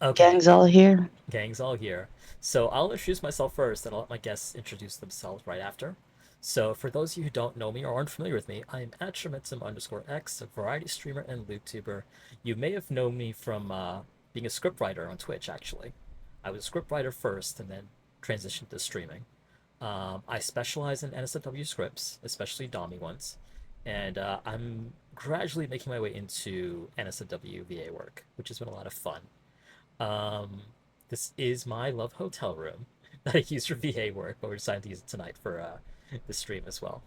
Okay, Gang's all here. gang's all here. So I'll introduce myself first, and I'll let my guests introduce themselves right after. So for those of you who don't know me or aren't familiar with me, I am at @Shemitzum_X, a variety streamer and LewdTuber. You may have known me from being a scriptwriter on Twitch, actually. I was a scriptwriter first and then transitioned to streaming. I specialize in NSFW scripts, especially Domi ones, and I'm gradually making my way into NSFW VA work, which has been a lot of fun. Um, this is my love hotel room that I use for VA work, but we're deciding to use it tonight for the stream as well.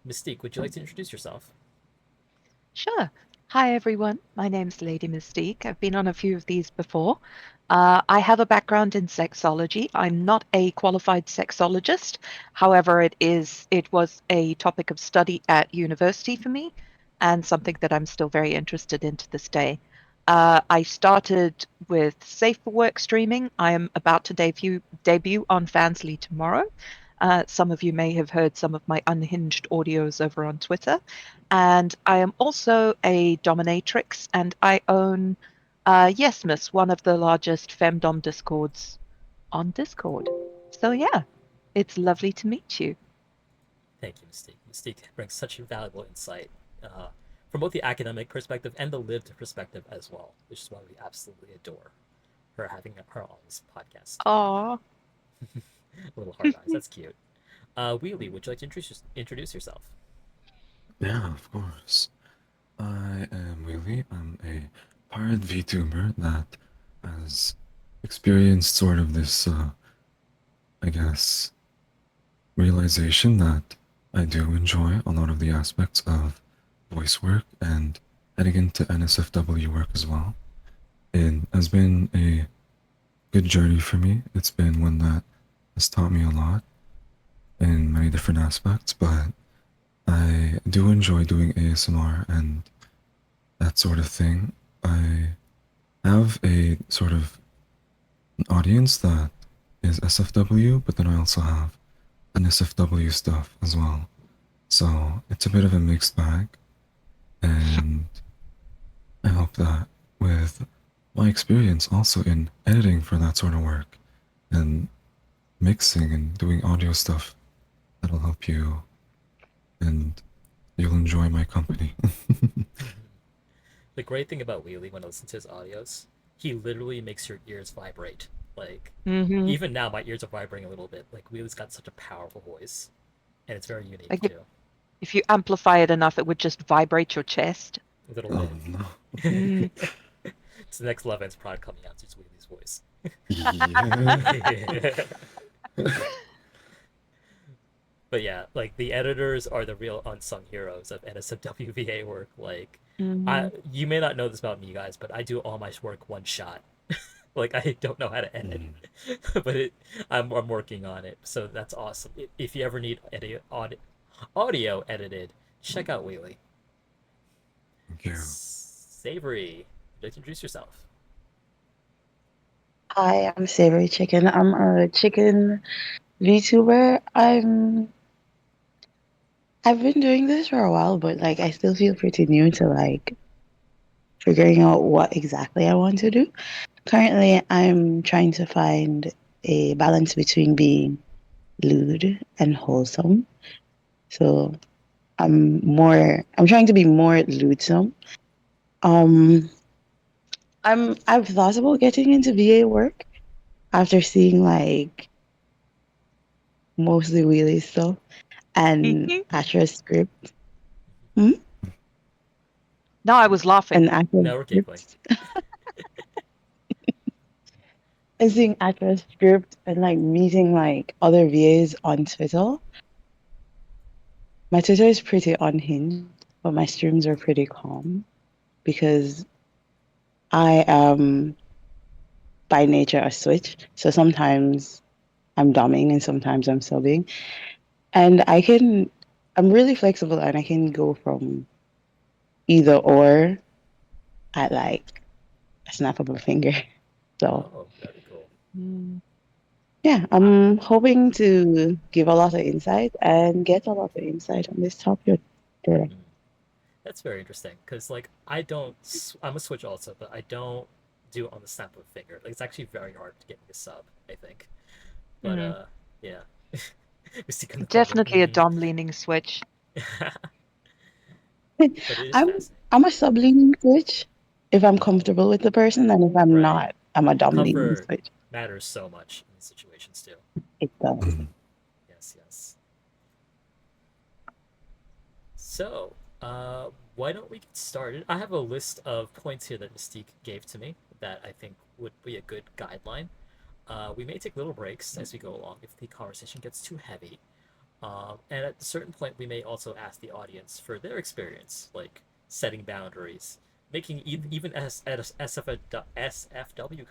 Mystique, would you like to introduce yourself? Sure. Hi, everyone. My name's Lady Mystique. I've been on a few of these before. I have a background in sexology. I'm not a qualified sexologist. However, it was a topic of study at university for me and something that I'm still very interested in to this day. I started with Safe for Work streaming. I am about to debut on Fansly tomorrow. Some of you may have heard some of my unhinged audios over on Twitter. And I am also a dominatrix, and I own Yes Miss, one of the largest femdom discords on Discord. So yeah, it's lovely to meet you. Thank you, Mystique. Mystique brings such a valuable insight uh, from both the academic perspective and the lived perspective as well, which is why we absolutely adore her having her on this podcast. Aw. Little hard eyes. That's cute. Wheelie, would you like to introduce yourself? Yeah, of course. I am Willie. I'm a pirate VTuber that has experienced sort of this, I guess, realization that I do enjoy a lot of the aspects of voice work and heading into NSFW work as well. It has been a good journey for me. It's been one that has taught me a lot in many different aspects, but I do enjoy doing ASMR and that sort of thing. I have a sort of an audience that is SFW, but then I also have an SFW stuff as well. So it's a bit of a mixed bag, and I hope that with my experience also in editing for that sort of work and mixing and doing audio stuff, that'll help you and you'll enjoy my company. The great thing about Wheelie when I listen to his audios, he literally makes your ears vibrate. Like, Hmm. even now, my ears are vibrating a little bit. Like, Wheelie's got such a powerful voice, and it's very unique Like too. if you amplify it enough, it would just vibrate your chest. A little Oh bit. no. Mm. It's the next Love Ends product coming out. It's Wheelie's voice. Yeah. But yeah, like the editors are the real unsung heroes of NSFWVA work. Like, Hmm. you may not know this about me, guys, but I do all my work one shot. Like, I don't know how to edit, Mm, but I'm working on it. So that's awesome. If you ever need audio edited, check out Wheelie. thank you. Savory, would you like to introduce yourself? I am Savory Chicken. I'm a chicken VTuber. I've been doing this for a while, but like I still feel pretty new to like figuring out what exactly I want to do. Currently, I'm trying to find a balance between being lewd and wholesome. So I'm trying to be more lewdsome. Um, I've thought about getting into VA work after seeing like mostly wheelie stuff and Asher script. Hmm? No, I was laughing. And Asher No, we're giggling. script. And seeing Asher script and like meeting like other VAs on Twitter. My Twitter is pretty unhinged, but my streams are pretty calm because I am by nature a switch. So sometimes I'm dumbing and sometimes I'm subbing. And I'm really flexible and I can go from either or at like a snap of a finger. So Oh, very cool. Mm. yeah, Uh, I'm hoping to give a lot of insight and get a lot of insight on this topic. Yeah. mm. That's very interesting because, like, I don't. I'm a Switch also, but I don't do it on the snap of a finger. Like, it's actually very hard to get me a sub, I think. But yeah. Mystique in the corner. Definitely a dom leaning switch. But it is I'm fascinating. I'm a sub-leaning switch if I'm comfortable with the person, and if I'm Right. not, I'm a dom-leaning Comfort switch. matters so much in these situations too. It does. Mm. Yes, yes. So, why don't we get started? I have a list of points here that Mystique gave to me that I think would be a good guideline. We may take little breaks as we go along if the conversation gets too heavy. And at a certain point, we may also ask the audience for their experience, like setting boundaries, making even SFW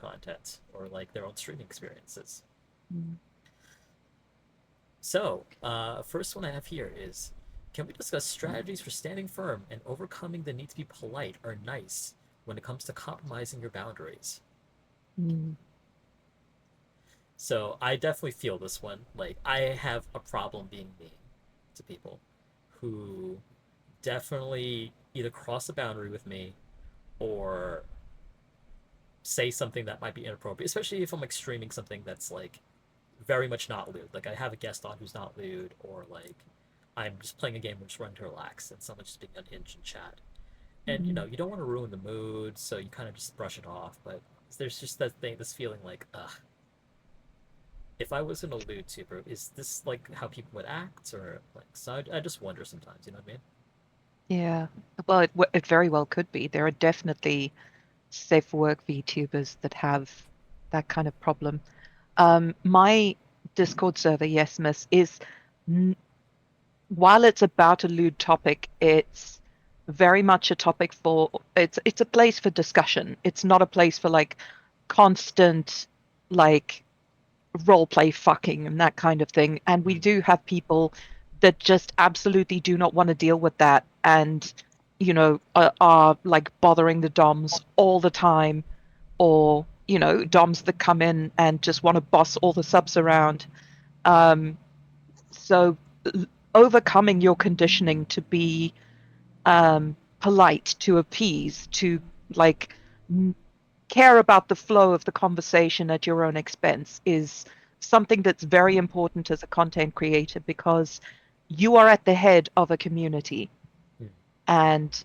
content, or like their own streaming experiences. So, first one I have here is, can we discuss strategies for standing firm and overcoming the need to be polite or nice when it comes to compromising your boundaries? So I definitely feel this one. Like, I have a problem being mean to people who definitely either cross the boundary with me or say something that might be inappropriate, especially if I'm like streaming something that's like very much not lewd. Like, I have a guest on who's not lewd, or like I'm just playing a game we're just running to relax and someone's just being unhinged in chat. And you know, you don't want to ruin the mood, so you kind of just brush it off. But there's just that thing, this feeling like, ugh, if I was in a lewd tuber, is this like how people would act, or like? So I just wonder sometimes. You know what I mean? Yeah. Well, it very well could be. There are definitely safe for work VTubers that have that kind of problem. My Discord server, Yes Miss, is while it's about a lewd topic, it's very much a topic for it's a place for discussion. It's not a place for like constant like role play fucking and that kind of thing. And we do have people that just absolutely do not want to deal with that, and are like bothering the DOMs all the time, or DOMs that come in and just want to boss all the subs around. So overcoming your conditioning to be polite, to appease, to like care about the flow of the conversation at your own expense is something that's very important as a content creator, because you are at the head of a community. And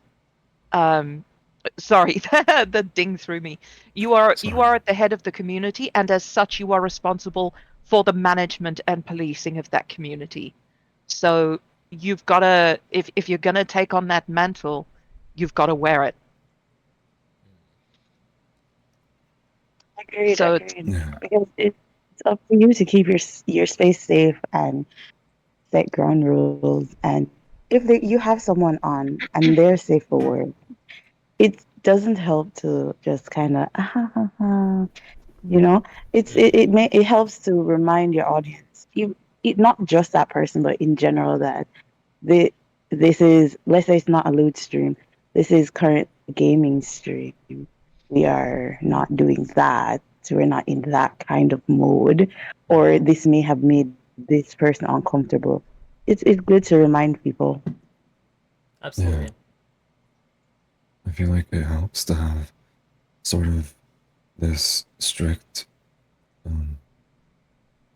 sorry, the ding through me. You are Sorry. at the head of the community, and as such you are responsible for the management and policing of that community. So you've got to, if you're going to take on that mantle, you've got to wear it. Agreed, So agreed. Yeah. Because it's up to you to keep your space safe and set ground rules. And if you have someone on and they're safe for work, it doesn't help to just kind of you know. It helps to remind your audience, not just that person, but in general, that the this is, let's say it's not a loot stream. This is current gaming stream. We are not doing that. So we're not in that kind of mode, or this may have made this person uncomfortable. It's good to remind people. Absolutely. Yeah. I feel like it helps to have sort of this strict.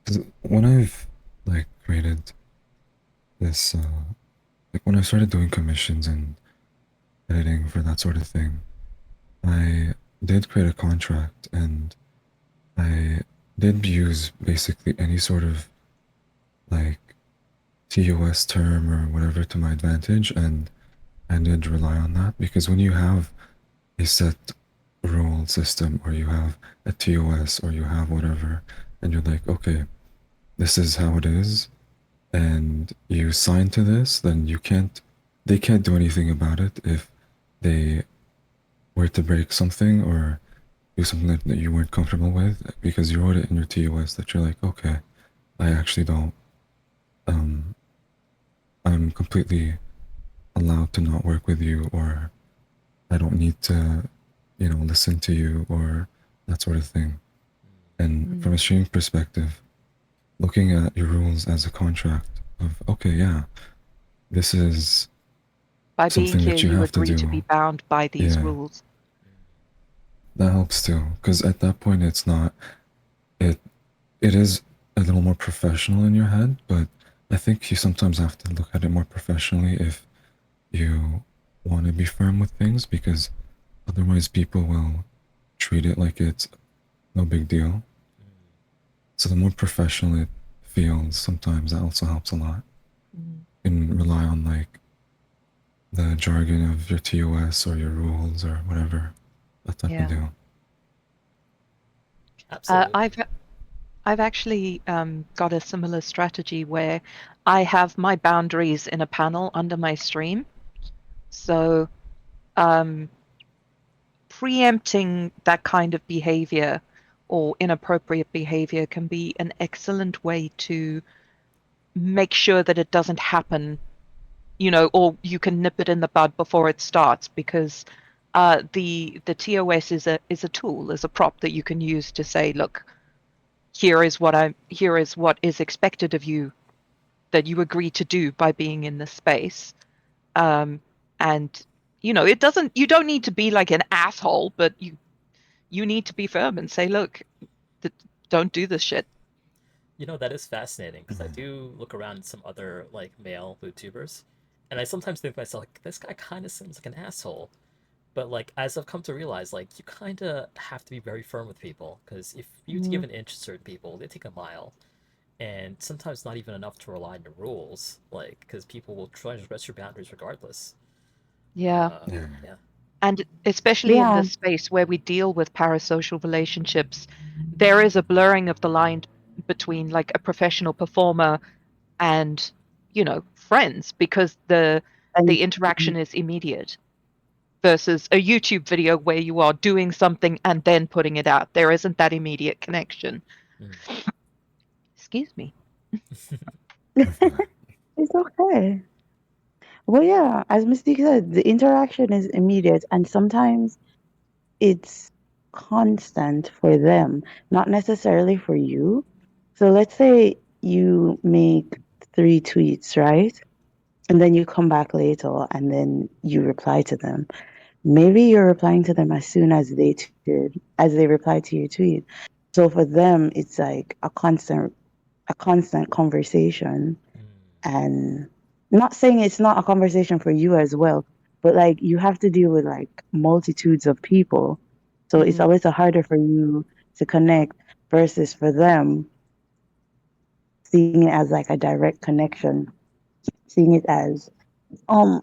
'Cause when I've like created this, like when I started doing commissions and editing for that sort of thing, I did create a contract, and I did use basically any sort of like TOS term or whatever to my advantage, and I did rely on that, because when you have a set rule system, or you have a TOS, or you have whatever, and you're like, okay, this is how it is, and you sign to this, then they can't do anything about it if they were to break something or do something that you weren't comfortable with, because you wrote it in your TOS that you're like, okay, I actually don't, I'm completely allowed to not work with you, or I don't need to, listen to you, or that sort of thing. And from a streaming perspective, looking at your rules as a contract of, okay, yeah, this is by being something here, that you you have to agree to be do. bound by these Yeah. rules. that helps too. Because at that point, it's not it. It is a little more professional in your head, but I think you sometimes have to look at it more professionally if you want to be firm with things, because otherwise people will treat it like it's no big deal. Mm. So the more professional it feels, sometimes that also helps a lot. Mm. You can rely on like the jargon of your TOS or your rules or whatever, that type of Yeah. deal. Absolutely. I've actually got a similar strategy where I have my boundaries in a panel under my stream. So um, preempting that kind of behavior or inappropriate behavior can be an excellent way to make sure that it doesn't happen, or you can nip it in the bud before it starts, because the TOS is a tool, is a prop that you can use to say, look, here is what is expected of you that you agree to do by being in this space. And you don't need to be like an asshole, but you need to be firm and say, look, th- don't do this shit. That is fascinating because I do look around at some other like male YouTubers, and I sometimes think to myself like this guy kind of seems like an asshole. But like as I've come to realize, like you kind of have to be very firm with people because if you give Mm, an inch to certain people, they take a mile, and sometimes not even enough to rely on your rules, like because people will try to transgress your boundaries regardless. yeah. Yeah. Yeah. And especially in Yeah, this space where we deal with parasocial relationships, there is a blurring of the line between like a professional performer and, friends, because and the interaction is immediate versus a YouTube video where you are doing something and then putting it out. There isn't that immediate connection. Mm. Excuse me. You're fine. it's okay. Well, yeah, as Mystique said, the interaction is immediate, and sometimes it's constant for them, not necessarily for you. So let's say you make 3 tweets, right? And then you come back later and then you reply to them. Maybe you're replying to them as soon as as they reply to your tweet. So for them, it's like a constant conversation. Mm. And not saying it's not a conversation for you as well, but like you have to deal with like multitudes of people. So it's Mm, a little harder for you to connect versus for them seeing it as like a direct connection, seeing it as um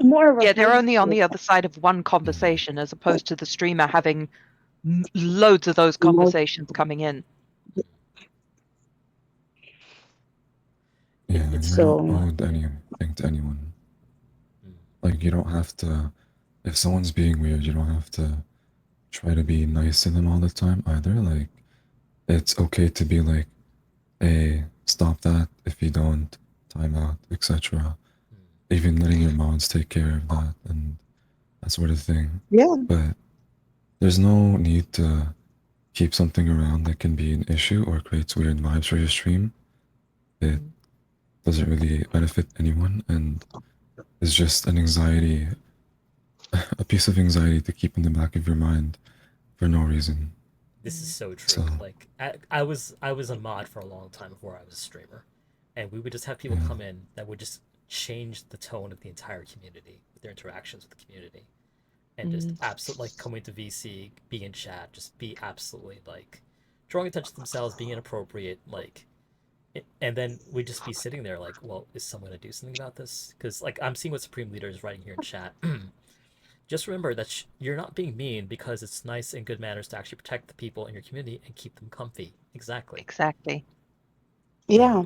more of a yeah, they're only on friendship. the other side of one conversation as opposed to the streamer having loads of those Mul- conversations coming in. Mm. Yeah, you're It's not So owed anything to anyone. mm. Like, you don't have to, if someone's being weird, you don't have to try to be nice to them all the time either. Like, it's okay to be like, hey, stop that if you don't, time out, etc. Mm. Even letting your mods take care of that and that sort of thing. yeah, But there's no need to keep something around that can be an issue or creates weird vibes for your stream. It Mm. doesn't really benefit anyone and is just an anxiety, a piece of anxiety to keep in the back of your mind for no reason. This is so So, true. Like I was a mod for a long time before I was a streamer, and we would just have people yeah, come in that would just change the tone of the entire community with their interactions with the community, and just Mm. absolutely like coming to VC, be in chat, just be absolutely like drawing attention to themselves, being inappropriate, like. And then we'd just be sitting there like, well, is someone gonna do something about this? Because like I'm seeing what Supreme Leader is writing here in chat. Just remember that you're not being mean because it's nice and good manners to actually protect the people in your community and keep them comfy. Exactly. Exactly. Yeah. yeah,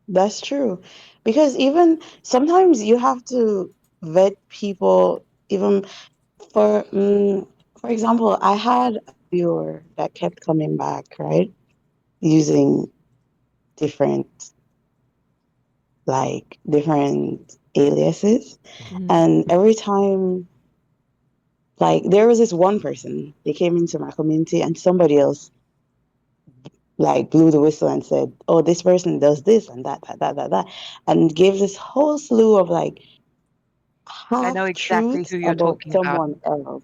that's true. Because even sometimes you have to vet people. Even for example, I had a viewer that kept coming back, right, using different different aliases, Mm. Mm. and every time, like, there was this one person, they came into my community and somebody else like blew the whistle and said, oh, this person does this and that, and gave this whole slew of like I know half exactly truths who you're about talking about. someone else.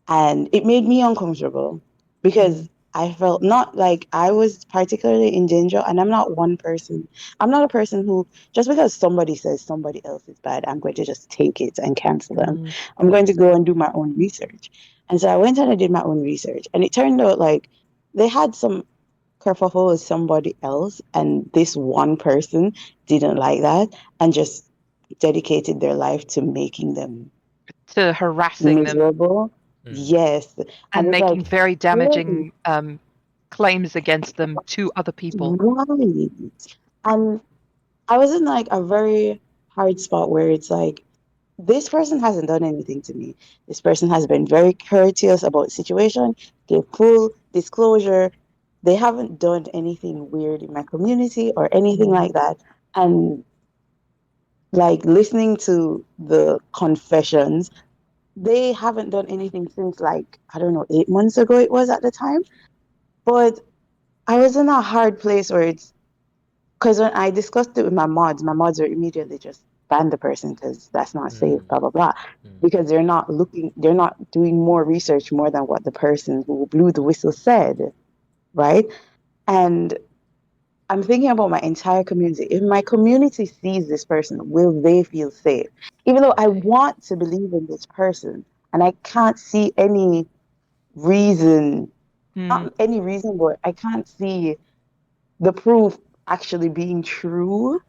and it made me uncomfortable because I felt not like I was particularly in danger. And I'm not one person. I'm not a person who, just because somebody says somebody else is bad, I'm going to just take it and cancel them. I'm going to go and do my own research. And so I went and I did my own research. And it turned out like they had some kerfuffle with somebody else, and this one person didn't like that and just dedicated their life to making them To harassing them miserable. Mm. Yes. And and it's like, making very clearly, damaging claims against them to other people. right. And I was in like a very hard spot where it's like, this person hasn't done anything to me. This person has been very courteous about the situation, gave full disclosure. They haven't done anything weird in my community or anything like that. And like listening to the confessions, they haven't done anything since like, I don't know, 8 months ago it was at the time. But I was in a hard place where it's because when I discussed it with my mods were immediately just ban the person because that's not safe, Mm. blah blah blah. Mm. Because they're not doing more research more than what the person who blew the whistle said, right? And I'm thinking about my entire community. If my community sees this person, will they feel safe? Even though I Right. want to believe in this person and I can't see any reason, Mm. not any reason, but I can't see the proof actually being true.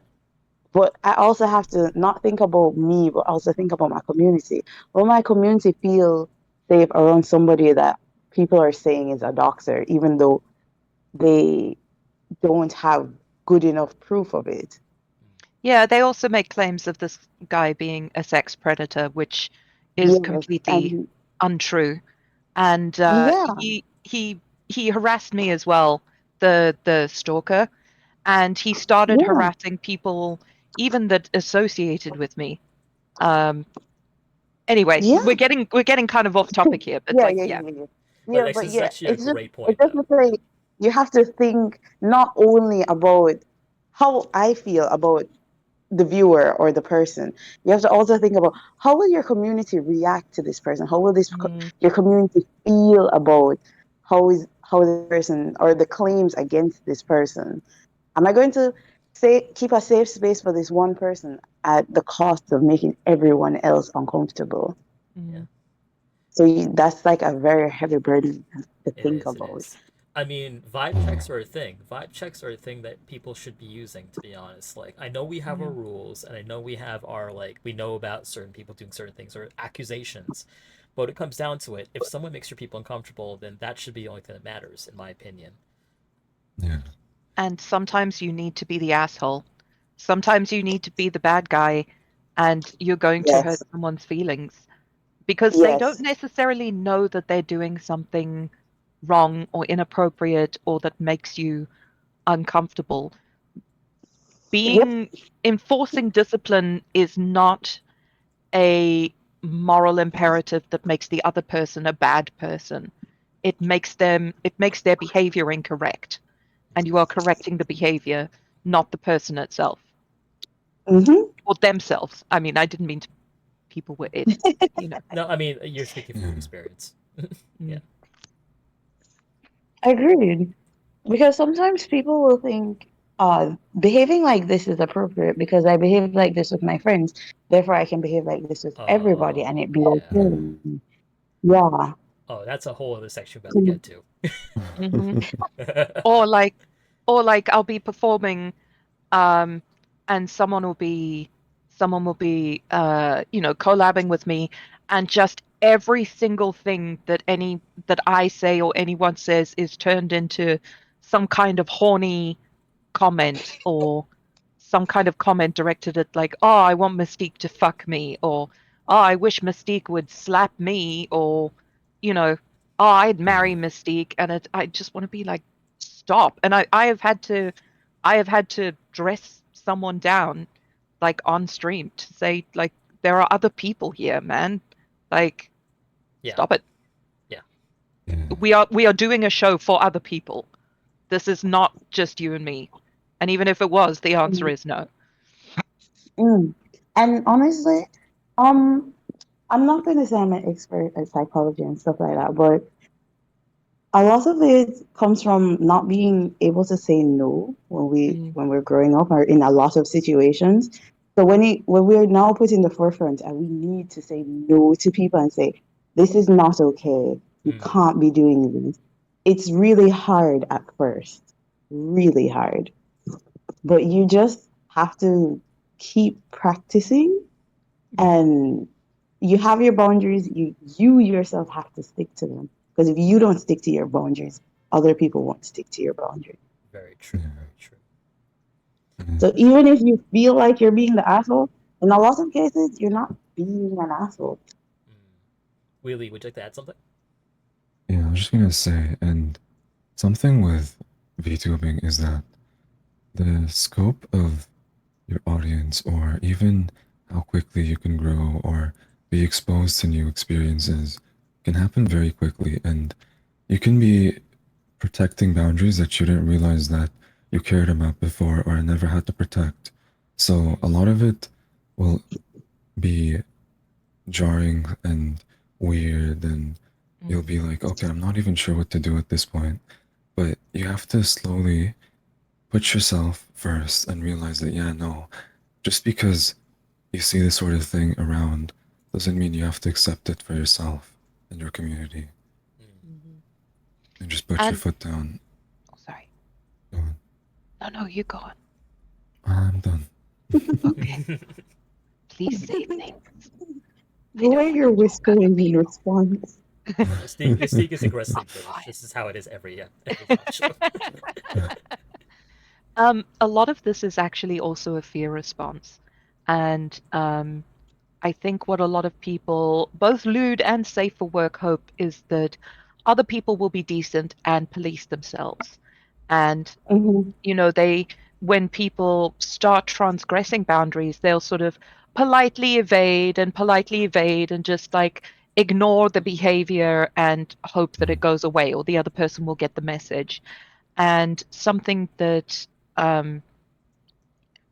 But I also have to not think about me, but also think about my community. Will my community feel safe around somebody that people are saying is a doctor, even though they don't have good enough proof of it? Yeah, they also make claims of this guy being a sex predator, which is Yes, completely and untrue. And yeah, he harassed me as well, the stalker, and he started yeah, harassing people even that associated with me. Um, anyway, yeah, we're getting kind of off topic here, but yeah, like, yeah, yeah. yeah, yeah. But Yeah, this but is yeah, actually a great it's point, just though. to say you have to think not only about how I feel about the viewer or the person. You have to also think about how will your community react to this person? How will Mm, your community feel about how this person or the claims against this person? Am I going to say keep a safe space for this one person at the cost of making everyone else uncomfortable? Yeah. mm, So that's like a very heavy burden to It think is. It about. is. I mean, vibe checks are a thing. Vibe checks are a thing that people should be using, to be honest. Like, I know we have our mm. rules, and I know we have our, like, we know about certain people doing certain things or accusations. But when it comes down to it, if someone makes your people uncomfortable, then that should be the only thing that matters, in my opinion. Yeah. And sometimes you need to be the asshole. Sometimes you need to be the bad guy, and you're going to hurt Yes. someone's feelings because they don't Yes. necessarily know that they're doing something wrong or inappropriate or that makes you uncomfortable. Yep. Being Enforcing discipline is not a moral imperative that makes the other person a bad person. It makes their behavior incorrect, and you are correcting the behavior, not the person itself Hmm. or themselves. I mean, I didn't mean to, people were it, you know. No, I mean, you're speaking from Yeah. experience. Yeah. Mm, Agreed. Because sometimes people will think, behaving like this is appropriate because I behave like this with my friends. Therefore, I can behave like this with everybody Oh, and it be yeah. okay. Yeah. Oh, that's a whole other section we got to So, get to. mhm. Or like, I'll be performing, um, and someone will be collabing with me, and just every single thing that I say or anyone says is turned into some kind of horny comment, or some kind of comment directed at, like, oh, I want Mystique to fuck me, or oh, I wish Mystique would slap me, or you know oh, I'd marry Mystique. And I just want to be like, stop. And I have had to dress someone down, like, on stream, to say, like, there are other people here, man. Like, Yeah. stop it. Yeah. Yeah. We are doing a show for other people. This is not just you and me. And even if it was, the answer mm, is no. mm. And honestly, um, I'm not going to say I'm an expert at psychology and stuff like that, but a lot of it comes from not being able to say no Mm, when we're growing up or in a lot of situations. So when we're now put in the forefront and we need to say no to people and say, this is not okay. You Mm, can't be doing this. It's really hard at first. Really hard. But you just have to keep practicing and you have your boundaries. You yourself have to stick to them. Because if you don't stick to your boundaries, other people won't stick to your boundaries. very true. Yeah. Very true. Mhm. So even if you feel like you're being the asshole, in a lot of cases, you're not being an asshole. Mm. Wheelie, would you like to add something? Yeah, I was just gonna say, and something with VTubing is that the scope of your audience, or even how quickly you can grow or be exposed to new experiences, can happen very quickly, and you can be protecting boundaries that you didn't realize that you cared about before or never had to protect. So a Mm, lot of it will be jarring and weird, and you'll mm, be like, okay, I'm not even sure what to do at this point. But you have to slowly put yourself first and realize that, yeah, no, just because you see this sort of thing around doesn't mean you have to accept it for yourself and your community, mm. mhm. and just put your And foot down. oh, sorry. Go on. No, no, you go on. I'm done. Okay. Please say things. I The don't way want you're to talk over whispering in people. response. Mystique is I'll aggressively be British. quiet. This is how it is every talk show. A lot of this is actually also a fear response. And I think what a lot of people, both lewd and safe for work, hope is that other people will be decent and police themselves. And, Hmm. they, when people start transgressing boundaries, they'll sort of politely evade and just like ignore the behavior and hope that it goes away or the other person will get the message. And something that um,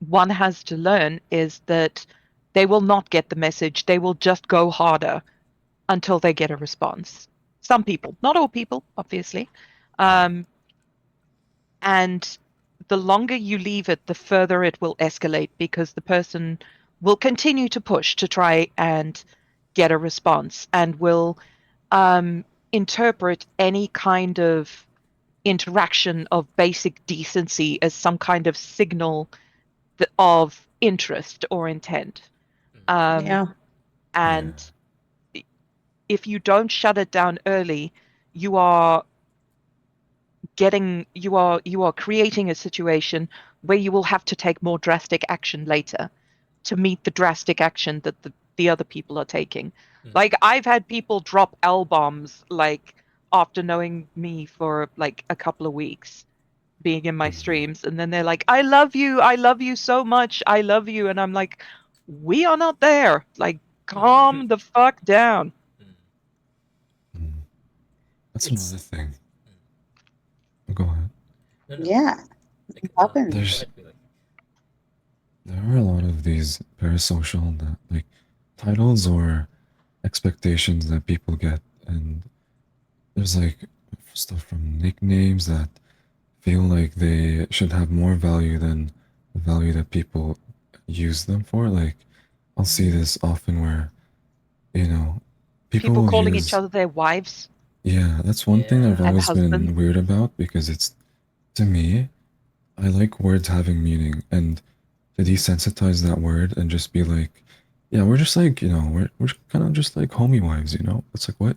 one has to learn is that they will not get the message. They will just go harder until they get a response. Some people, not all people, obviously. Um, and the longer you leave it, the further it will escalate because the person will continue to push to try and get a response and will um, interpret any kind of interaction of basic decency as some kind of signal of interest or intent. Um, Yeah. Yeah. and if you don't shut it down early, you are you are creating a situation where you will have to take more drastic action later to meet the drastic action that the other people are taking. Mm, Like I've had people drop L bombs like after knowing me for like a couple of weeks being in my Mhm. streams, and then they're like, I love you so much, I love you, and I'm like, we are not there, like mm, calm the fuck down. mm. Mhm. That's It's another thing. mm. Go ahead. No, no. Yeah. It Like, go happens. There's ahead, Wheelie. there are a lot of these parasocial that like titles or expectations that people get, and there's like stuff from nicknames that feel like they should have more value than the value that people use them for. Like, I'll see Mm. this often where, you know, people People will calling each use, other their wives yeah, that's one thing I've Yeah. and always husbands. been weird about because it's, to me, I like words having meaning, and to desensitize that word and just be like, yeah, we're just like, we're kind of just like homie wives, It's like, what?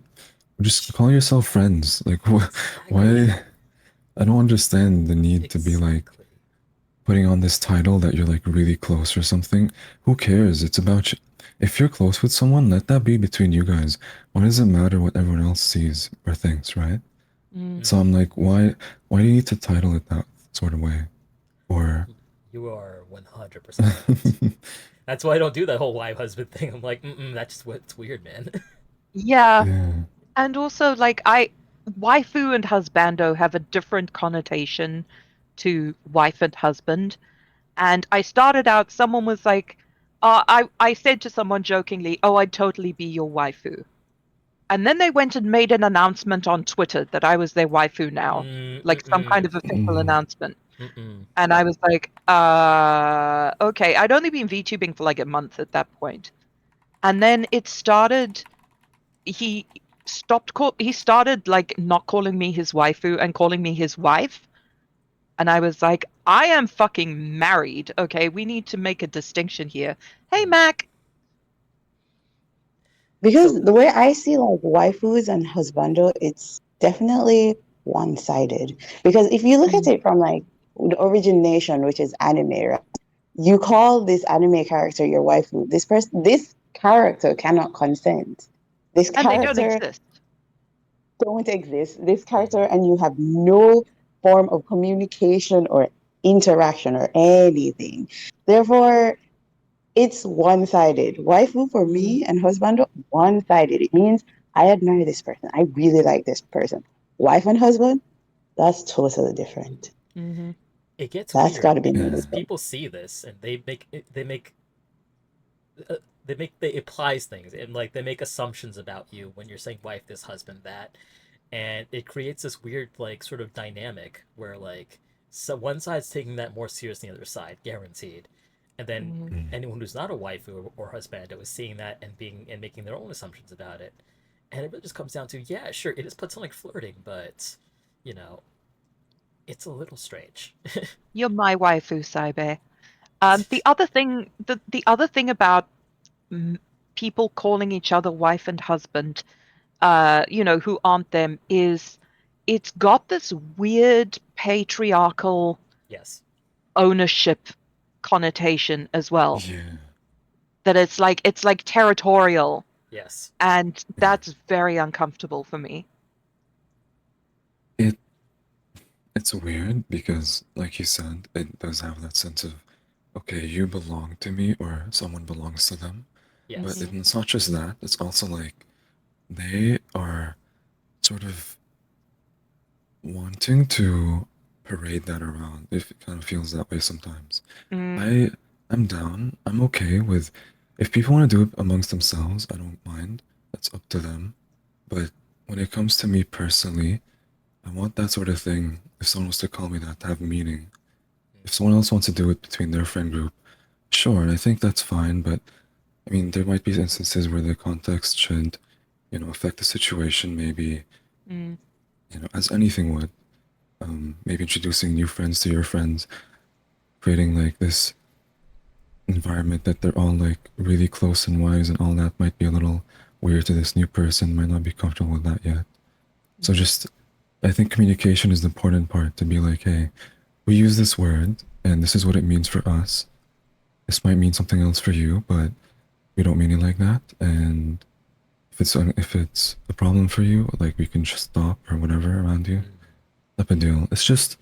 Just call yourself friends. Like, Exactly. why? I don't understand the need to be like Exactly. putting on this title that you're like really close or something. Who cares? It's about you. If you're close with someone, let that be between you guys. Why does it matter what everyone else sees or thinks, right? Mm. So Mm. I'm like, why do you need to title it that sort of way? Or You are 100% right. That's why I don't do that whole wife husband thing. I'm like, that's just what's weird, man. Yeah, yeah. and also like I waifu and husbando have a different connotation to wife and husband. And I started out, someone was like, I said to someone jokingly, "Oh, I'd totally be your waifu." And then they went and made an announcement on Twitter that I was their waifu now, like some kind Mm-mm. of official Mm, announcement. Mm-mm. And I was like, okay. I'd only been VTubing for like a month at that point. And then it started, he he started like not calling me his waifu and calling me his wife. And I was like, I am fucking married. Okay, we need to make a distinction here. Hey, Mm. Mac. Because So the way I see like waifus and husbando, it's definitely one-sided. Because if you look at Mm. it from like the origination, which is anime, right? You call this anime character your waifu. This character cannot consent. This And they don't character exist. don't exist. This character, mm, and you have no form of communication or interaction or anything. Therefore, it's one-sided. Waifu for Mm. me and husband, one-sided. It means I admire this person. I really like this person. Wife and husband, that's totally different. Mm-hmm. it gets That's weird got to be yeah. because noted. people see this and uh, they applies things and like they make assumptions about you when you're saying wife this husband that, and it creates this weird like sort of dynamic where like so one side's taking that more seriously than the other side, guaranteed, and then Mm-hmm. Mm, anyone who's not a wife or husband was seeing that and being and making their own assumptions about it, and it really just comes down to yeah, sure, it is platonic flirting, but you know, it's a little strange. You're my waifu, Saibe. The other thing about mm, people calling each other wife and husband, who aren't them, is it's got this weird patriarchal Yes, ownership connotation as well. yeah. That it's like territorial, yes. and Yeah. that's very uncomfortable for me. It it's weird because, like you said, it does have that sense of, okay, you belong to me or someone belongs to them. But Yes. Hmm. it's not just that, it's also like they are sort of wanting to parade that around if it kind of feels that way sometimes. Mm, I I'm down. I'm okay with if people want to do it amongst themselves, I don't mind. That's up to them. But when it comes to me personally, I want that sort of thing, if someone was to call me that, to have meaning. If someone else wants to do it between their friend group, sure, and I think that's fine, but I mean, there might be instances where the context should, affect the situation, maybe, mm, as anything would. Maybe introducing new friends to your friends, creating like this environment that they're all like really close and wise and all that might be a little weird to this new person, might not be comfortable with that yet. So mm, just, I think communication is the important part to be like, hey, we use this word and this is what it means for us. This might mean something else for you, but we don't mean it like that. And if it's a problem for you, like we can just stop or whatever around you. Mm. Type of deal. It's just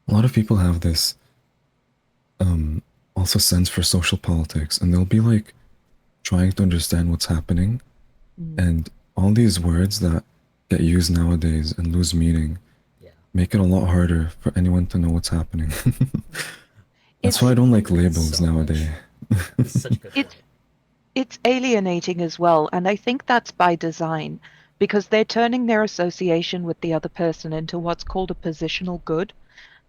a lot of people have this um also sense for social politics, and they'll be like trying to understand what's happening, mm. and all these words that get used nowadays and lose meaning Yeah. make it a lot harder for anyone to know what's happening. That's why It's I don't like It's labels so nowadays. much. This is such a good it's point. it's alienating as well, and I think that's by design because they're turning their association with the other person into what's called a positional good.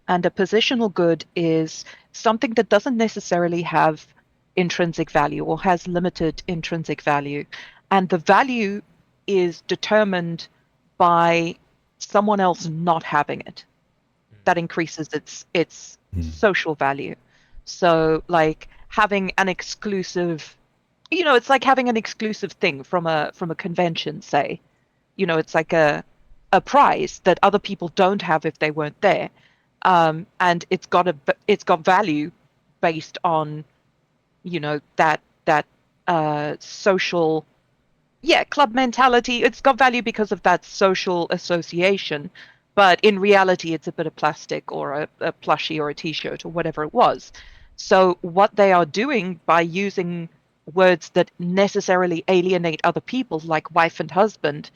And a positional good is something that doesn't necessarily have intrinsic value or has limited intrinsic value. And the value is determined by someone else not having it. Mm. That increases its Hmm. social value. So like having an exclusive, it's like having an exclusive thing from a convention, say. It's like a prize that other people don't have if they weren't there. And it's got value based on that social, yeah, club mentality. It's got value because of that social association, but in reality it's a bit of plastic or a plushie or a t-shirt or whatever it was. So what they are doing by using words that necessarily alienate other people like wife and husband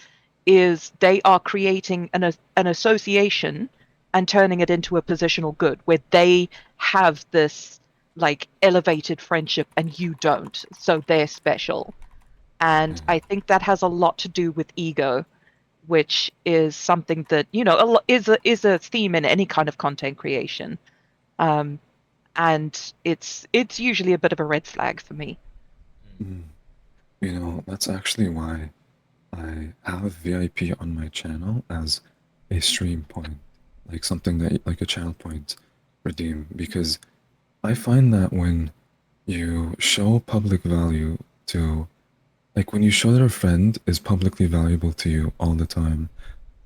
is they are creating an association and turning it into a positional good where they have this like elevated friendship and you don't, so they're special. And I think that has a lot to do with ego, which is something that, you know, is a theme in any kind of content creation. Um, and it's usually a bit of a red flag for me. You know, that's actually why I have VIP on my channel as a stream point, like something that, like a channel point redeem, because I find that when you show public value to, like when you show that a friend is publicly valuable to you all the time,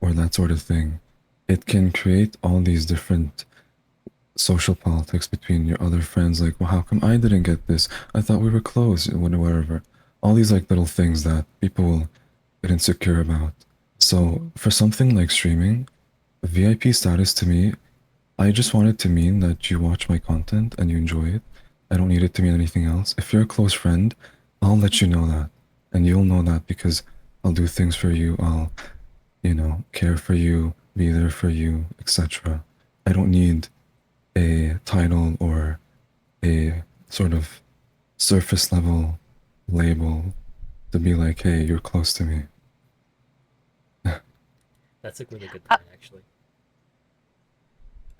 or that sort of thing, it can create all these different social politics between your other friends. Like, well, how come I didn't get this? I thought we were close, whatever. All these like little things that people will get insecure about. So for something like streaming, VIP status to me, I just want it to mean that you watch my content and you enjoy it. I don't need it to mean anything else. If you're a close friend, I'll let you know that. And you'll know that because I'll do things for you. I'll, you know, care for you, be there for you, etc. I don't need a title or a sort of surface level label to be like, hey, you're close to me. That's a really good point, actually.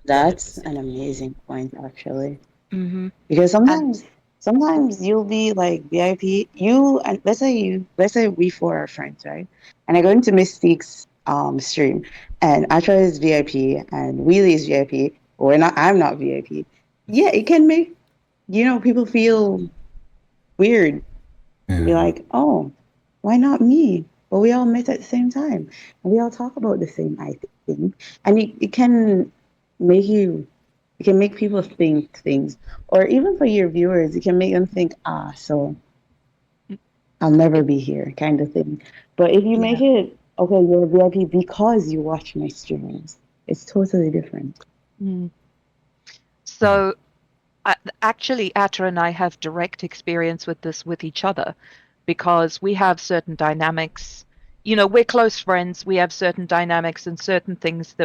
Go ahead, That's Missy. an amazing point, actually. Mm-hmm. Because And sometimes you'll be like VIP. You and let's say we four are friends, right? And I go into Mystique's stream, and Atra is VIP, and Wheelie is VIP. We're not. I'm not VIP. Yeah, it can make people feel weird. Be Yeah. like, oh, why not me? But we all met at the same time, and we all talk about the same, I think. And it can make you it can make people think things, or even for your viewers, it can make them think, so I'll never be here, kind of thing. But if you make yeah. it, okay, you're a VIP because you watch my streams, it's totally different. Mm. So actually, Atta and I have direct experience with this with each other because we have certain dynamics. You know, we're close friends. We have certain dynamics and certain things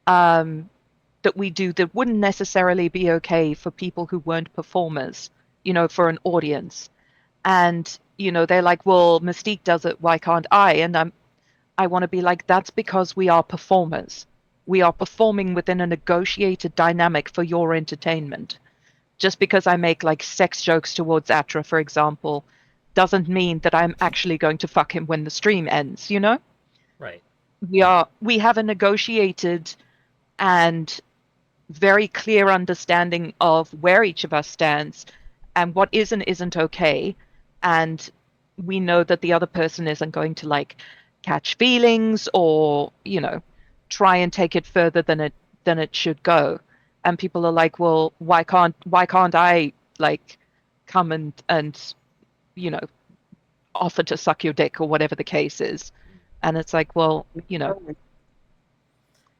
um, that we do that wouldn't necessarily be okay for people who weren't performers. You know, for an audience. And you know, they're like, "Well, Mystique does it. Why can't I?" And I want to be like, "That's because we are performers. We are performing within a negotiated dynamic for your entertainment." Just because I make like sex jokes towards Atra, for example, doesn't mean that I'm actually going to fuck him when the stream ends, you know? Right. We have a negotiated and very clear understanding of where each of us stands and what is and isn't okay. And we know that the other person isn't going to like catch feelings or, you know, try and take it further than it should go. And people are like, well, why can't I like come and you know offer to suck your dick or whatever the case is? And it's like, well, you know,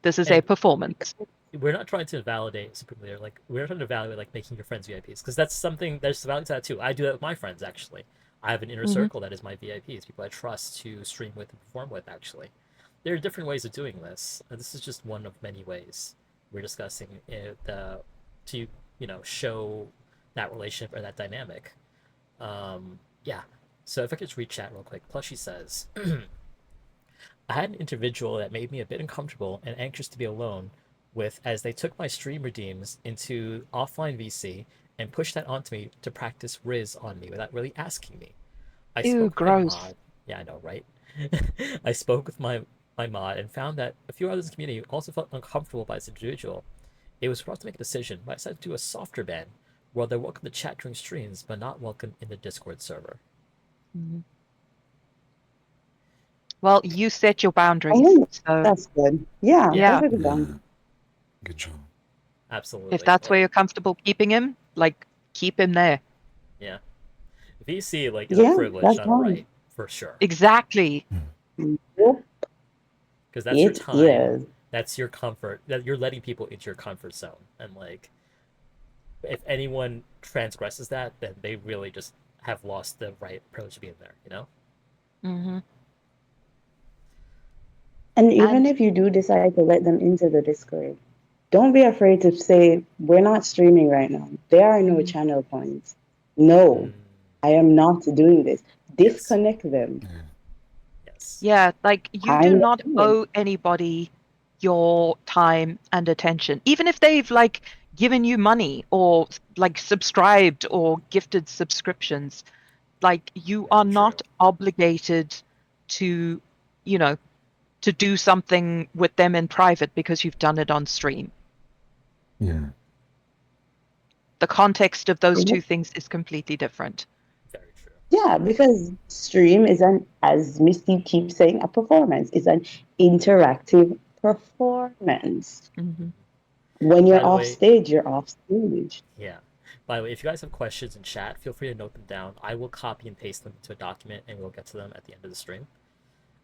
this is a And performance. we're not trying to validate superly, or like we're trying to evaluate like making your friends VIPs, because that's something, there's value to that too. I do that with my friends actually. I have an inner Hmm. circle that is my VIPs, people I trust to stream with and perform with. Actually, there are different ways of doing this. This is just one of many ways we're discussing the to show that relationship or that dynamic. Yeah. So if I could just read chat real quick. Plushy says, I had an individual that made me a bit uncomfortable and anxious to be alone with, as they took my stream redeems into offline VC and pushed that onto me to practice Riz on me without really asking me. I Ew, spoke with my gross. mod. Yeah, I know, right? I spoke with my mod and found that a few others in the community also felt uncomfortable by this individual. It was for us to make a decision, but I decided to do a softer ban, where they're welcome to chat during streams, but not welcome in the Discord server. Mhm. Well, you set your I boundaries. think So, that's good. Yeah, Yeah, that's yeah, a good Yeah. one. Good job. if absolutely. that's where Like, you're comfortable keeping him, like, keep him there. yeah. VC like is a Yeah, privilege, that's not a fine. right, for sure. Exactly. Yep, Because that's your it time, is. that's your comfort, that you're letting people into your comfort zone. And like, if anyone transgresses that, then they really just have lost the right privilege to be in there, you know? Hmm. And even And if you do decide to let them into the Discord, don't be afraid to say, we're not streaming right now. There are no Mm. channel points. No, Mm, I am not doing this. yes. Disconnect them. Yeah. Yes. Yeah, like you do I'm not not doing owe anybody your time and attention, even if they've like given you money or like subscribed or gifted subscriptions. Like you are Very true. not obligated to, you know, to do something with them in private because you've done it on stream. Yeah. The context of those it. two things is completely different. Very true. Yeah, because stream is an, as Misty keeps saying, a performance. It's an interactive performance. Hmm. When By you're the off way, stage, you're off stage. yeah. By the way, if you guys have questions in chat, feel free to note them down. I will copy and paste them into a document and we'll get to them at the end of the stream.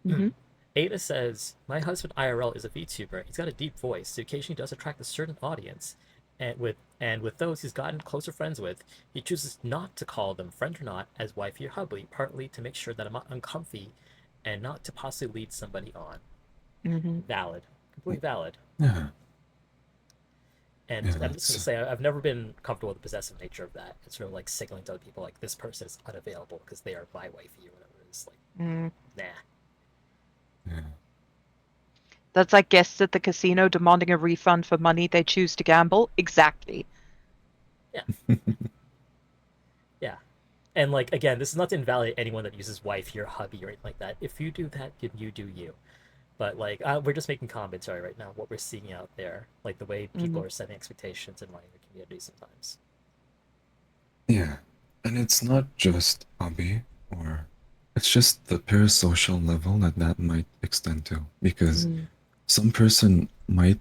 Hmm. Ada says, my husband IRL is a VTuber. He's got a deep voice, so occasionally does attract a certain audience. And with those he's gotten closer friends with, he chooses not to call them friend or not as wifey or hubby, partly to make sure that I'm not uncomfy and not to possibly lead somebody on. Hmm. Valid. Completely valid. Yeah. And Yeah. I'm just gonna say I've never been comfortable with the possessive nature of that. It's sort of like signaling to other people like this person is unavailable because they are my wifey or whatever it is. Like, Mm. nah. Yeah. That's like guests at the casino demanding a refund for money they choose to gamble. Exactly. Yeah. Yeah. And like again, this is not to invalidate anyone that uses wifey or hubby or anything like that. If you do that, then you do you. But like we're just making commentary right now, what we're seeing out there, like the way people Hmm. are setting expectations in like the community sometimes. Yeah. And it's not just hobby or it's just the parasocial level that that might extend to because Mm. some person might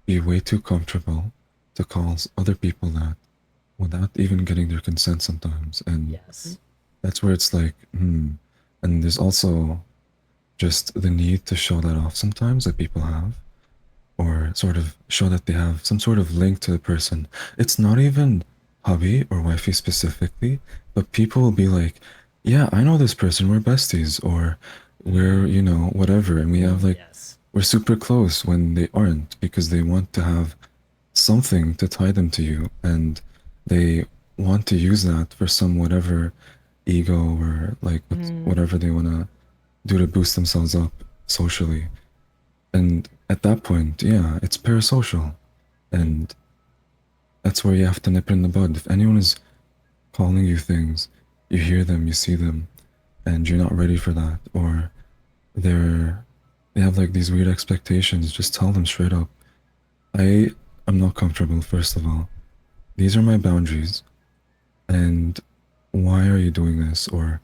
be way too comfortable to call other people that without even getting their consent sometimes. And Yes. that's where it's like, And there's also just the need to show that off sometimes that people have, or sort of show that they have some sort of link to the person. It's not even hubby or wifey specifically, but people will be like, yeah, I know this person, we're besties, or we're, whatever. And we have like, Yes. we're super close when they aren't because they want to have something to tie them to you and they want to use that for some whatever ego or like Mm. whatever they want to do to boost themselves up socially. And at that point, yeah, it's parasocial. And that's where you have to nip it in the bud. If anyone is calling you things, you hear them, you see them, and you're not ready for that, or they're they have like these weird expectations, just tell them straight up. I am not comfortable, first of all. These are my boundaries, and why are you doing this? Or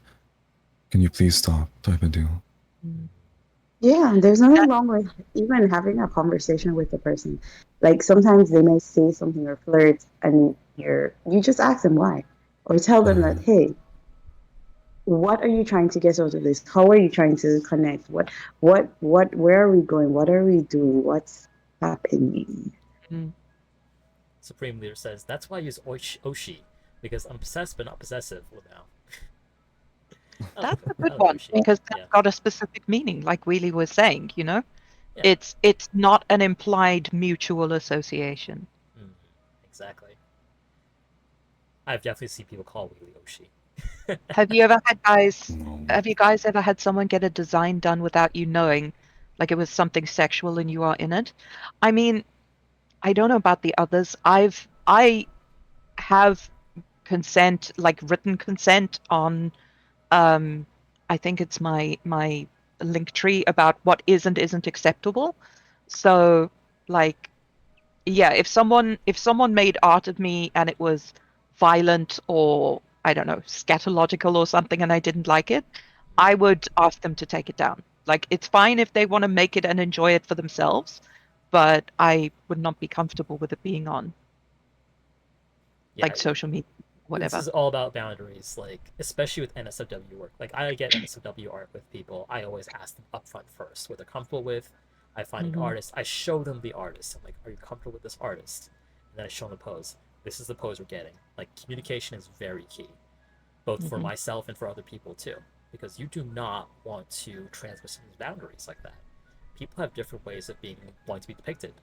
can you please stop? Type of deal. Mm. Yeah, there's nothing wrong with even having a conversation with the person. Like sometimes they may say something or flirt, and you just ask them why, or tell them Yeah. that, hey, what are you trying to get out of this? How are you trying to connect? Where are we going? What are we doing? What's happening? Mm. Supreme Leader says, that's why I use Oshi, because I'm obsessed but not possessive. Well, now. That's a I good like one Oshi. because Yeah. that's got a specific meaning, like Wheelie was saying, you know? Yeah. It's not an implied mutual association. Mm, exactly. I've definitely seen people call Wheelie Oshi. No. Have you guys ever had someone get a design done without you knowing, like it was something sexual and you are in it? I mean, I don't know about the others. I have consent, like written consent on I think it's my link tree about what is and isn't acceptable. So like yeah, if someone made art of me and it was violent or I don't know, scatological or something and I didn't like it, I would ask them to take it down. Like it's fine if they want to make it and enjoy it for themselves, but I would not be comfortable with it being on Yeah, like social media, this whatever. is all about boundaries, like especially with NSFW work. Like I get NSFW art with people, I always ask them upfront first what they're comfortable with. I find an Hmm. artist, I show them the artist. I'm like, are you comfortable with this artist? And then I show them the pose. This is the pose we're getting. Like communication is very key, both for Hmm. myself and for other people too, because you do not want to transmit some boundaries like that. People have different ways of being wanting to be depicted.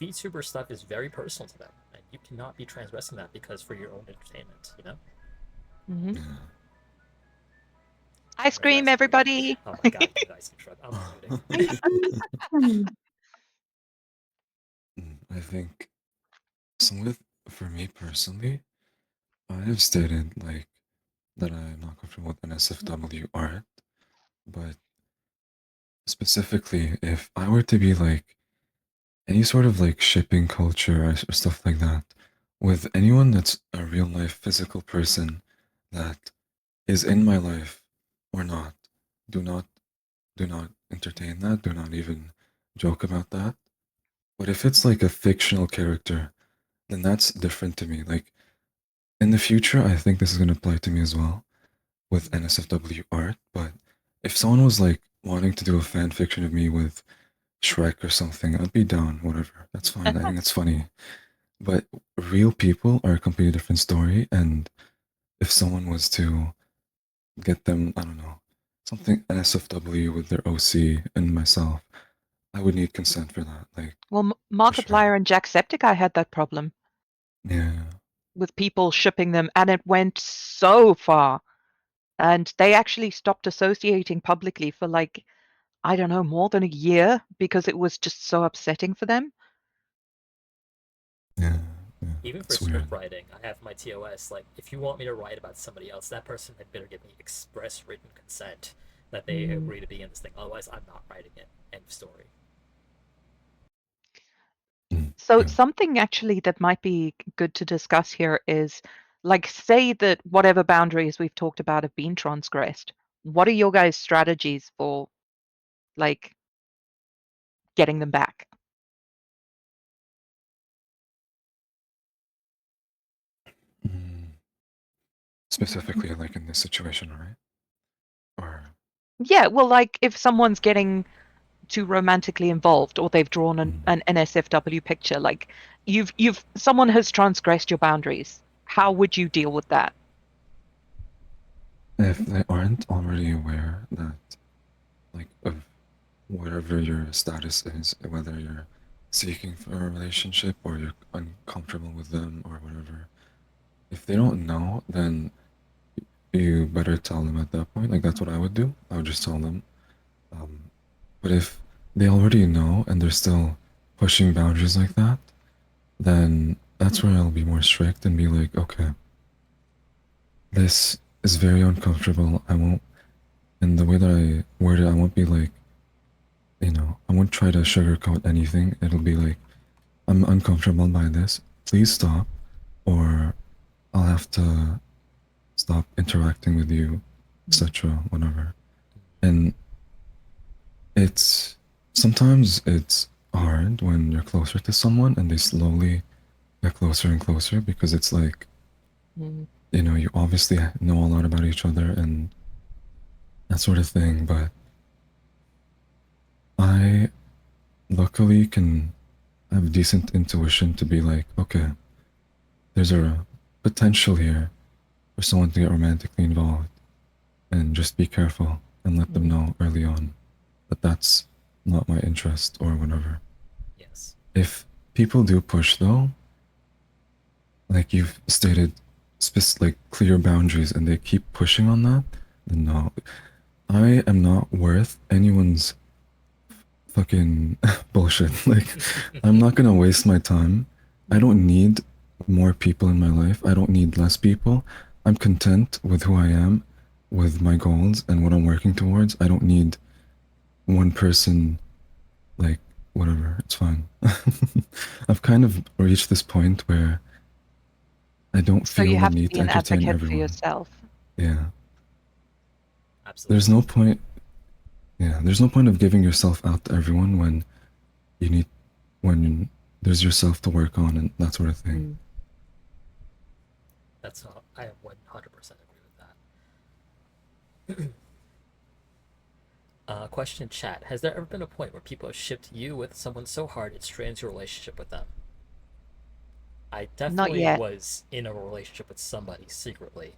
VTuber stuff is very personal to them, and you cannot be transgressing that because for your own entertainment, you know. Hmm. Yeah. Ice Remember cream, that song? everybody. Oh my god, dude, ice cream truck. I'm muting. I think some with for me personally, I have stated like that I'm not comfortable with NSFW art, but specifically, if I were to be like any sort of like shipping culture or stuff like that, with anyone that's a real life physical person that is in my life or not, do not do not entertain that. Do not even joke about that. But if it's like a fictional character, then that's different to me. Like in the future, I think this is gonna apply to me as well with NSFW art. But if someone was like wanting to do a fan fiction of me with Shrek or something, I'd be down, whatever. That's fine. I think that's funny. But real people are a completely different story. And if someone was to get them, I don't know, something NSFW with their OC and myself, I would need consent for that. Like, Well, for sure. Markiplier and Jacksepticeye had that problem Yeah. with people shipping them, and it went so far. And they actually stopped associating publicly for like, I don't know, more than a year because it was just so upsetting for them. Yeah. Yeah. Even for It's weird. script writing, I have my TOS. Like, if you want me to write about somebody else, that person had better give me express written consent that they Mm. agree to be in this thing. Otherwise, I'm not writing it. End of story. So Yeah. something actually that might be good to discuss here is like say that whatever boundaries we've talked about have been transgressed. What are your guys' strategies for like getting them back? Mm. Specifically, like in this situation, right? Or Yeah, well, like if someone's getting too romantically involved or they've drawn mm, an NSFW picture, like you've someone has transgressed your boundaries. How would you deal with that? if they aren't already aware that, like, of whatever your status is, whether you're seeking for a relationship or you're uncomfortable with them or whatever, if they don't know, then you better tell them at that point. Like, that's what I would do. I would just tell them. Um, but if they already know and they're still pushing boundaries like that, then that's where I'll be more strict and be like, okay, this is very uncomfortable. I won't, and the way that I word it, I won't be like, I won't try to sugarcoat anything. It'll be like, I'm uncomfortable by this. Please stop, or I'll have to stop interacting with you, etc. Whatever. And it's sometimes it's hard when you're closer to someone and they slowly get closer and closer because it's like, Mm. you obviously know a lot about each other and that sort of thing. But I luckily can have decent intuition to be like, okay, there's a potential here for someone to get romantically involved, and just be careful and let them know early on that that's not my interest or whatever. Yes. If people do push though, like you've stated, like clear boundaries, and they keep pushing on that, then no, I am not worth anyone's fucking bullshit. Like, I'm not gonna waste my time. I don't need more people in my life. I don't need less people. I'm content with who I am, with my goals and what I'm working towards. I don't need one person, like, whatever. It's fine. I've kind of reached this point where I don't So feel you the have to need be to an entertain advocate for everyone. yourself. Yeah. There's Absolutely. no point. Yeah, there's no point of giving yourself out to everyone when you need when there's yourself to work on and that sort of thing. Mm. That's not. I 100% agree with that. Question in chat: has there ever been a point where people have shipped you with someone so hard it strains your relationship with them? I Not definitely yet. was in a relationship with somebody secretly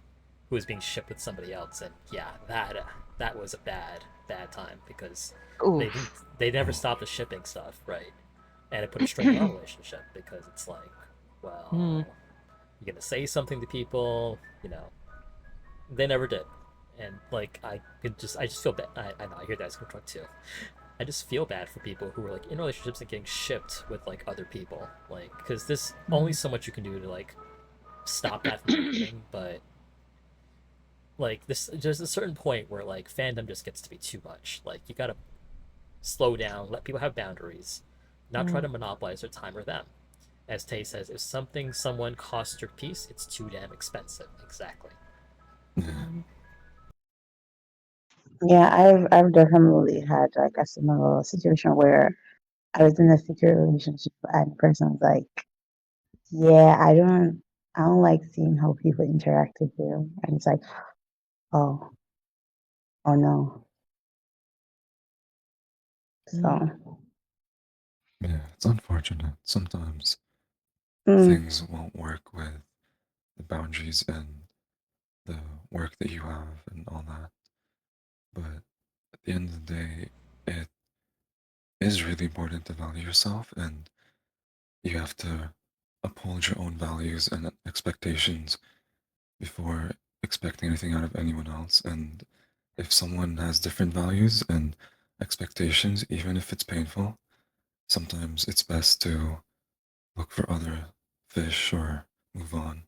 who was being shipped with somebody else, and yeah, that was a bad time because they didn't Oof. they never Oh, stopped the shipping stuff, right? and it put a strain on our relationship because it's like, Mm, well, you're gonna say something to people, you know, they never did, and like I just feel bad. I know I hear that as truck too. I just feel bad for people who are like in relationships and getting shipped with like other people, like because there's only mm. so much you can do to like stop that from happening, but like this there's a certain point where like fandom just gets to be too much. Like you gotta slow down, let people have boundaries, not try Mm, to monopolize their time or them. As Tay says, if someone costs your peace, it's too damn expensive. Exactly. Yeah. mm, Yeah, I've definitely had like a similar situation where I was in a secret relationship and the person was like, "Yeah, I don't like seeing how people interact with you," and it's like, "Oh, oh no." mm, So, Yeah, it's unfortunate. Sometimes mm, things won't work with the boundaries and the work that you have and all that. But at the end of the day, it is really important to value yourself and you have to uphold your own values and expectations before expecting anything out of anyone else. And if someone has different values and expectations, even if it's painful, sometimes it's best to look for other fish or move on.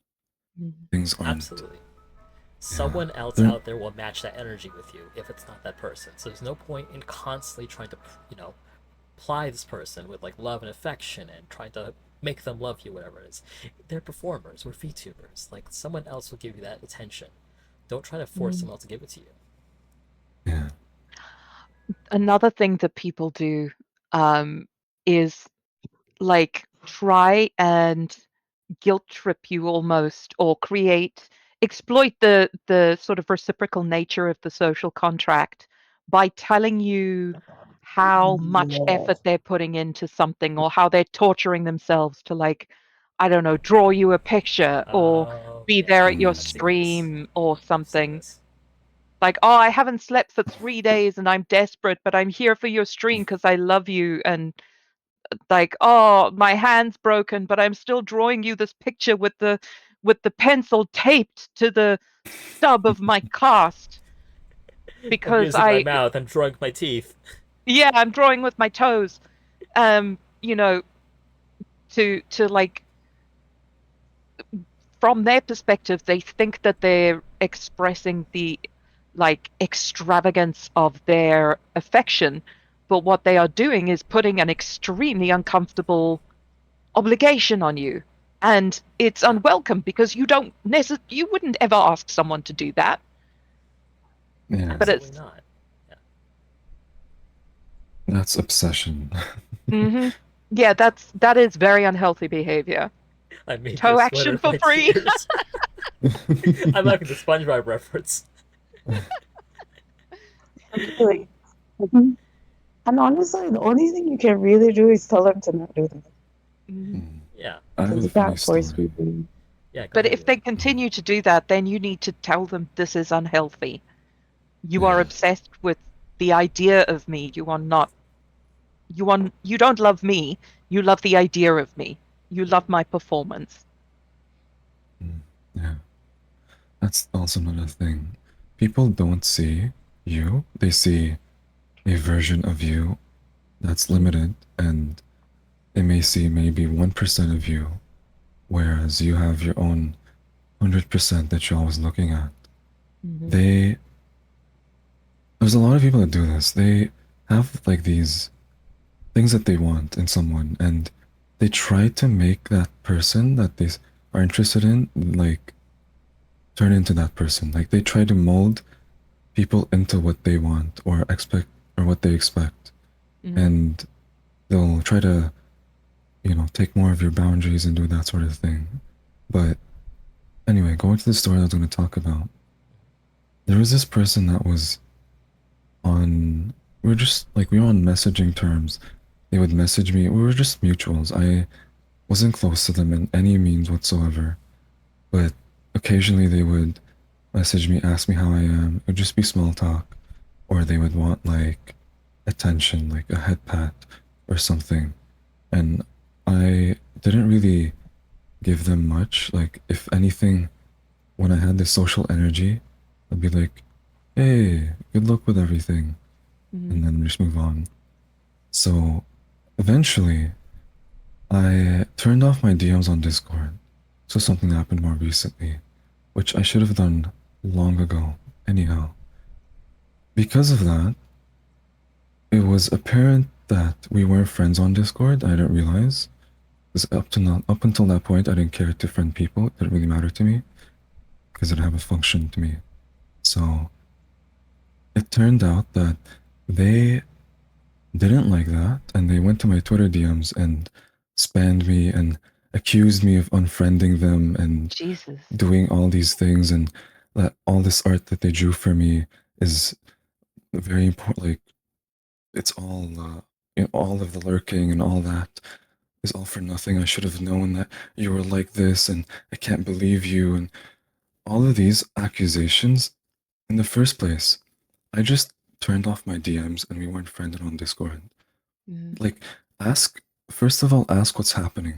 mm, Things aren't, Absolutely. yeah, Someone else they're, out there will match that energy with you if it's not that person. So there's no point in constantly trying to, you know, ply this person with like love and affection and trying to make them love you, whatever it is. They're performers. We're VTubers. Like someone else will give you that attention. Don't try to force mm. someone else to give it to you. yeah, Another thing that people do is like try and guilt trip you almost or exploit the sort of reciprocal nature of the social contract by telling you how much yeah, effort they're putting into something or how they're torturing themselves to like I don't know draw you a picture or Oh, be there yeah. at your I've mm, seen this. stream or I've seen something this. like oh I haven't slept for 3 days and I'm desperate but I'm here for your stream because I love you and like oh my hand's broken but I'm still drawing you this picture with the pencil taped to the stub of my cast I'm because using my I mouth. I'm drawing my teeth. yeah I'm drawing with my toes you know to like from their perspective they think that they're expressing the like extravagance of their affection but what they are doing is putting an extremely uncomfortable obligation on you and it's Yeah. unwelcome because you wouldn't ever ask someone to do that yeah. but Absolutely it's not. Yeah. That's obsession. hmm yeah that is very unhealthy behavior I made your toe sweater action with for my free tears. I'm making the SpongeBob reference. like, mhm. And honestly, the only thing you can really do is tell them to not do that Mhm. Mm. Yeah. I have because a you funny can't force story. people. Yeah. Go But ahead, if they Yuli. Mm. continue to do that then you need to tell them this is unhealthy you are Yeah. obsessed with the idea of me you don't love me you love the idea of me you love my performance Mm. Yeah. That's also another thing. People don't see you, they see a version of you that's limited, and they may see maybe 1% of you, whereas you have your own 100% that you're always looking at. Mhm. They, there's a lot of people that do this. They have like these things that they want in someone, and they try to make that person that they are interested in, like, turn into that person. Like, they try to mold people into what they want or expect or what they expect. Mhm. And they'll try to, take more of your boundaries and do that sort of thing. But anyway, going to the story I was going to talk about, there was this person that was on, we were on messaging terms. They would message me. We were just mutuals. I wasn't close to them in any means whatsoever. But occasionally they would message me, ask me how I am. It would just be small talk. Or they would want like attention, like a head pat or something. and I didn't really give them much. Like, if anything, when I had this social energy, I'd be like, hey, good luck with everything, and then just move on. So eventually, I turned off my DMs on Discord. So something happened more recently, which I should have done long ago. Anyhow, because of that, it was apparent that we weren't friends on Discord. I didn't realize. Because up until that point, I didn't care to friend people. It didn't really matter to me because it didn't have a function to me. So it turned out that they didn't like that, and they went to my Twitter DMs and spammed me and accused me of unfriending them and Jesus. doing all these things, and that all this art that they drew for me is very important. Like, it's all, all of the lurking and all that is all for nothing. I should have known that you were like this, and I can't believe you, and all of these accusations. In the first place, I just turned off my DMs and we weren't friended on Discord. Like, ask, first of all, ask what's happening.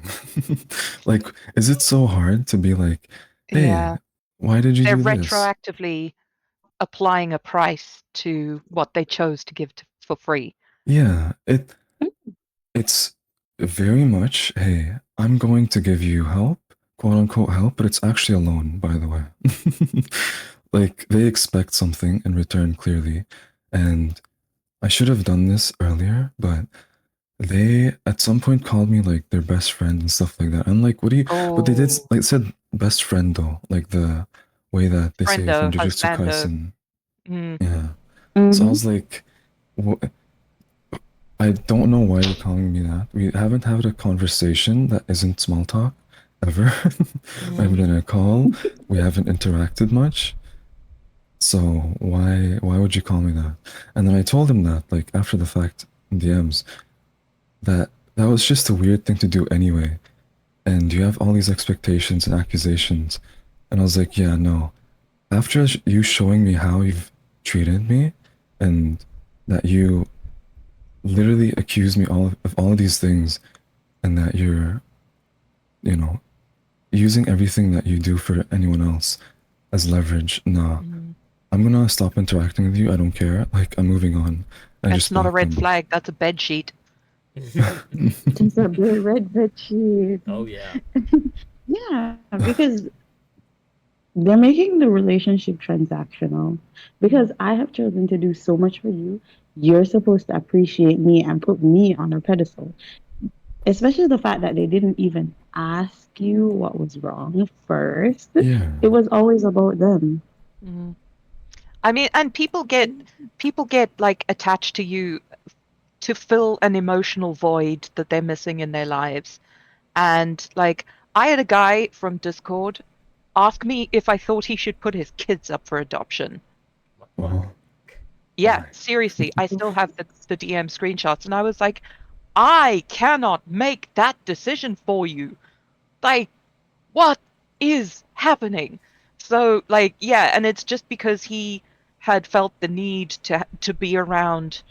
Like, is it so hard to be like, hey, Yeah. why did you They're do this? retroactively applying a price to what they chose to give for free. Yeah, it's very much, hey, I'm going to give you help, quote unquote help, but it's actually a loan, by the way. Like, they expect something in return, clearly. And I should have done this earlier, but they at some point called me like their best friend and stuff like that. I'm like, what do you, but they did, Oh, like, said best friend though, like the way that they say it in friendo, Jujutsu husbando. Kaisen. Mm. Yeah. So I Mm-hmm. was like, I don't know why you're calling me that. We haven't had a conversation that isn't small talk ever. We haven't been in a call. We haven't interacted much. So why would you call me that? And then I told him that, like, after the fact in DMs, that that was just a weird thing to do anyway. And you have all these expectations and accusations. And I was like, yeah, no. After you showing me how you've treated me, and that you literally accuse me of all of these things, and that you're, you know, using everything that you do for anyone else as leverage. Nah, I'm gonna stop interacting with you. I don't care. Like, I'm moving on. I That's just not a blocked red them. flag. That's a bed sheet. Just a big red bed sheet. Oh yeah. Yeah, because they're making the relationship transactional. Because I have chosen to do so much for you, you're supposed to appreciate me and put me on a pedestal. Especially the fact that they didn't even ask you what was wrong first. Yeah. It was always about them. I mean, and people get like attached to you to fill an emotional void that they're missing in their lives. And like, I had a guy from Discord ask me if I thought he should put his kids up for adoption. What? Well, Yeah, why? seriously, I still have the DM screenshots, and I was like, I cannot make that decision for you. Like, what is happening? So, like, yeah, and it's just because he had felt the need to be around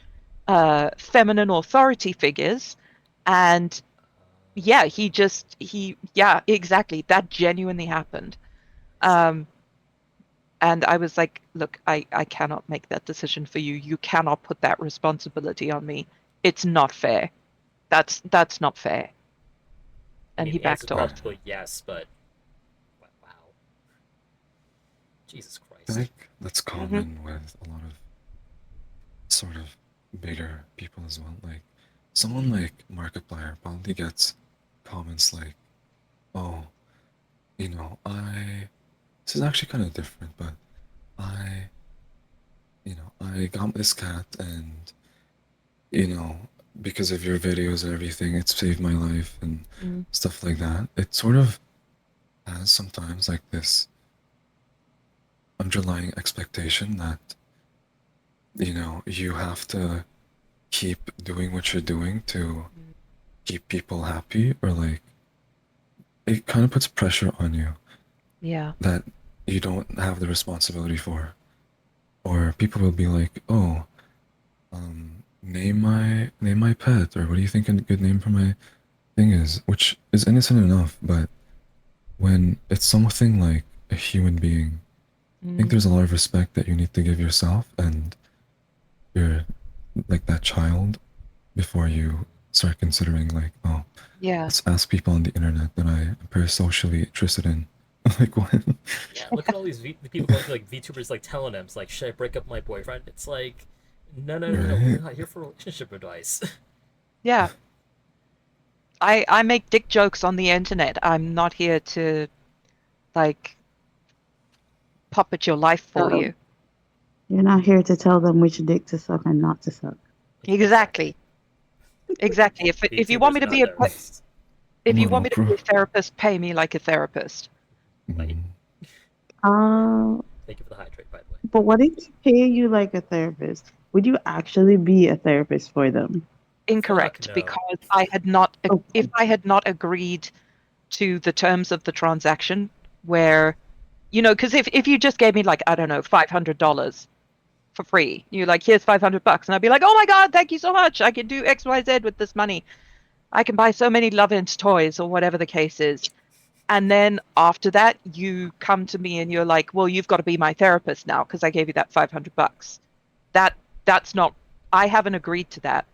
feminine authority figures, and yeah, yeah, exactly, that genuinely happened. Um, and I was like, look, I cannot make that decision for you. You cannot put that responsibility on me. It's not fair. That's not fair. I And mean, he the answer is backed off. practically yes, but wow, Jesus I Christ. think that's common with a lot of sort of bigger people as well. Like, someone like Markiplier probably gets comments like, oh, this is actually kind of different, but I, I got this cat, and, you know, because of your videos and everything, it saved my life and stuff like that. It sort of has sometimes like this underlying expectation that, you have to keep doing what you're doing to keep people happy, or like, it kind of puts pressure on you Yeah. that you don't have the responsibility for. Or people will be like, "Oh, name my pet," or "What do you think a good name for my thing is, which is innocent enough, but when it's something like a human being, I think there's a lot of respect that you need to give yourself and your like that child before you start considering like, oh, Yeah. let's ask people on the internet that I am very socially interested in. Like what? Yeah, look at all these the people going to like VTubers like telling them, it's like, should I break up with my boyfriend? It's like, no, we're Right? not here for relationship advice. Yeah. I make dick jokes on the internet. I'm not here to like puppet your life for you. You're not here to tell them which dick to suck and not to suck. Exactly. Exactly. If you want me VTubers to are be not a therapists. if I'm you not want me to be a Oprah. therapist, pay me like a therapist. Like, Mm. thank you for the hydrate, by the way. But what if they pay you like a therapist? Would you actually be a therapist for them? Incorrect, Fuck no. because I had not Oh, if I had not agreed to the terms of the transaction where because if you just gave me like, I don't know, $500 for free, you're like, here's $500, and I'd be like, oh my god, thank you so much, I can do XYZ with this money, I can buy so many Loven's toys or whatever the case is. And then after that, you come to me and you're like, well, you've got to be my therapist now because I gave you that $500. That's not, I haven't agreed to that.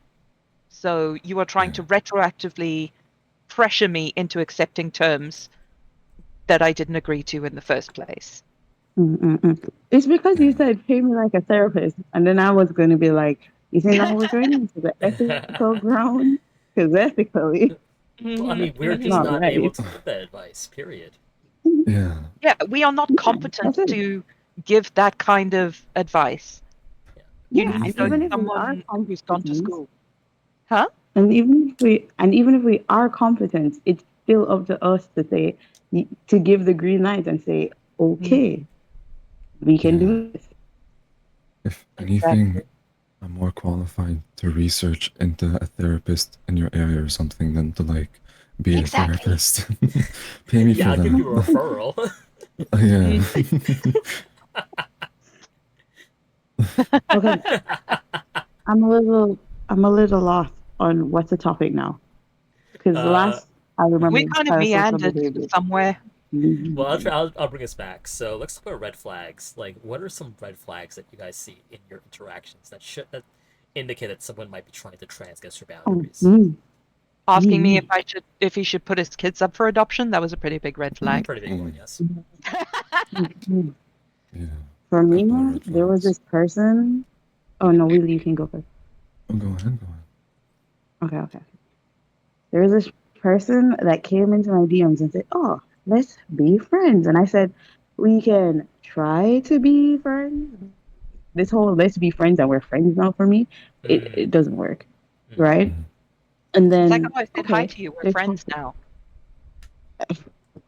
So you are trying to retroactively pressure me into accepting terms that I didn't agree to in the first place. It's because you Yeah. said pay me like a therapist, and then I was going to be like, isn't that we're going into the ethical ground? Because ethically, Well, I mean, we're it's just not not able right. to give that advice, period. Yeah. Yeah, we are not Yeah, competent that's it. to give that kind of advice. You Yeah, and need even if we are someone who's gone to competent, school. Huh? and even if we are competent, it's still up to us to say to give the green light and say, okay, we can Yeah. do this. If anything, Exactly. I'm more qualified to research into a therapist in your area or something than to like be a Exactly. therapist. Pay me Yeah, for I'll give that. you a referral. Yeah. Okay, I'm a little lost on what's the topic now. Because uh, last I remember We was kind of parasocial meandered behavior. somewhere. well, Mhm. I'll bring us back. So let's talk about red flags. Like, what are some red flags that you guys see in your interactions that indicate that someone might be trying to transgress your Oh, boundaries? Asking me if he should put his kids up for adoption, that was a pretty big red flag. Pretty big one, yes. mm. Yeah. For me, Couple of red there was flags. this person. Oh no, Willie, you can go first. Oh, go ahead, go ahead. Okay. There was this person that came into my DMs and said, "Oh, let's be friends," and I said, "We can try to be friends." This whole "let's be friends" and we're friends now for me, it Mm, doesn't work, mm, right? Mhm. And It's like, then oh, I said hi okay, to you. We're they're friends talking now.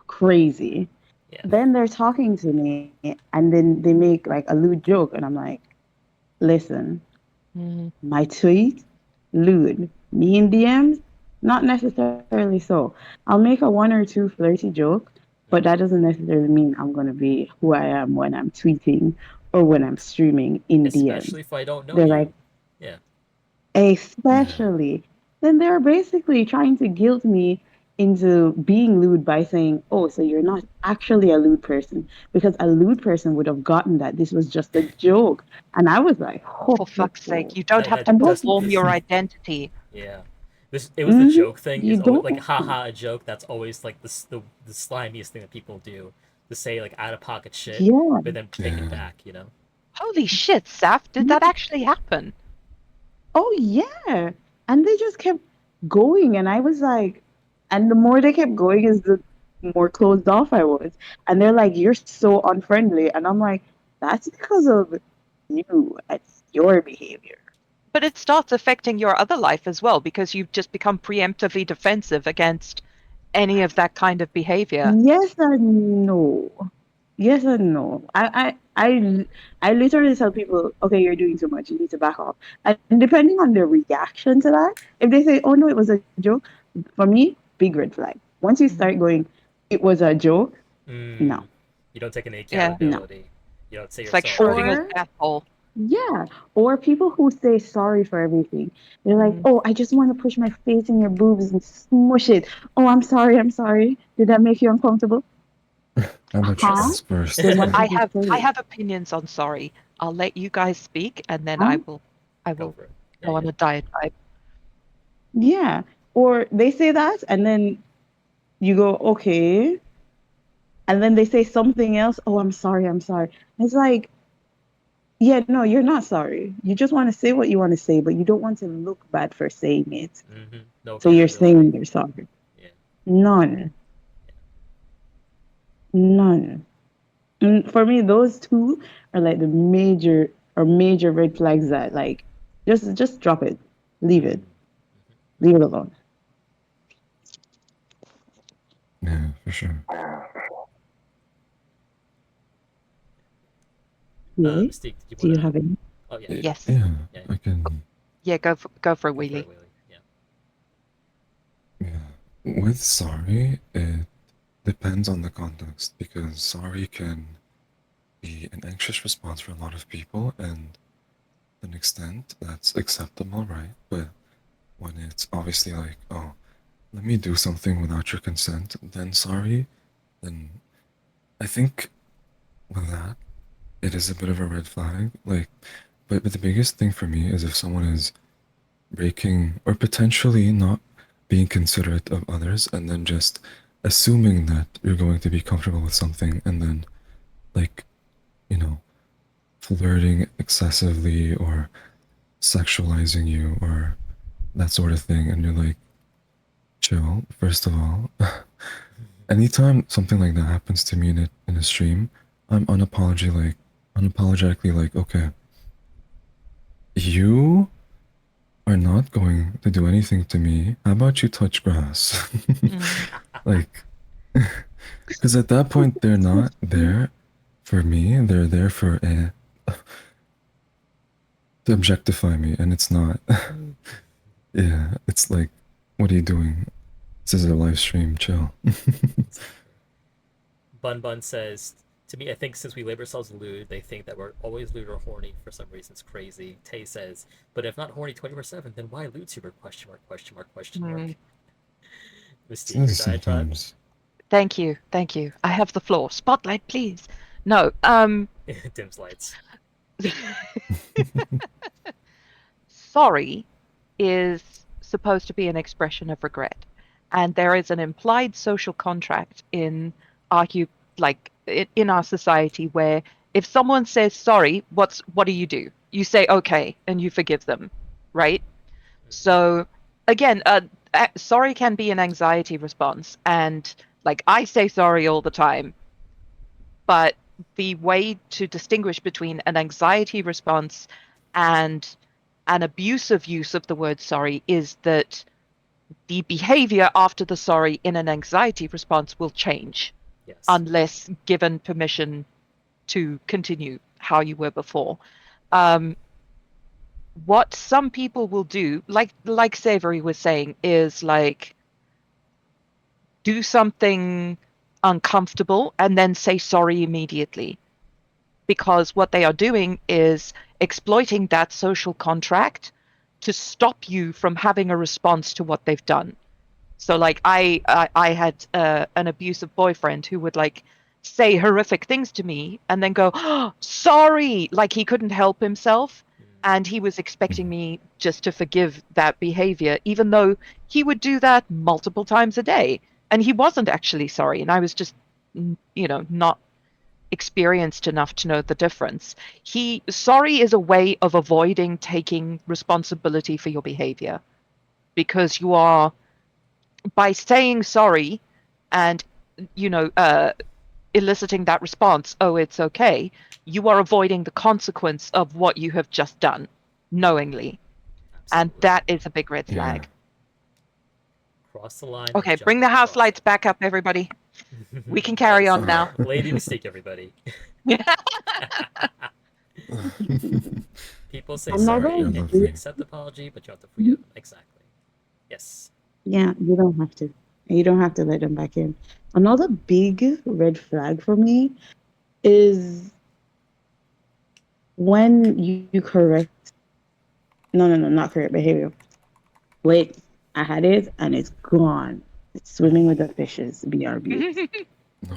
crazy. yeah. Then they're talking to me, and then they make like a lewd joke, and I'm like, "Listen, my tweet, lewd. Me in DMs, not necessarily so. I'll make a one or two flirty joke, but that doesn't necessarily mean I'm gonna be who I am when I'm tweeting or when I'm streaming in DMs." Especially if I don't know They're you. like, Yeah. Yeah. especially. Then they're basically trying to guilt me into being lewd by saying, "Oh, so you're not actually a lewd person," because a lewd person would have gotten that this was just a joke. And I was like, For fuck's sake, you don't That, have that to and that's perform your identity. yeah. It was the joke thing you is always don't like have to. haha a joke. That's always like the slimiest thing that people do to say like out of pocket shit, Yeah. but then take it Yeah. back. You know. Holy shit, Saf, did that actually happen? Oh yeah. And they just kept going and I was like and the more they kept going is the more closed off I was. And they're like, "You're so unfriendly." And I'm like, "That's because of you. It's your behavior." But it starts affecting your other life as well because you've just become preemptively defensive against any of that kind of behavior. Yes and no. Yes and no. I literally tell people, "Okay, you're doing too much. You need to back off." And depending on their reaction to that, if they say, "Oh no, it was a joke," for me, big red flag. Once you start going, "It was a joke," Mm, no, you don't take any Yeah, no. accountability. You don't say it's like yourself like, Schrodinger's Or asshole. Yeah. Or people who say sorry for everything. They're like, Mm. oh, I just want to push my face in your boobs and smush it. Oh, I'm sorry. I'm sorry. Did that make you uncomfortable? How about you Huh? Yes. ask first? Then why I did you have say I it? have opinions on sorry. I'll let you guys speak, and then I Huh? will Go for it. Yeah, go yeah. on a diatribe. Yeah. Or they say that and then you go, okay. And then they say something else. Oh, I'm sorry. I'm sorry. It's like, yeah, no, you're not sorry. You just want to say what you want to say, but you don't want to look bad for saying it. No So you're accountability. saying you're sorry. Yeah. None. None. And for me, those two are like the major red flags that like just drop it. Leave it. Leave it alone. Yeah, for sure. Really? Mystique, did you Do want you to? have any? Oh yeah, Yes. Yeah, yeah. I can. Yeah, go for a Go for wheelie. it, Willie. Yeah. Yeah. With sorry, it depends on the context because sorry can be an anxious response for a lot of people, and to an extent that's acceptable, right? But when it's obviously like, oh, let me do something without your consent, then sorry, then I think with that, it is a bit of a red flag. Like, but the biggest thing for me is if someone is breaking or potentially not being considerate of others and then just assuming that you're going to be comfortable with something and then like, you know, flirting excessively or sexualizing you or that sort of thing and you're like, chill, first of all. Anytime something like that happens to me in a stream, I'm unapologetically like, okay, you are not going to do anything to me. How about you touch grass? Mm. Like, because at that point, they're not there for me. They're there for to objectify me, and it's not. Yeah, it's like, what are you doing? This is a live stream. Chill. Exactly. Bun Bun says, to me, I think since we label ourselves lewd, they think that we're always lewd or horny for some reason. It's crazy. Tay says, but if not horny 24/7, then why lewdtuber? Question mark, question mark, question Mm. mark. Mystique, your Says diatribe? sometimes. Thank you, thank you. I have the floor. Spotlight, please. No, Dim's lights. sorry is supposed to be an expression of regret, and there is an implied social contract in argue like in our society where if someone says sorry, what do? You say okay and you forgive them, right? So again, sorry can be an anxiety response, and like I say sorry all the time, but the way to distinguish between an anxiety response and an abusive use of the word sorry is that the behavior after the sorry in an anxiety response will change Yes. unless given permission to continue how you were before. Um, what some people will do, like Savory was saying, is like do something uncomfortable and then say sorry immediately. Because what they are doing is exploiting that social contract to stop you from having a response to what they've done. So like I had an abusive boyfriend who would like say horrific things to me and then go, oh, sorry, like he couldn't help himself. And he was expecting me just to forgive that behavior, even though he would do that multiple times a day. And he wasn't actually sorry. And I was just, not experienced enough to know the difference. Sorry is a way of avoiding taking responsibility for your behavior because you are by saying sorry and you know eliciting that response, oh it's okay, you are avoiding the consequence of what you have just done knowingly, and Absolutely. that is a big red Yeah. flag. Cross the line and Okay, bring the just house cross lights it. back up, everybody. We can carry Yes. on now. Lady Mystique, everybody. People say Another sorry You're and you big, lovely. accept the apology, but you have to forgive them. Exactly. Yes. yeah, you don't have to. You don't have to let them back in. Another big red flag for me is when you correct, no, not correct behavior. Wait, I had it and it's gone. It's swimming with the fishes. BRB. No.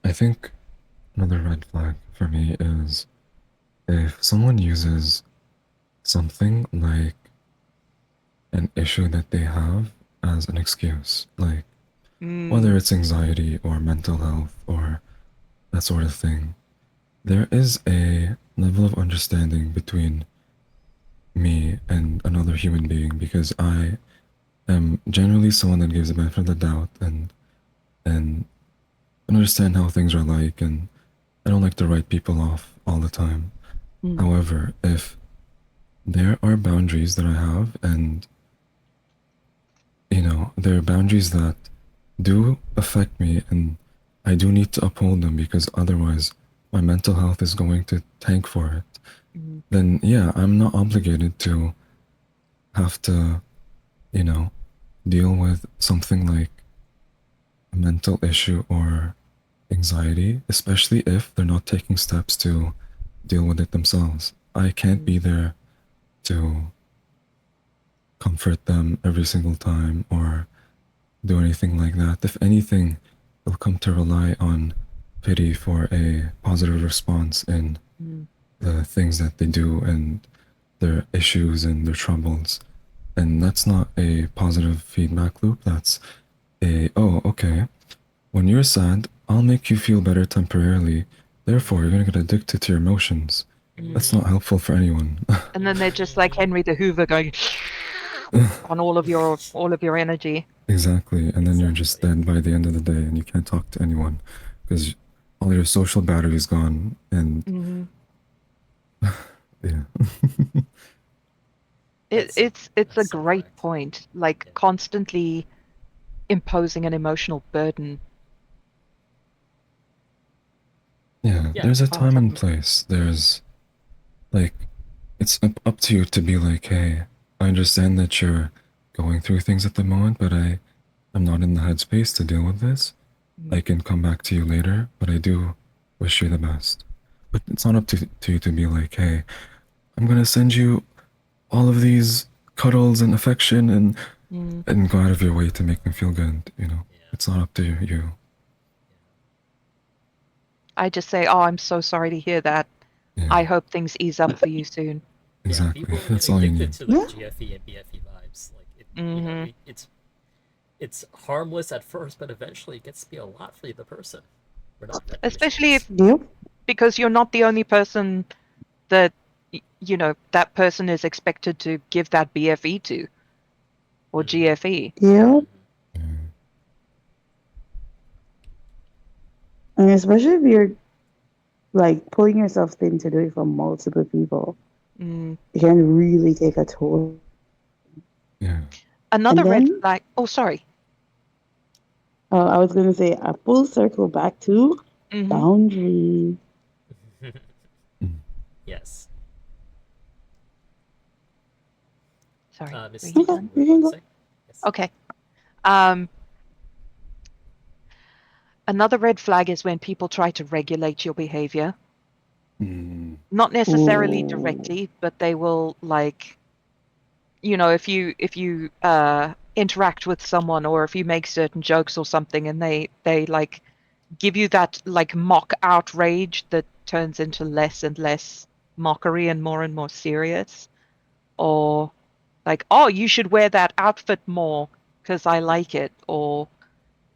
I think another red flag for me is if someone uses something like an issue that they have as an excuse, like whether it's anxiety or mental health or that sort of thing, there is a level of understanding between me and another human being because I am generally someone that gives the benefit of the doubt and understand how things are like, and I don't like to write people off all the time. However, if there are boundaries that I have, and there are boundaries that do affect me, and I do need to uphold them because otherwise my mental health is going to tank for it, then yeah, I'm not obligated to have to, you know, deal with something like a mental issue or anxiety, especially if they're not taking steps to deal with it themselves. I can't be there to comfort them every single time or do anything like that. If anything, they'll come to rely on pity for a positive response in the things that they do and their issues and their troubles. And that's not a positive feedback loop. That's oh, okay. When you're sad, I'll make you feel better temporarily. Therefore, you're gonna get addicted to your emotions. That's not helpful for anyone. And then they're just like Henry the Hoover going on all of your energy. Exactly. And then you're just dead by the end of the day and you can't talk to anyone because all your social battery's gone and yeah. It's a so great correct. point. Like Yeah. constantly imposing an emotional burden. Yeah, Yeah. there's a Oh, time and place. There's like it's up to you to be like, hey, I understand that you're going through things at the moment, but I'm not in the headspace to deal with this. I can come back to you later, but I do wish you the best. But it's not up to you to be like, hey, I'm gonna send you all of these cuddles and affection and go out of your way to make me feel good, Yeah. It's not up to you. I just say, oh, I'm so sorry to hear that. Yeah, I hope things ease up for you soon. Yeah, exactly. people get That's all you addicted need. to like Yeah. GFE and BFE vibes. Like Hmm it's harmless at first, but eventually it gets to be a lot for the person. We're not vending Especially machines. if Yep. because you're not the only person that that person is expected to give that BFE to or GFE. Yep. Mm, And especially if you're like pulling yourself thin to do it for multiple people, Mm. it can really take a toll. yeah. Another And red then flag. Oh, sorry. I was gonna say a full circle back to Hmm boundaries. Mm. Yes. Sorry. Were you Mystique, Okay, done? you were you going can to go. say? Yes. Okay. Um, Another red flag is when people try to regulate your behavior. Mm. Not necessarily Ooh. directly, but they will like, if you interact with someone or if you make certain jokes or something and they like give you that like mock outrage that turns into less and less mockery and more serious, or like, oh, you should wear that outfit more because I like it, or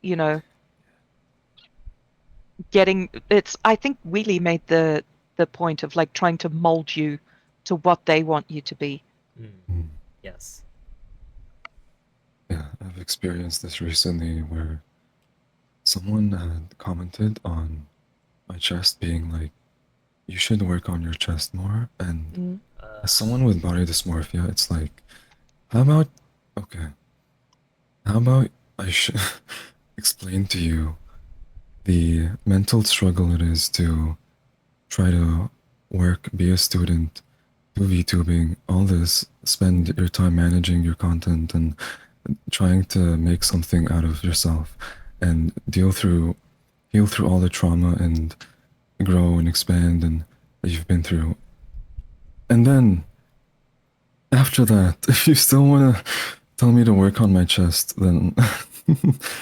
you know getting it's I think Wheelie made the point of like trying to mold you to what they want you to be. Mm. Mm. Yes. Yeah, I've experienced this recently where someone had commented on my chest being like, you should work on your chest more. And Mm, Uh, as someone with body dysmorphia, it's like, how about, okay, how about I should explain to you the mental struggle it is to try to work, be a student, do VTubing, all this, spend your time managing your content and trying to make something out of yourself and heal through all the trauma and grow and expand and that you've been through. And then after that, if you still want to tell me to work on my chest, then Yeah,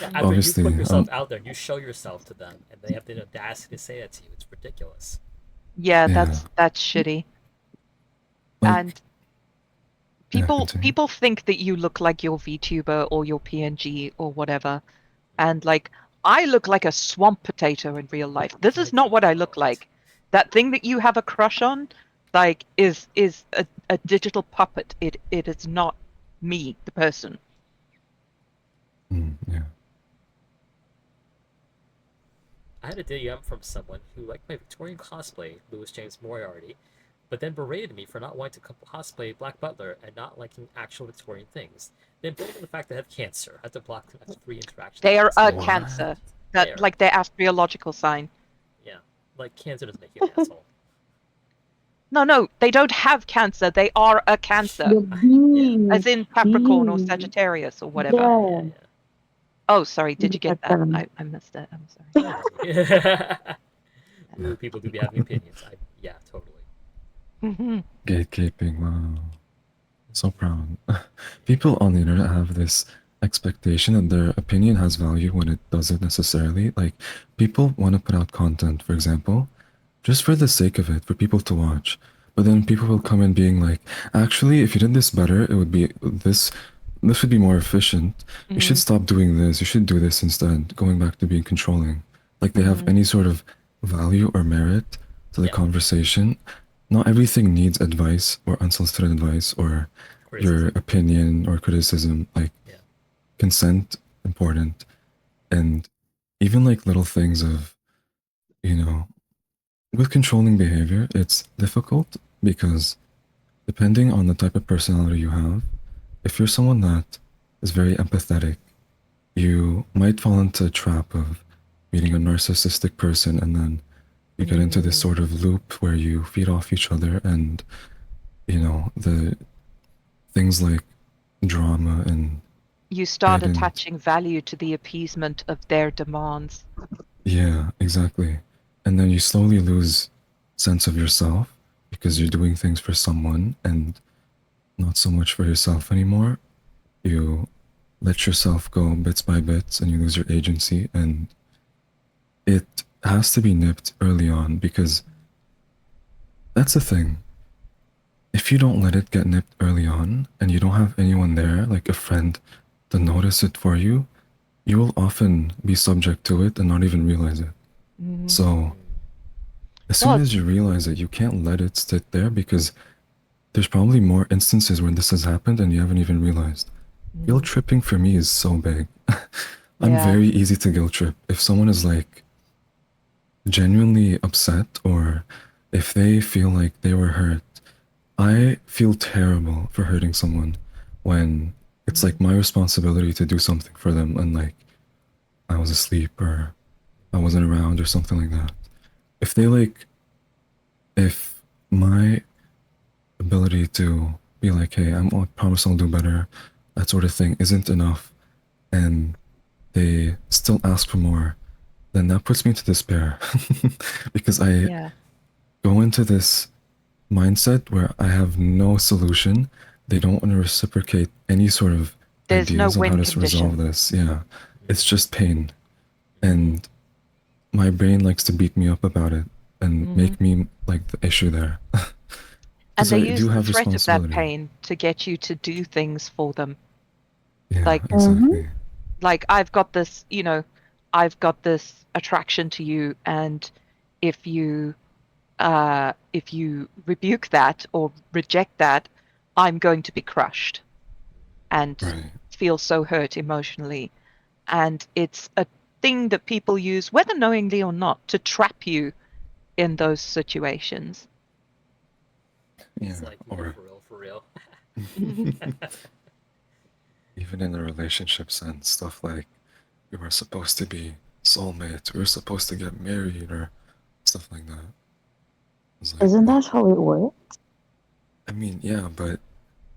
after you obviously put yourself out there, you show yourself to them, and they have the audacity to say it to you. It's ridiculous. Yeah, yeah, that's shitty. like And yeah, people continue. people think that you look like your VTuber or your PNG or whatever. And like, I look like a swamp potato in real life. This is not what I look like. That thing that you have a crush on, like, is a digital puppet. It is not me, the person. Yeah. I had a DM from someone who liked my Victorian cosplay, Louis James Moriarty, but then berated me for not wanting to cosplay Black Butler and not liking actual Victorian things. Then blamed on the fact that I have cancer. I had to block them after 3 interactions. They are a They cancer. They That are. like their astrological sign. Yeah. Like, cancer doesn't make you an asshole. No, they don't have cancer. They are a cancer. The Yeah. As bees. in Capricorn or Bees. Sagittarius or whatever. Yeah. Yeah, Oh, sorry. Did you get that? Spectrum. I missed it. I'm sorry. yeah. Yeah. Ooh, people do be having opinions. Yeah, totally. Mhm. Gatekeeping, wow. So proud. People on the internet have this expectation that their opinion has value when it doesn't necessarily. Like, people want to put out content, for example, just for the sake of it, for people to watch. But then people will come in being like, actually, if you did this better, it would be this would be more efficient. You should Mhm. stop doing this. You should do this instead, going back to being controlling. Like they have Mhm. any sort of value or merit to the Yeah. conversation. Not everything needs advice or unsolicited advice or your Criticism. opinion or criticism. Like Yeah. consent, important. And even like little things of, you know, with controlling behavior, it's difficult because depending on the type of personality you have, if you're someone that is very empathetic, you might fall into a trap of meeting a narcissistic person and then you get into this sort of loop where you feed off each other and, the things like drama and You start hidden. attaching value to the appeasement of their demands. Yeah, exactly. And then you slowly lose sense of yourself because you're doing things for someone and not so much for yourself anymore. You let yourself go bits by bits and you lose your agency, and it has to be nipped early on because that's the thing. If you don't let it get nipped early on and you don't have anyone there, like a friend, to notice it for you, you will often be subject to it and not even realize it. Mhm. So, as soon Well, as you realize it, you can't let it sit there because there's probably more instances where this has happened and you haven't even realized. Guilt tripping for me is so big. I'm yeah. very easy to guilt trip. If someone is like genuinely upset or if they feel like they were hurt, I feel terrible for hurting someone when it's like my responsibility to do something for them and like I was asleep or I wasn't around or something like that. If they like, if my ability to be like, hey, I promise I'll do better, that sort of thing isn't enough, and they still ask for more, then that puts me to despair because I Yeah. go into this mindset where I have no solution. They don't want to reciprocate any sort of There's no ideas on how win to resolve condition. this. Yeah, it's just pain. And my brain likes to beat me up about it and Mhm. make me like the issue there. And Because they I use do the have threat of that responsibility. pain to get you to do things for them. Yeah, Like, exactly. I've got this, I've got this attraction to you, and if you if you rebuke that or reject that, I'm going to be crushed and Right. feel so hurt emotionally. And it's a thing that people use, whether knowingly or not, to trap you in those situations. It's Yeah. like, yeah, Or for real, for real. even in a relationship sense, stuff like we were supposed to be soulmates, we were supposed to get married, or stuff like that. It's like, Isn't wait, that how it works? I mean, yeah, but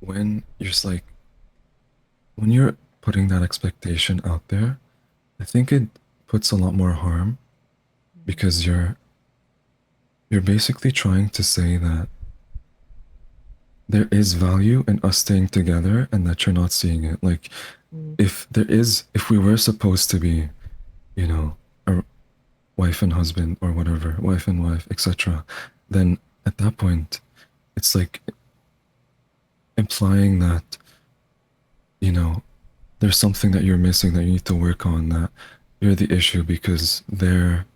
when you're just like, when you're putting that expectation out there, I think it puts a lot more harm because you're you're basically trying to say that there is value in us staying together and that you're not seeing it. Like, Mm. if we were supposed to be, you know, a wife and husband or whatever, wife and wife, etc., then at that point, it's like implying that, you know, there's something that you're missing that you need to work on, that you're the issue because they're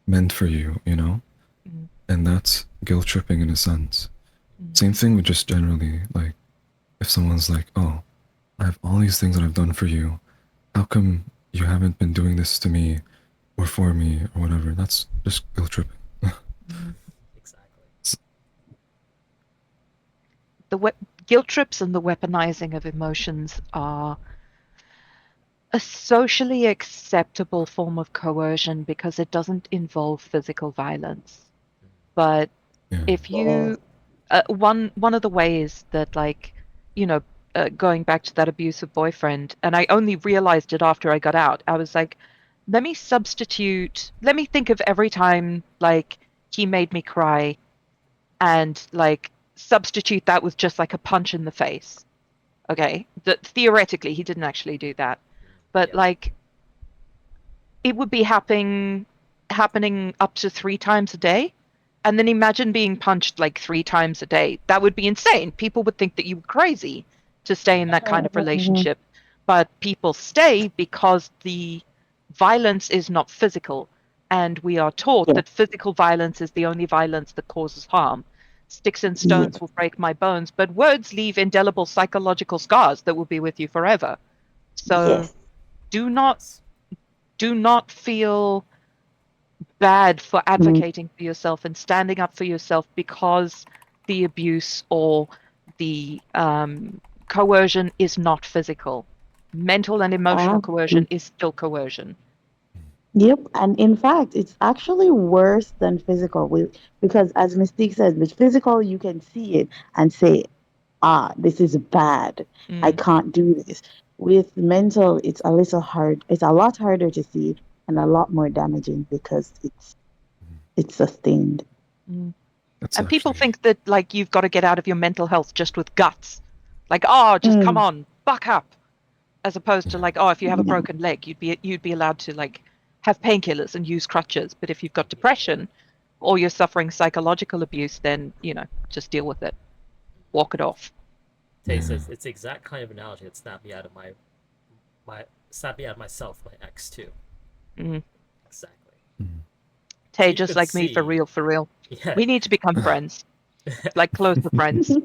meant for you, you know? Mm. And that's guilt tripping in a sense. Mm. Same thing with just generally, like, if someone's like, oh, I have all these things that I've done for you. How come you haven't been doing this to me or for me or whatever? That's just guilt tripping. Mm. Exactly. Guilt trips and the weaponizing of emotions are a socially acceptable form of coercion because it doesn't involve physical violence. But Yeah. if Yeah. you one of the ways that, like, you know, going back to that abusive boyfriend, and I only realized it after I got out. I was like, let me think of every time like he made me cry, and like substitute that with just like a punch in the face. Okay, that theoretically he didn't actually do that, but Yeah. like it would be happening up to 3 times a day. And then imagine being punched like 3 times a day. That would be insane. People would think that you were crazy to stay in that kind of Mhm. relationship. But people stay because the violence is not physical. And we are taught Yeah. that physical violence is the only violence that causes harm. Sticks and Yeah. stones will break my bones, but words leave indelible psychological scars that will be with you forever. So Yes. do not Yes. do not feel bad for Mm. advocating for yourself and standing up for yourself because the abuse or the coercion is not physical. Mental and emotional Um, coercion is still coercion. Yep, and in fact, it's actually worse than physical. Because, as Mystique said, with physical, you can see it and say, "Ah, this is bad. I Mm, can't do this." With mental, it's a little hard. It's a lot harder to see and a lot more damaging because it's sustained. mm. That's And people actually, think that like you've got to get out of your mental health just with guts. Like, oh, just come Mm, on, buck up. As opposed to yeah, like, oh, if you have a yeah, broken leg, you'd be allowed to like have painkillers and use crutches. But if you've got Yeah. Yeah. depression or you're suffering psychological abuse, then just deal with it, walk it off. Tay yeah, says it's the exact kind of analogy that snapped me out of my snapped me out of myself, my ex too. Mm. Exactly. mm, Tay, People just could like me, for see. real, for real. Yeah. We need to become friends, like closer friends.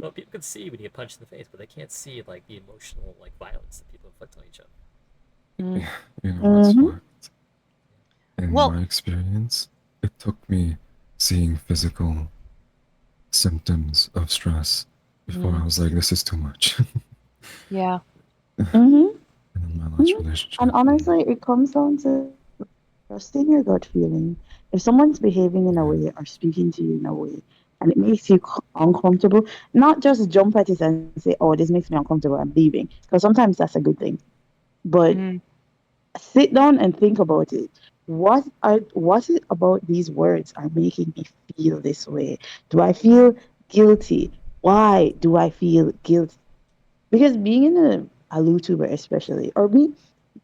Well, people can see when you get punched in the face, but they can't see like the emotional like violence that people inflict on each other. Mm. yeah. You know what's mhm. fucked? In Well, my experience, it took me seeing physical symptoms of stress before mm, I was like, this is too much. yeah. Mhm, And in my last mhm. And relationship, honestly, it comes down to trusting your gut feeling. If someone's behaving in a yeah, way or speaking to you in a way and it makes you uncomfortable, not just jump at it and say, "Oh, this makes me uncomfortable, I'm leaving." Because sometimes that's a good thing. But Mm, sit down and think about it. What is about these words are making me feel this way? Do I mm, feel guilty? Why do I feel guilty? Because being in a YouTuber especially, or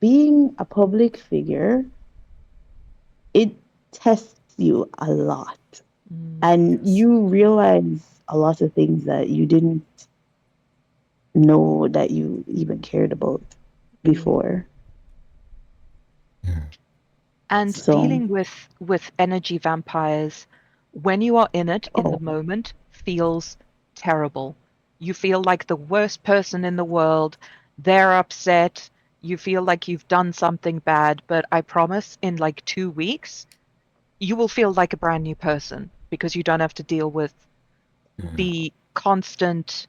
being a public figure, it tests you a lot. mm, And Yes. you realize a lot of things that you didn't know that you even cared about mm. before. yeah, And Exactly. So, dealing with energy vampires when you are in it in the oh, moment feels terrible. You feel like the worst person in the world. They're upset. You feel like you've done something bad, but I promise in like 2 weeks, you will feel like a brand new person because you don't have to deal with yeah, the constant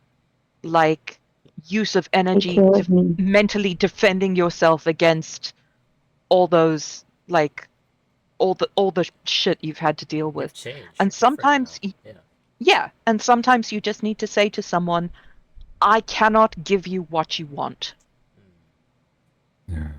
like use of it energy kills me. mentally defending yourself against all those like all the shit you've had to deal You've with. changed. And You're different now. Yeah. yeah, and sometimes you just need to say to someone, I cannot give you what you want. yeah.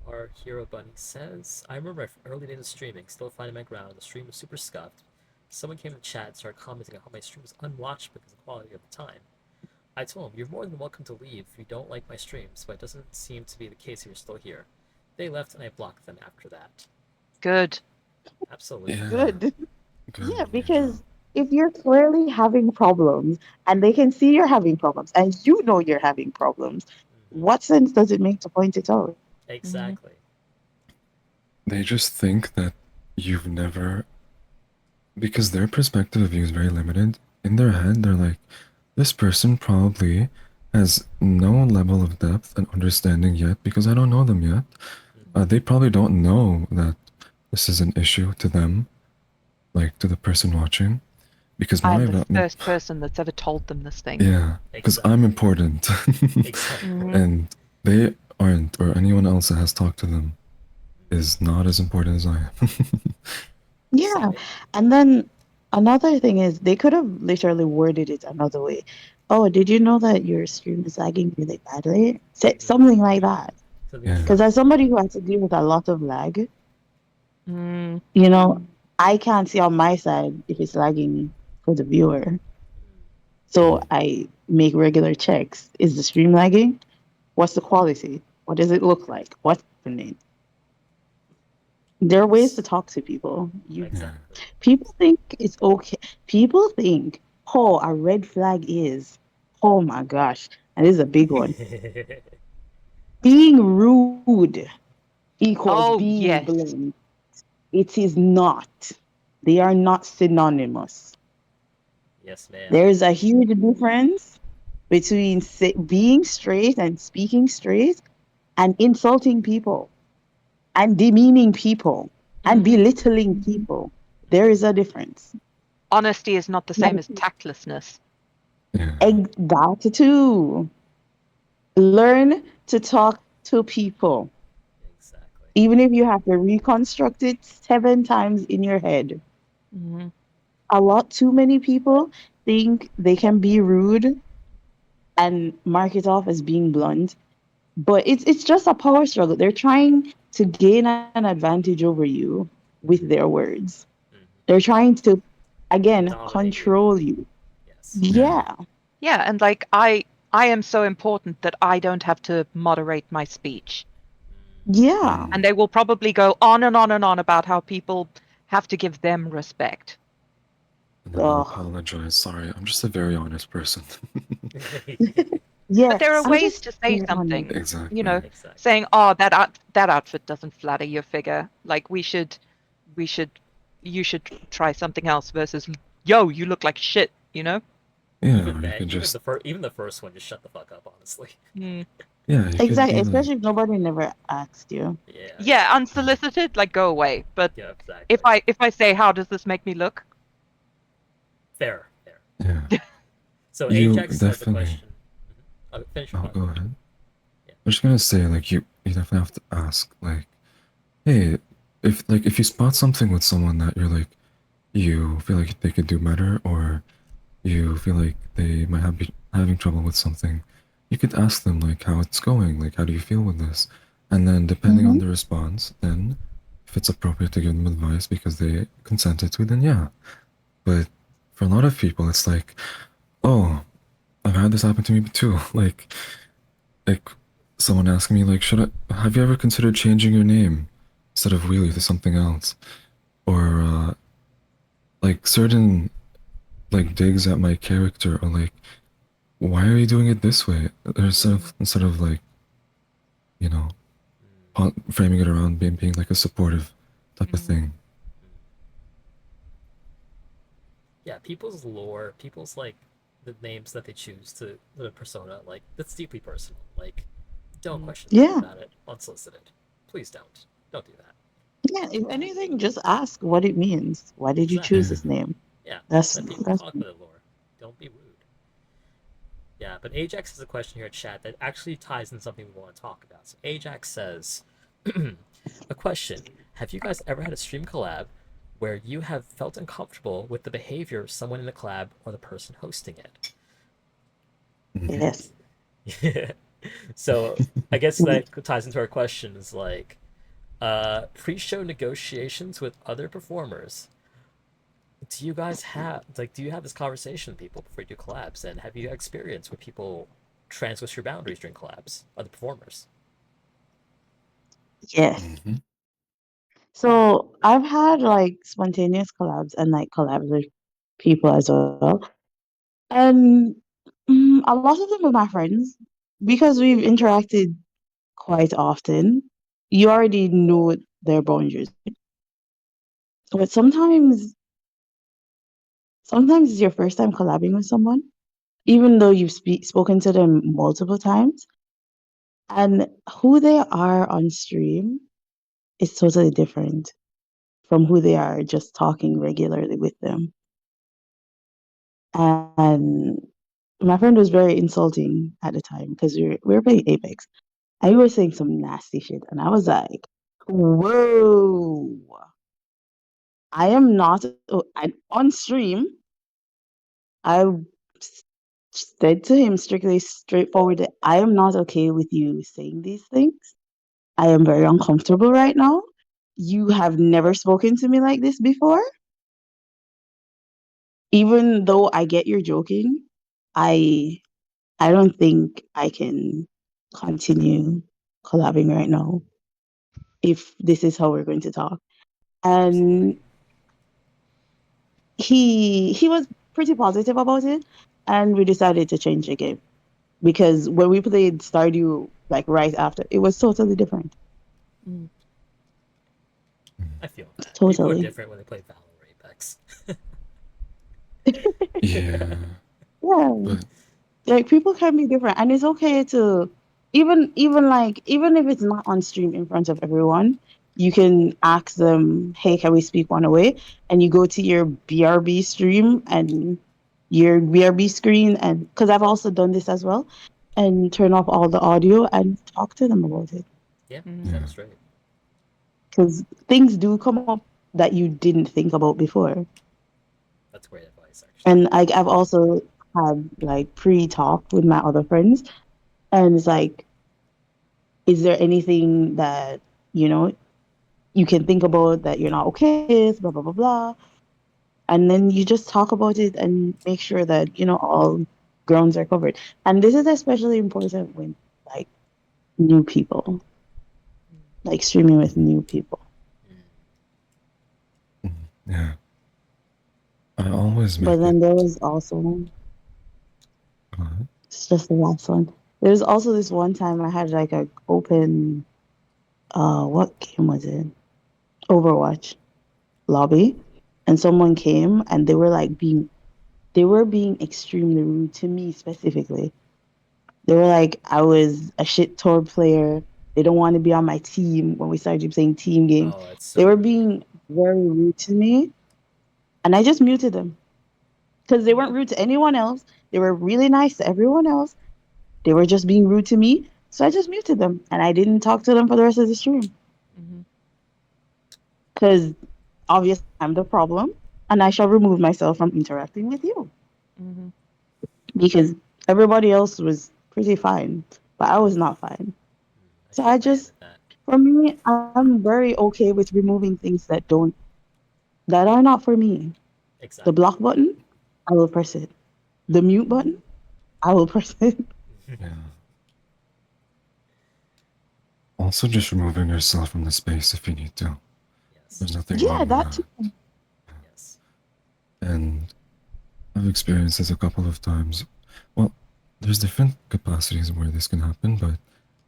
our hero bunny says, I remember my early days of streaming, still finding my ground. The stream was super scuffed. Someone came in the chat and started commenting on how my stream was unwatched because of the quality at the time. I told him, you're more than welcome to leave if you don't like my streams, but it doesn't seem to be the case if you're still here. They left and I blocked them after that. Good. Absolutely. Yeah. Good. Good, Yeah, good because job. if you're clearly having problems and they can see you're having problems and you know you're having problems, Mhm. what sense does it make to point it out? Exactly. They just think that you've never, because their perspective of you is very limited. In their head, they're like, this person probably has no level of depth and understanding yet because I don't know them yet. They probably don't know that this is an issue to them, like to the person watching, because I'm my the first person that's ever told them this thing. yeah, because I'm Exactly. important, Exactly. and they aren't, or anyone else that has talked to them is not as important as I am. Yeah. Same. And then another thing is they could have literally worded it another way. Oh, did you know that your stream is lagging really badly? Say something like that. Something Yeah. Because as trustworthy. somebody who has to deal with a lot of lag, Mm, you know, I can't see on my side if it's lagging for the viewer. So I make regular checks. Is the stream lagging? What's the quality? What does it look like? What's happening? There are ways to talk to people. Exactly. People think it's okay. People think, oh, a red flag is, oh my gosh, and this is a big one. Being rude equals oh being yes. blunt. It is not. They are not synonymous. Yes, ma'am. There is a huge difference between being straight and speaking straight and insulting people and demeaning people and Mhm. belittling people. There is a difference. Honesty is not the same And as tactlessness. Yeah. that too. Learn to talk to people, Exactly. even if you have to reconstruct it 7 times in your head. Mhm. A lot too many people think they can be rude and mark it off as being blunt, but it's just a power struggle. They're trying to gain an advantage over you with their words. They're trying to, again, Dominate you. control you. Yes. Yeah. Yeah, Yeah, and like I am so important that I don't have to moderate my speech. yeah. And they will probably go on and on and on about how people have to give them respect. And then I'll Ugh. apologize. Sorry, I'm just a very honest person. Yeah, But there are I'm ways just to say being honest. something, you Exactly. know, Exactly. saying, "Oh, that outfit doesn't flatter your figure. Like we should you should try something else versus, yo, you look like shit, you know?" Yeah, Even or you that, could just even the first one, just shut the fuck up. Honestly. Mm. yeah, you could Exactly, be like especially if nobody never asked you. Yeah. Yeah, Exactly. unsolicited, like go away. But Yeah. if Exactly. I say, "How does this make me look?" Fair. Fair. yeah. So You Ajax has a definitely. question. Finish your I'll thought. go ahead. Yeah. I'm just gonna say like you definitely have to ask like, hey, if you spot something with someone that you're like you feel like they could do better or you feel like they might have be having trouble with something, you could ask them like how it's going, like how do you feel with this, and then depending on Hmm. the response, then if it's appropriate to give them advice because they consented to, then yeah. But for a lot of people, it's like, oh, I've had this happen to me too. Like someone asking me like, should I have you ever considered changing your name instead of Wheelie to something else, or like certain like digs at my character or like why are you doing it this way? Instead of like, you know, framing it around being like a supportive type of Mm. thing. Yeah. People's lore, people's like the names that they choose to the persona, like that's deeply personal. Like, don't Mm. question people Yeah, about it unsolicited. Please don't. Don't do that. yeah. If anything, just ask what it means. Why did you Exactly. choose Yeah. this name? Yeah. That's Let people that's talk about their lore. Don't be rude. Yeah, but Ajax has a question here in chat that actually ties in something we want to talk about. So Ajax says, a question: have you guys ever had a stream collab where you have felt uncomfortable with the behavior of someone in the collab or the person hosting it? Mhm. yes. So I guess that ties into our question is like pre-show negotiations with other performers. Do you guys have like do you have this conversation with people before you do collabs? And have you experienced with people transgress your boundaries during collabs, other performers? Yes. Hmm. So I've had like spontaneous collabs and like collabs with people as well. And a lot of them are my friends because we've interacted quite often. You already know their boundaries. But sometimes it's your first time collabing with someone, even though you've spoken to them multiple times. And who they are on stream is totally different from who they are just talking regularly with them. And my friend was very insulting at the time because we were playing Apex. And he was saying some nasty shit. And I was like, whoa, I am not on stream. I s- said to him strictly straightforward that I am not okay with you saying these things. I am very uncomfortable right now. You have never spoken to me like this before. Even though I get you're joking, I I don't think I can continue collabing right now if this is how we're going to talk. Absolutely. And he was pretty positive about it, and we decided to change the game because when we played Stardew like right after, it was totally different. Mm. I feel that. People are Totally. different when they play Valor or Apex. Yeah, Yeah. but Like people can be different and it's okay to even if it's not on stream in front of everyone, you can ask them, hey, can we speak one away? And you go to your BRB stream and your BRB screen, and because I've also done this as well, and turn off all the audio and talk to them about it, Yeah, Mm. yeah, sounds great. because things do come up that you didn't think about before. That's great advice, actually. And I've also had like pre-talk with my other friends, and it's like, is there anything that you know you can think about that you're not okay with, blah blah blah blah, and then you just talk about it and make sure that all grounds are covered. And this is especially important when like new people, like streaming with new people. Mm. yeah. I always But make it. then there was also, Uh, it's just the last one, there was also this one time I had like a open, what game was it, Overwatch lobby, and someone came and they were being extremely rude to me specifically. They were like, I was a shit tour player. They don't want to be on my team when we started playing team games. Oh, that's They so were rude. being very rude to me, and I just muted them because they weren't rude to anyone else. They were really nice to everyone else. They were just being rude to me, so I just muted them and I didn't talk to them for the rest of the stream Mhm. because obviously I'm the problem, and I shall remove myself from interacting with you Mhm. because everybody else was pretty fine, but I was not fine. I So feel I bad just, with that. for me, I'm very okay with removing things that are not for me. The Exactly. block button, I will press it. The Mm-hmm. mute button, I will press it. yeah. Also, just removing yourself from the space if you need to. Yes. There's nothing Yeah, wrong with that that. too. Yes. And I've experienced this a couple of times. Well, there's different capacities where this can happen, but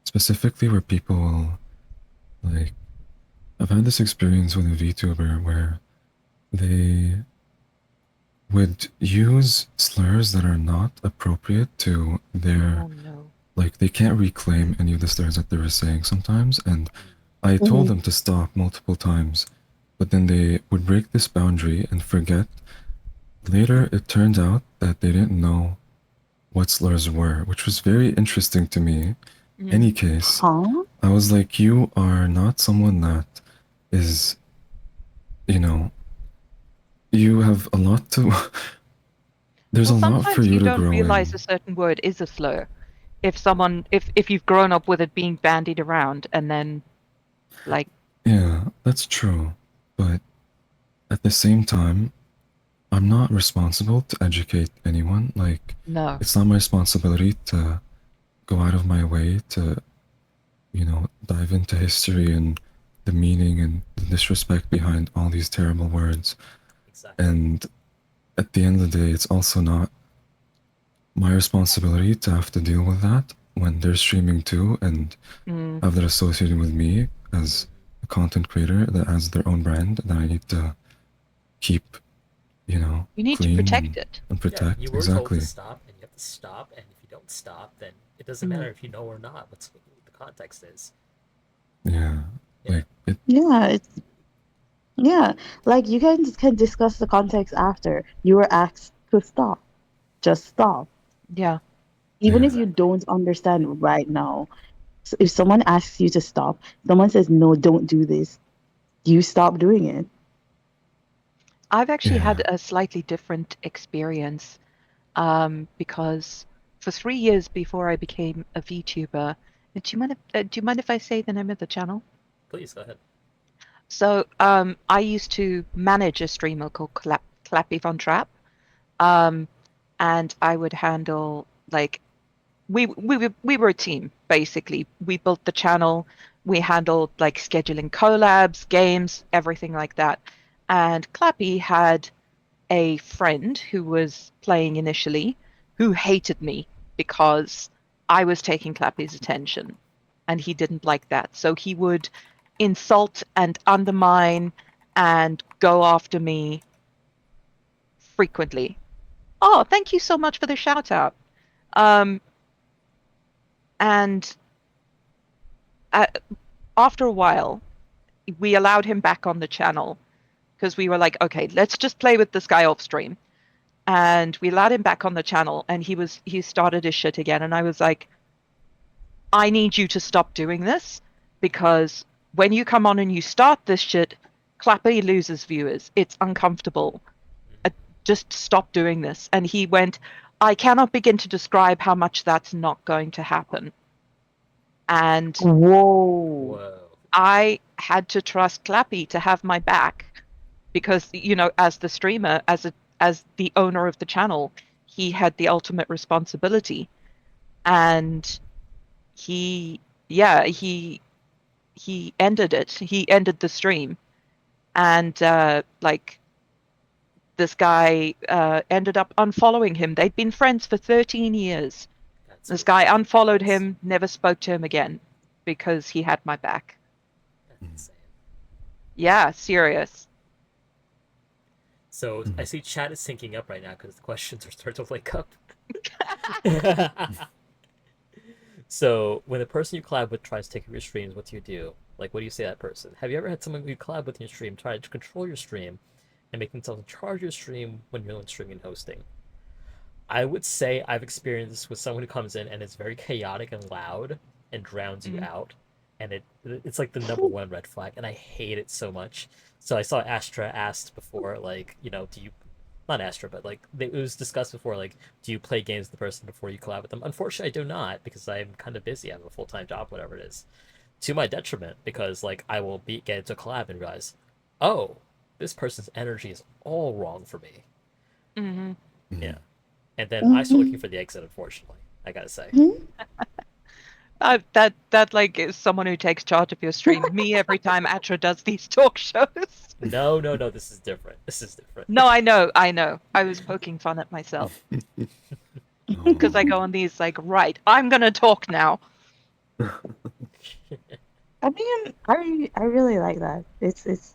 specifically where people will, like, I've had this experience with a VTuber where they would use slurs that are not appropriate to their, Oh no. like, they can't reclaim any of the slurs that they were saying sometimes, and Mm. I told Hmm. them to stop multiple times, but then they would break this boundary and forget. Later, it turned out that they didn't know what slurs were, which was very interesting to me. Any Mm. case, Huh? I was like, you are not someone that is, you know, you have a lot to, there's Well, a lot for sometimes you you to don't grow realize a in. certain word is a slur. if you've grown up with it being bandied around and then like Yeah, that's true. But at the same time, I'm not responsible to educate anyone. Like, no. it's not my responsibility to go out of my way to, dive into history and the meaning and the disrespect behind all these terrible words. Exactly. And at the end of the day, it's also not my responsibility to have to deal with that when they're streaming too and Mm. have that associated with me as a content creator that has their own brand that I need to keep, You need to clean protect it. and Yeah, protect. you were told to Exactly. stop, and you have to stop. And if you don't stop, then it doesn't matter if you know or not what the context is. Yeah. Yeah. Like, it, Yeah, yeah. Like you guys can discuss the context after. You were asked to stop. Just stop. Yeah. Even yeah. if you don't understand right now. So if someone asks you to stop, someone says, no, don't do this, you stop doing it. I've actually Yeah. had a slightly different experience because for 3 years before I became a VTuber, do you mind if I say the name of the channel? Please go ahead. So I used to manage a streamer called Clappy Von Trap, and I would handle like we were a team basically. We built the channel, we handled like scheduling collabs, games, everything like that. And Clappy had a friend who was playing initially who hated me because I was taking Clappy's attention and he didn't like that. So he would insult and undermine and go after me frequently. Oh, thank you so much for the shout out. Um, and uh, after a while, we allowed him back on the channel because we were like, okay, let's just play with this guy off stream. And we allowed him back on the channel and he started his shit again. And I was like, I need you to stop doing this because when you come on and you start this shit, Clappy loses viewers. It's uncomfortable. Just stop doing this. And he went, I cannot begin to describe how much that's not going to happen. And Whoa. Whoa. I had to trust Clappy to have my back because, as the streamer, as the owner of the channel, he had the ultimate responsibility. And he yeah, he ended it. He ended the stream. And like this guy ended up unfollowing him. They'd been friends for 13 years. That's This guy unfollowed ridiculous. him, never spoke to him again because he had my back. That's insane. Yeah, serious. So I see chat is syncing up right now because the questions are starting to wake up. So when the person you collab with tries to take over your streams, what do you do? Like, what do you say to that person? Have you ever had someone you collab with in your stream try to control your stream and make themselves in charge of your stream when you're streaming and hosting? I would say I've experienced this with someone who comes in and is very chaotic and loud and drowns you Mhm. out, and it's like the number one red flag, and I hate it so much. So I saw Astra asked before, like, do you not Astra, but like it was discussed before, like, do you play games with the person before you collab with them? Unfortunately, I do not because I'm kind of busy. I have a full time job, whatever it is, to my detriment. Because like I will get into a collab and realize, oh, this person's energy is all wrong for me. Mm-hmm. Yeah. And then I start looking for the exit, unfortunately. I gotta say. That like is someone who takes charge of your stream. Me every time Atra does these talk shows. No, no, no, this is different. This is different. No, I know. I was poking fun at myself because I go on these like, right, I'm gonna talk now. I mean, I really like that. It's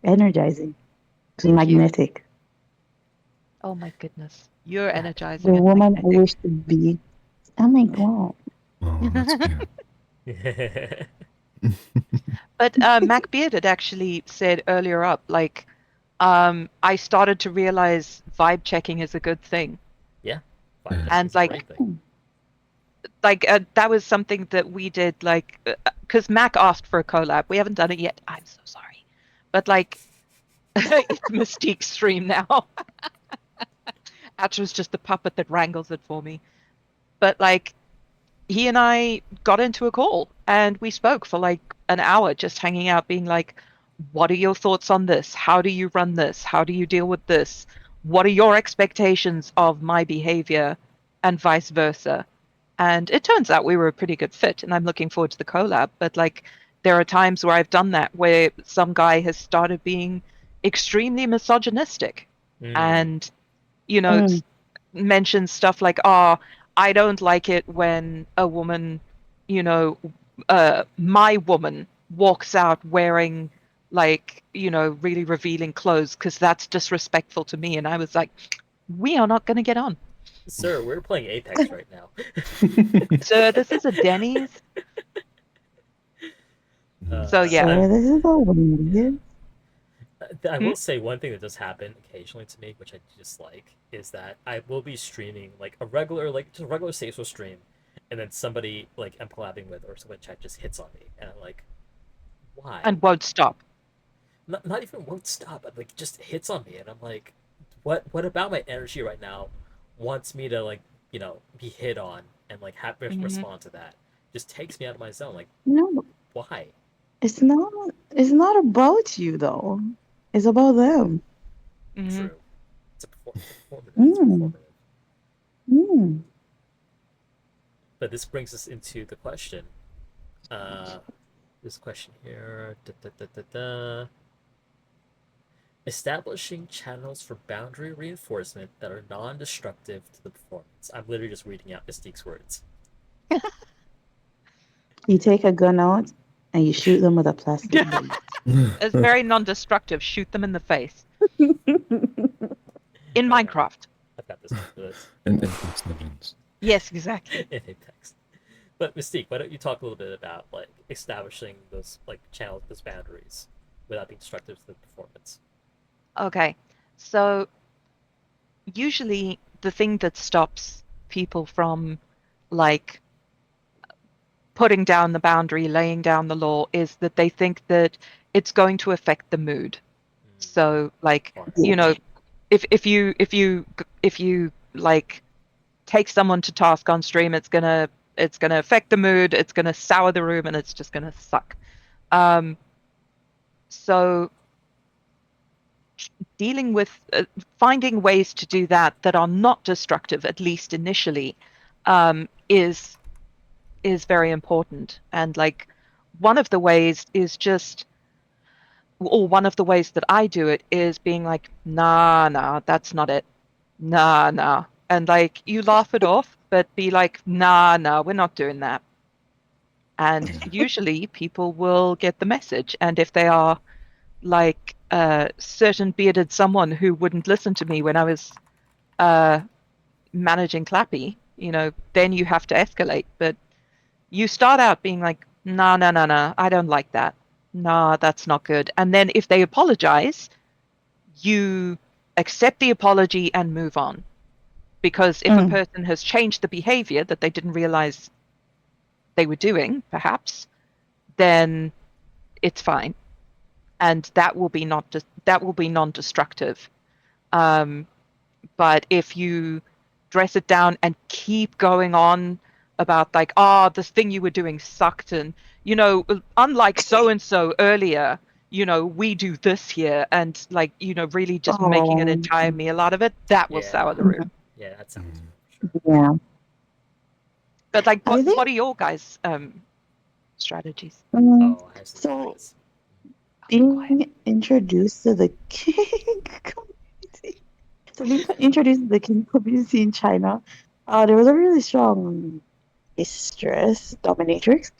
energizing. It's Thank you. magnetic. Oh my goodness, you're The energizing and woman I magnetic. wish to be. Oh my god. Oh, that's cute. But Mac Bearded actually said earlier up, like, I started to realize vibe checking is a good thing, Yeah. Yeah. and like that was something that we did, like, because Mac asked for a collab. We haven't done it yet. I'm so sorry, but like, it's Mystique's stream now. Atra's just the puppet that wrangles it for me. But like, he and I got into a call and we spoke for like an hour, just hanging out, being like, what are your thoughts on this? How do you run this? How do you deal with this? What are your expectations of my behavior and vice versa? And it turns out we were a pretty good fit, and I'm looking forward to the collab. But like, there are times where I've done that where some guy has started being extremely misogynistic Mm. and, you know, Mm. mentions stuff like, "Oh, I don't like it when a woman, you know, my woman walks out wearing like, really revealing clothes because that's disrespectful to me." And I was like, "We are not going to get on, Sir, we're playing Apex right now. sir. This is a Denny's." So uh, yeah. Sir, I'm this is a weird. I Hmm? will say one thing that does happen occasionally to me, which I dislike, is that I will be streaming like a regular, like just a regular social stream, and then somebody like I'm collabing with or someone in chat just hits on me, and I'm like, why? And won't stop. Not even won't stop, but like just hits on me, and I'm like, what about my energy right now wants me to like be hit on and like have Hmm. respond to that? Just takes me out of my zone. Like No, why? it's not. It's not about you though. It's about them. Hmm. True. It's performative. It's Mm. performative. Mm. But this brings us into the question. Uh, this question here. Establishing channels for boundary reinforcement that are non-destructive to the performance. I'm literally just reading out Mystique's words. You take a gun out and you shoot them with a plastic bullet. It's very non-destructive. Shoot them in the face in I know. Minecraft. I've got this one for this. And Apex Legends. Yes, exactly. In Apex. But Mystique, why don't you talk a little bit about like establishing those like channels, those boundaries, without being destructive to the performance? Okay. So usually the thing that stops people from like putting down the boundary, laying down the law, is that they think that it's going to affect the mood. So like, Hard. you know, if you like take someone to task on stream, it's gonna affect the mood, it's gonna sour the room, and it's just gonna suck. Um, so dealing with finding ways to do that are not destructive, at least initially, is very important. And like one of the ways is just, or one of the ways that I do it is being like, nah, that's not it. Nah. And like you laugh it off, but be like, nah, we're not doing that. And usually people will get the message. And if they are like a certain bearded someone who wouldn't listen to me when I was uh, managing Clappy, then you have to escalate. But you start out being like, nah, I don't like that. Nah, that's not good. And then if they apologize, you accept the apology and move on. Because if a Mm. person has changed the behavior that they didn't realize they were doing, perhaps, then it's fine. And that will be non-destructive. Um, but if you dress it down and keep going on about like, this thing you were doing sucked, and unlike so and so earlier, we do this here, and like, really just making an Oh, entire meal out of it, that will sour the Yeah, room. yeah, that sounds for sure. yeah. But like, I what think. are your guys' strategies? Mm, Oh, I have some so guys. I'll be quiet. being introduced to the king community. So being introduced to the king community in China, there was a really strong mistress, dominatrix,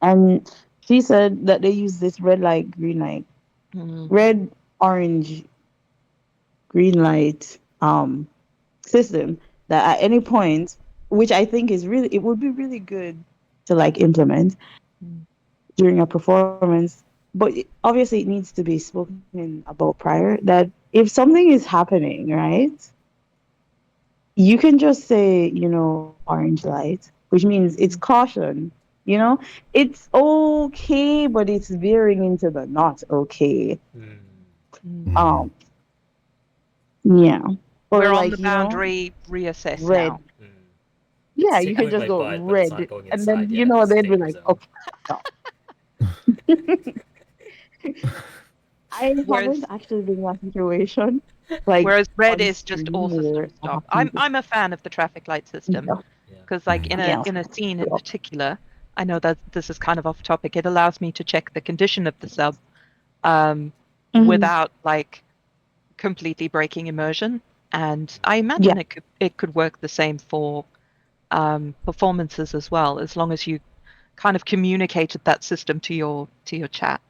and she said that they use this red light, green light, Mm, red, orange, green light system that at any point, which I think is really, it would be really good to like implement mm, during a performance, but obviously it needs to be spoken about prior, that if something is happening, right, you can just say, orange light, which means it's mm, caution. It's okay, but it's veering into the not okay. Mm, mm. Um, yeah. Or We're on like, the boundary. Reassess red. now. mm. It's Yeah, you can tickling just my go butt, but it's not red, going and then inside yet. It's they'd be danger like, zone. okay, no. I Whereas haven't actually been in that situation, like whereas red on is just all stream system where I stop. have to. I'm a fan of the traffic light system Yeah, Yeah. because like yeah, in a scene in yeah. particular, I know that this is kind of off topic. It allows me to check the condition of the sub um, Mhm. without like completely breaking immersion. And I Yeah, imagine it could work the same for performances as well, as long as you kind of communicated that system to your chat.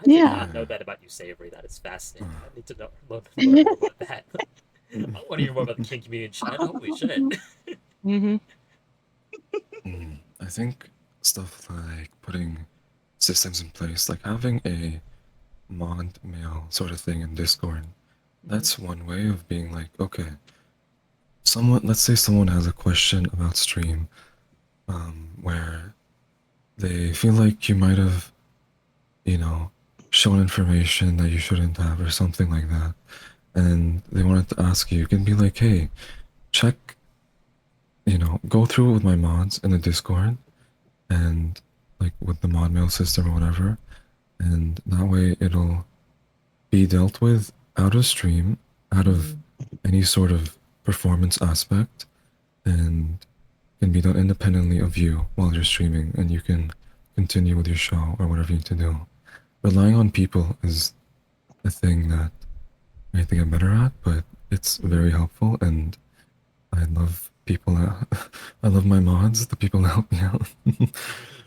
I did yeah. not know Yeah. that about you, Savory. That is fascinating. I need to learn more Yeah. about that. I want to hear more about the King community chat. Holy shit. Mm-hmm. I think stuff like putting systems in place, like having a mod mail sort of thing in Discord. That's one way of being like, okay, let's say someone has a question about stream, where they feel like you might have, you know, shown information that you shouldn't have or something like that, and they wanted to ask you, you can be like, hey, check, go through it with my mods in the Discord and like with the mod mail system or whatever, and that way it'll be dealt with out of stream, out of any sort of performance aspect, and can be done independently of you while you're streaming, and you can continue with your show or whatever you need to do. Relying on people is a thing that I think I'm better at, but it's very helpful, and I love people that I love my mods, the people that help me out,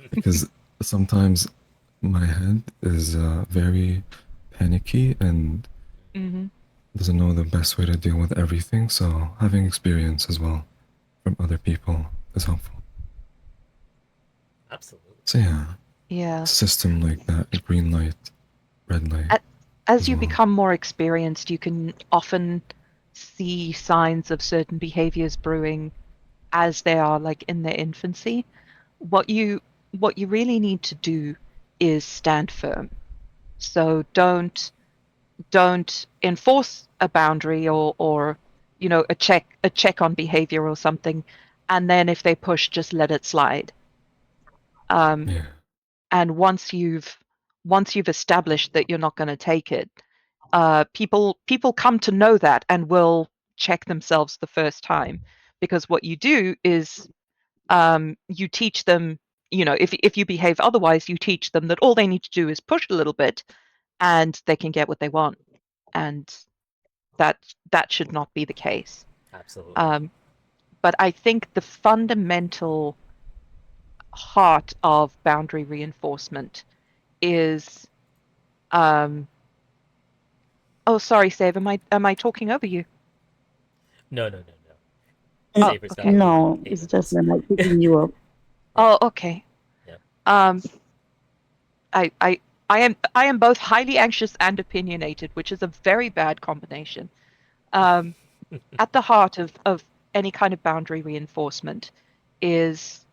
because sometimes my head is very panicky and Mm-hmm. doesn't know the best way to deal with everything. So having experience as well from other people is helpful. Absolutely. So yeah, Yeah. system like that, a green light, red light As as you well. become more experienced, you can often see signs of certain behaviors brewing as they are like in their infancy. What you what you really need to do is stand firm. So don't enforce a boundary or a check on behavior or something, and then if they push, just let it slide. Um, Yeah. and once you've established that you're not going to take it, people come to know that and will check themselves the first time, because what you do is you teach them, if you behave otherwise, you teach them that all they need to do is push a little bit and they can get what they want, and that should not be the case. Absolutely. um, but I think the fundamental heart of boundary reinforcement is um, oh, sorry, Save, am I talking over you? No, no, no, no. Oh, Saber's got okay. like No, 8 it's just minutes. them like picking you up. Yeah, Oh, okay. yeah. Um, I, I, I am both highly anxious and opinionated, which is a very bad combination. Um, at the heart of any kind of boundary reinforcement is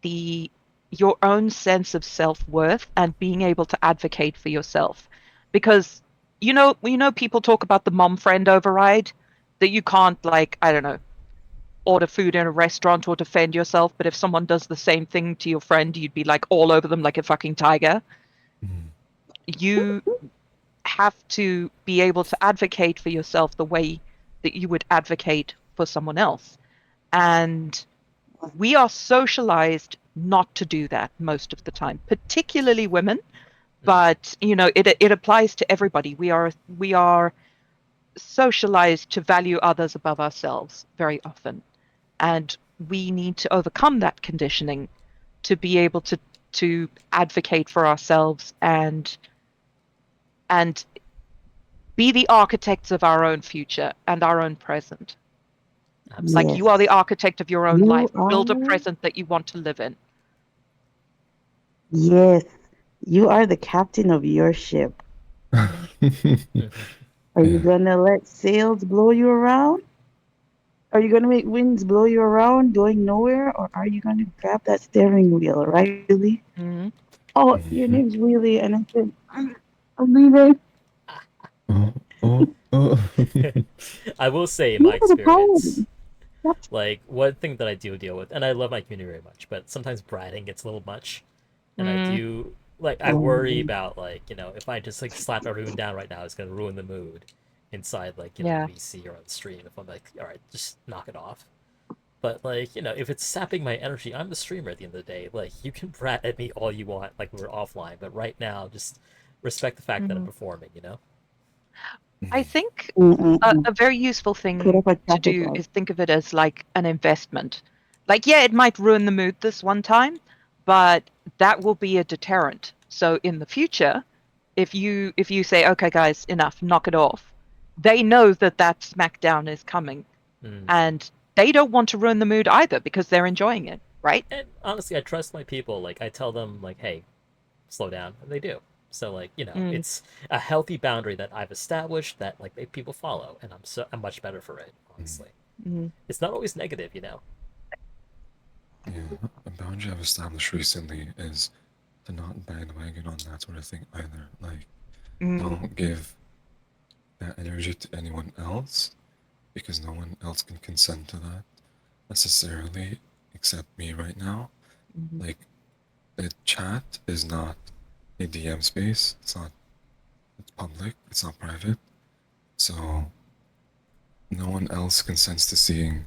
the your own sense of self-worth and being able to advocate for yourself. Because people talk about the mom friend override, that you can't, like, I don't know, order food in a restaurant or defend yourself, but if someone does the same thing to your friend, you'd be like all over them like a fucking tiger. Mm. You have to be able to advocate for yourself the way that you would advocate for someone else. And we are socialized not to do that most of the time, particularly women, but it applies to everybody. We are socialized to value others above ourselves very often, and we need to overcome that conditioning to be able to advocate for ourselves and be the architects of our own future and our own present. Like, Absolutely. you are the Yes, architect of your own you life. Build a are. present that you want to live in. Yes, you are the captain of your ship. Are you Yeah. gonna let sails blow you around? Are you gonna make winds blow you around going nowhere? Or are you gonna grab that steering wheel, right, Wheelie? Mhm. Oh, your Mhm. name's Wheelie, and I said, I'm leaving. Oh, oh, oh. I will say, in You my are the experience, pilot. Like one thing that I do deal with, and I love my community very much, but sometimes bratting gets a little much, and I Mm, do like I worry about like if I just like slap everyone down right now, it's gonna ruin the mood inside like yeah. VC or on the stream. If I'm like, all right, just knock it off. But like if it's sapping my energy, I'm the streamer at the end of the day. Like you can brat at me all you want, like we're offline, but right now, just respect the fact that I'm Mhm. performing. I Mm, think Mm-mm-mm. a very useful Put thing up a to traffic do light. is think of it as like an investment. Like, yeah, it might ruin the mood this one time, but that will be a deterrent. So in the future, if you say, okay, guys, enough, knock it off, they know that that smackdown is coming, Mm. and they don't want to ruin the mood either because they're enjoying it, right? And honestly, I trust my people. Like I tell them, like, hey, slow down, and they do. So like Mm, it's a healthy boundary that I've established that like people follow, and I'm much better for it. mm. Honestly, mm, it's not always negative. Yeah, a boundary I've established recently is to not bandwagon on that sort of thing either. Like, mm, don't give that energy to anyone else because no one else can consent to that necessarily except me right now. mhm, Like, the chat is not a DM space. It's public. It's not private. So no one else consents to seeing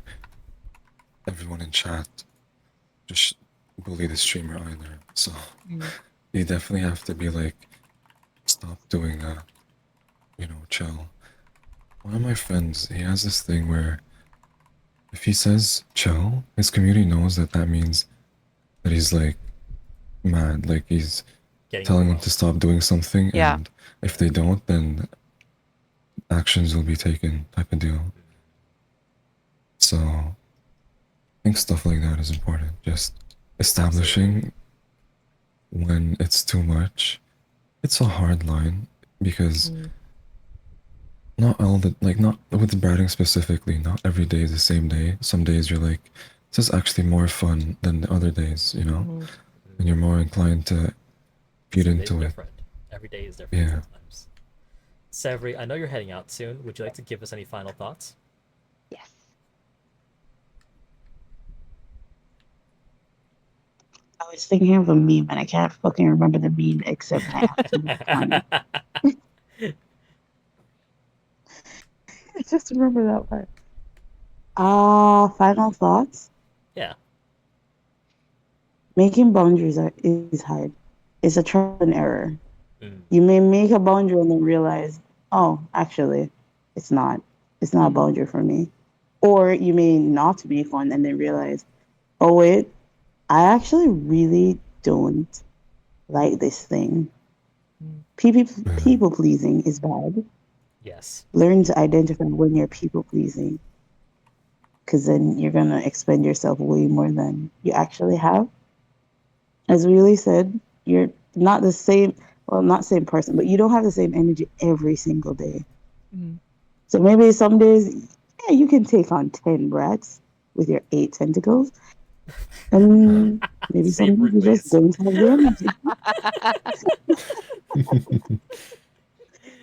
everyone in chat just bully the streamer either. So mm, you definitely have to be like, stop doing that. Chill. One of my friends, he has this thing where if he says chill, his community knows that that means that he's like mad, like he's Getting telling them overwhelmed. to stop doing something, yeah. and if they don't, then actions will be taken, type of deal. So I think stuff like that is important. Just establishing when it's too much. It's a hard line because Mm, not all the like not with the bratting specifically, not every day is the same day. Some days you're like, this is actually more fun than the other days, mm. and you're more inclined to feed Some days are into it. different. Every day is different Yeah. sometimes. Savory, I know you're heading out soon. Would you like to give us any final thoughts? Yes. I was thinking of a meme and I can't fucking remember the meme except I have to make fun. I just remember that part. Final thoughts. Yeah. Making boundaries is hard. It's a trial and error. Mm. You may make a boundary and then realize, oh, actually, it's not. It's not a boundary for me. Or you may not make one and then realize, oh wait, I actually really don't like this thing. Mm, People pleasing is bad. Yes. Learn to identify when you're people pleasing, because then you're gonna expend yourself way more than you actually have. As Willie said, you're not the same. Well, not same person, but you don't have the same energy every single day. mm. So maybe some days, yeah, you can take on 10 brats with your 8 tentacles. And maybe some days Savory, you just please. don't have the energy.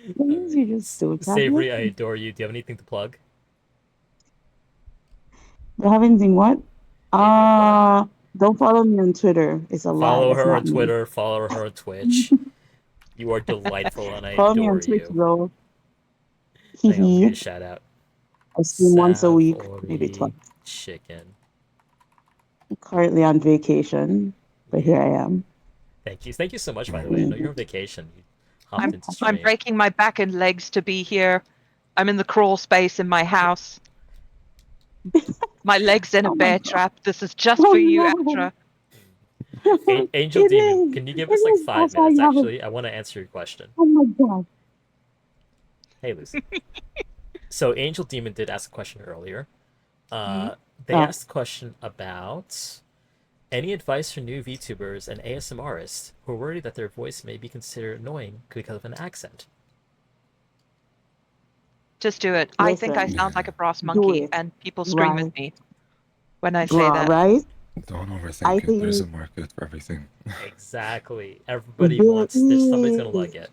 Some All days right. you just don't have the Savory, I energy. adore you. Do you have anything to plug? Do I have anything what? Anything to plug? Don't follow me on Twitter. It's a lie. Follow It's her on not me. Twitter. Follow her on Twitch. You are delightful, and I Follow me on adore Twitch you. though. Hee Hang on, let me get hee. a shout out. I stream once a week, maybe twice. Savory Chicken. I'm currently on vacation, but here I am. Thank you so much, by the way. I know you're on vacation. You hopped into I'm stream. breaking my back and legs to be here. I'm in the crawl space in my house. My legs in a Oh my bear god. trap. This is just Oh for you, no. Atra. Angel It Demon, is. can you give It us like is. five That's why minutes? you have a. Actually, I want to answer your question. Oh my god. Hey, Lucy. So Angel Demon did ask a question earlier. Mhm. They Oh. asked a question about any advice for new VTubers and ASMRists who are worried that their voice may be considered annoying because of an accent. Just do it. I think I Listen, sound like a brass do monkey, it. and people scream Right. with me when I say Bruh, that. right? Don't I overthink it. There's a think market for everything. Exactly. Everybody there wants. There's somebody's gonna is. like it.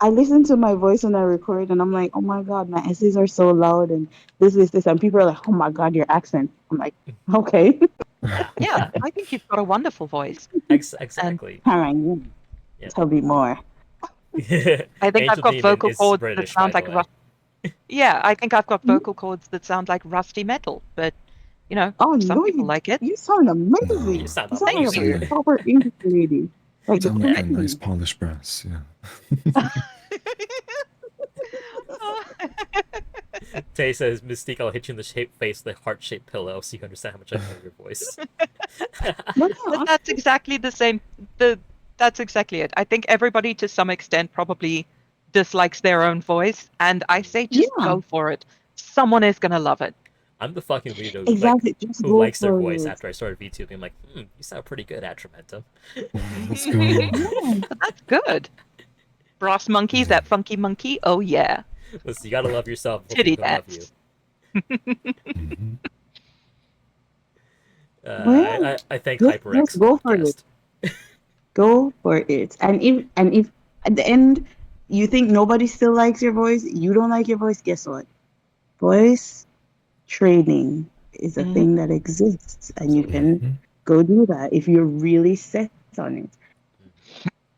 I listen to my voice when I record, and I'm like, oh my god, my essays are so loud, and this, and people are like, oh my god, your accent. I'm like, okay, Yeah, Yeah, I think you've got a wonderful voice. And exactly. all right, Yeah. tell me more. I think I've Angel got Demon vocal is cords that British, by sound the like way. yeah, I think I've got vocal cords that sound like rusty metal, but you know, Oh some no, people like it. you sound You amazing. sound You sound like Thank a you. amazing. proper English lady, like the Sound like a Yeah. nice queen. polished brass. Yeah. Tay says, Mystique, I'll hit you in the face with a heart-shaped pillow so you can understand how much I know your voice. No, But no, that's exactly the same. That's exactly it. I think everybody to some extent probably dislikes their own voice, and I say just yeah, go for it. Someone is gonna love it. I'm the fucking weirdo exactly. Just who go likes their for voice it. after I started VTubing. I'm like, you sound pretty good, Atramentum. Let's go. Yeah, But that's good. Brass monkeys, that funky monkey. Oh yeah, Listen, you gotta love yourself before titty people can love you. dance. Mhm. well, I thank just HyperX go for it. podcast. Go for it. And if at the end you think nobody still likes your voice, you don't like your voice, guess what? Voice training is a Mhm. thing that exists, and you Absolutely. can Mhm. go do that if you're really set on it.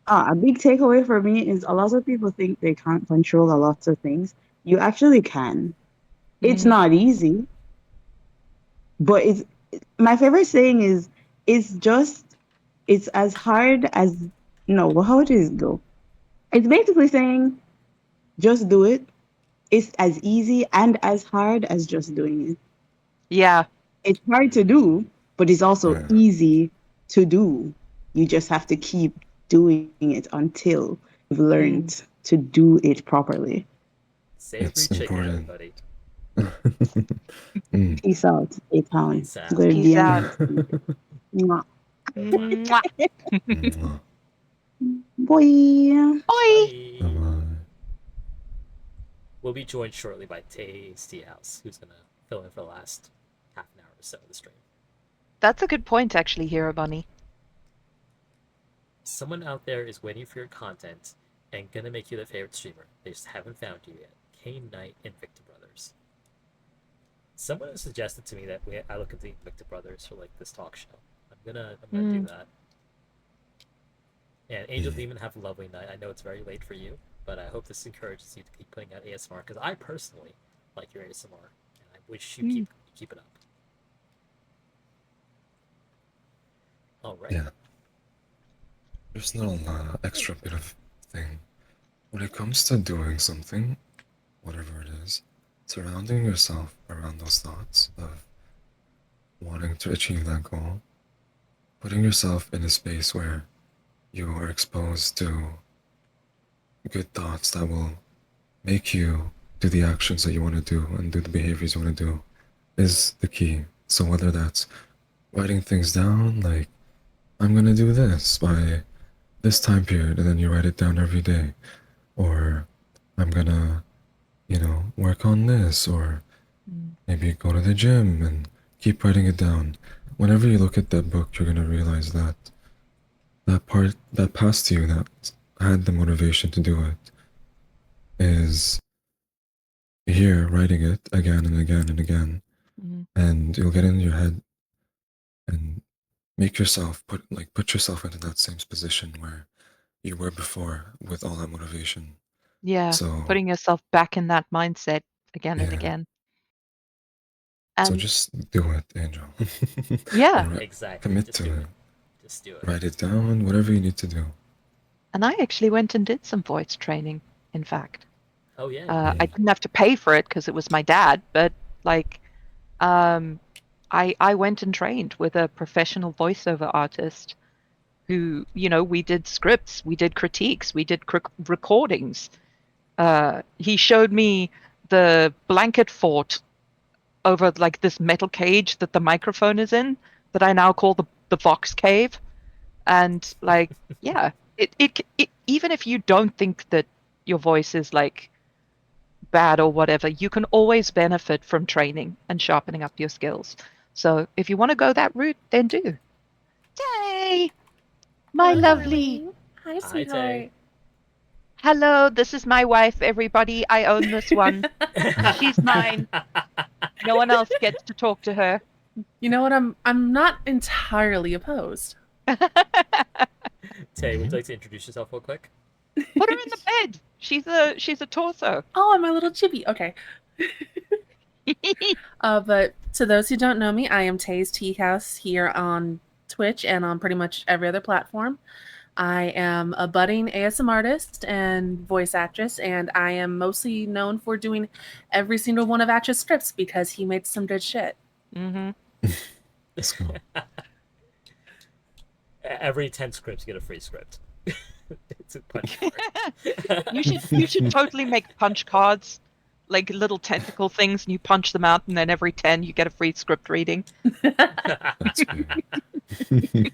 A big takeaway for me is a lot of people think they can't control a lot of things. You actually can. It's Mm. not easy, but it's my favorite saying is it's just it's as hard as no, well, how does it go? It's basically saying just do it. It's as easy and as hard as just doing it. Yeah. It's hard to do, but it's also Yeah. easy to do. You just have to keep doing it until you've Mm. learned to do it properly. Savory It's chicken, important. everybody. Mm. Peace out, a town. Peace out. Good Peace bien. out. Mwah. Mwah. Mwah. Boy. Bye. Bye. Bye-bye. We'll be joined shortly by Tasty House, who's gonna fill in for the last half an hour or so of the stream. That's a good point, actually, Hero Bunny. Someone out there is waiting for your content and gonna make you their favorite streamer. They just haven't found you yet. Kane Knight, Invicta Brothers. Someone has suggested to me that I look at the Invicta Brothers for like this talk show. I'm gonna do that. And Angel Demon, have a lovely night. I know it's very late for you, but I hope this encourages you to keep putting out ASMR because I personally like your ASMR, and I wish you keep it up. All right. Yeah. There's no extra bit of thing. When it comes to doing something, whatever it is, surrounding yourself around those thoughts of wanting to achieve that goal, putting yourself in a space where you are exposed to good thoughts that will make you do the actions that you want to do and do the behaviors you want to do is the key. So whether that's writing things down, like I'm gonna do this by this time period, and then you write it down every day, or I'm gonna, work on this, or maybe go to the gym and keep writing it down. Whenever you look at that book, you're gonna realize that that part that passed you that had the motivation to do it is here writing it again and again and again, and you'll get in your head and make yourself put yourself into that same position where you were before with all that motivation. Yeah. So Putting yourself back in that mindset again and yeah, again. so And just do it, Angel, yeah. and Exactly. commit Just to do it. it. Just do it. Write it down, whatever you need to do. And I actually went and did some voice training, in fact. Oh yeah. I didn't have to pay for it because it was my dad, but like, um, I went and trained with a professional voiceover artist who, we did scripts, we did critiques, we did recordings. He showed me the blanket fort over like this metal cage that the microphone is in that I now call the Vox Cave. And like, yeah, it even if you don't think that your voice is like bad or whatever, you can always benefit from training and sharpening up your skills. So if you want to go that route, then do. Yay! My lovely. Hi, Hi, Tay. sweetheart. Hello, this is my wife, everybody. I own this one. She's mine. No one else gets to talk to her. You know what? I'm not entirely opposed. Tay, would you like to introduce yourself real quick? Put her in the bed. She's a torso. Oh, I'm a little chibi. Okay. But to those who don't know me, I am Tay's Tea House here on Twitch and on pretty much every other platform. I am a budding ASM artist and voice actress, and I am mostly known for doing every single one of Atch's scripts because he made some good shit. Mm-hmm. Let's go. Every 10 scripts you get a free script. It's a punch card. You should totally make punch cards, like little tentacle things, and you punch them out, and then every 10 you get a free script reading. That's good.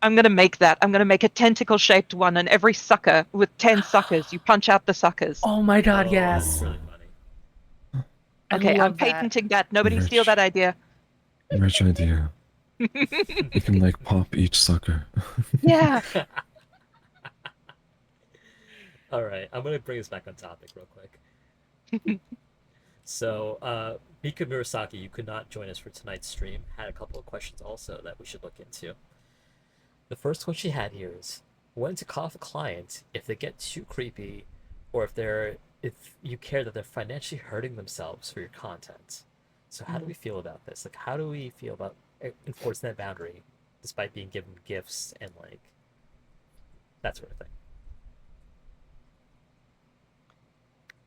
I'm gonna make that. I'm gonna make a tentacle shaped one, and every sucker with 10 suckers, you punch out the suckers. Oh my god, Oh, yes. that's really funny. I Okay, I'm love that. patenting that. Nobody Rich. steal that idea. Rich idea. You can like pop each sucker. Yeah. All right, I'm gonna bring us back on topic real quick. So, Mika Murasaki, you could not join us for tonight's stream. Had a couple of questions also that we should look into. The first one she had here is when to call off a client if they get too creepy, or if you care that they're financially hurting themselves for your content. So how do we feel about this? Like, how do we feel about enforcing that boundary, despite being given gifts and like that sort of thing?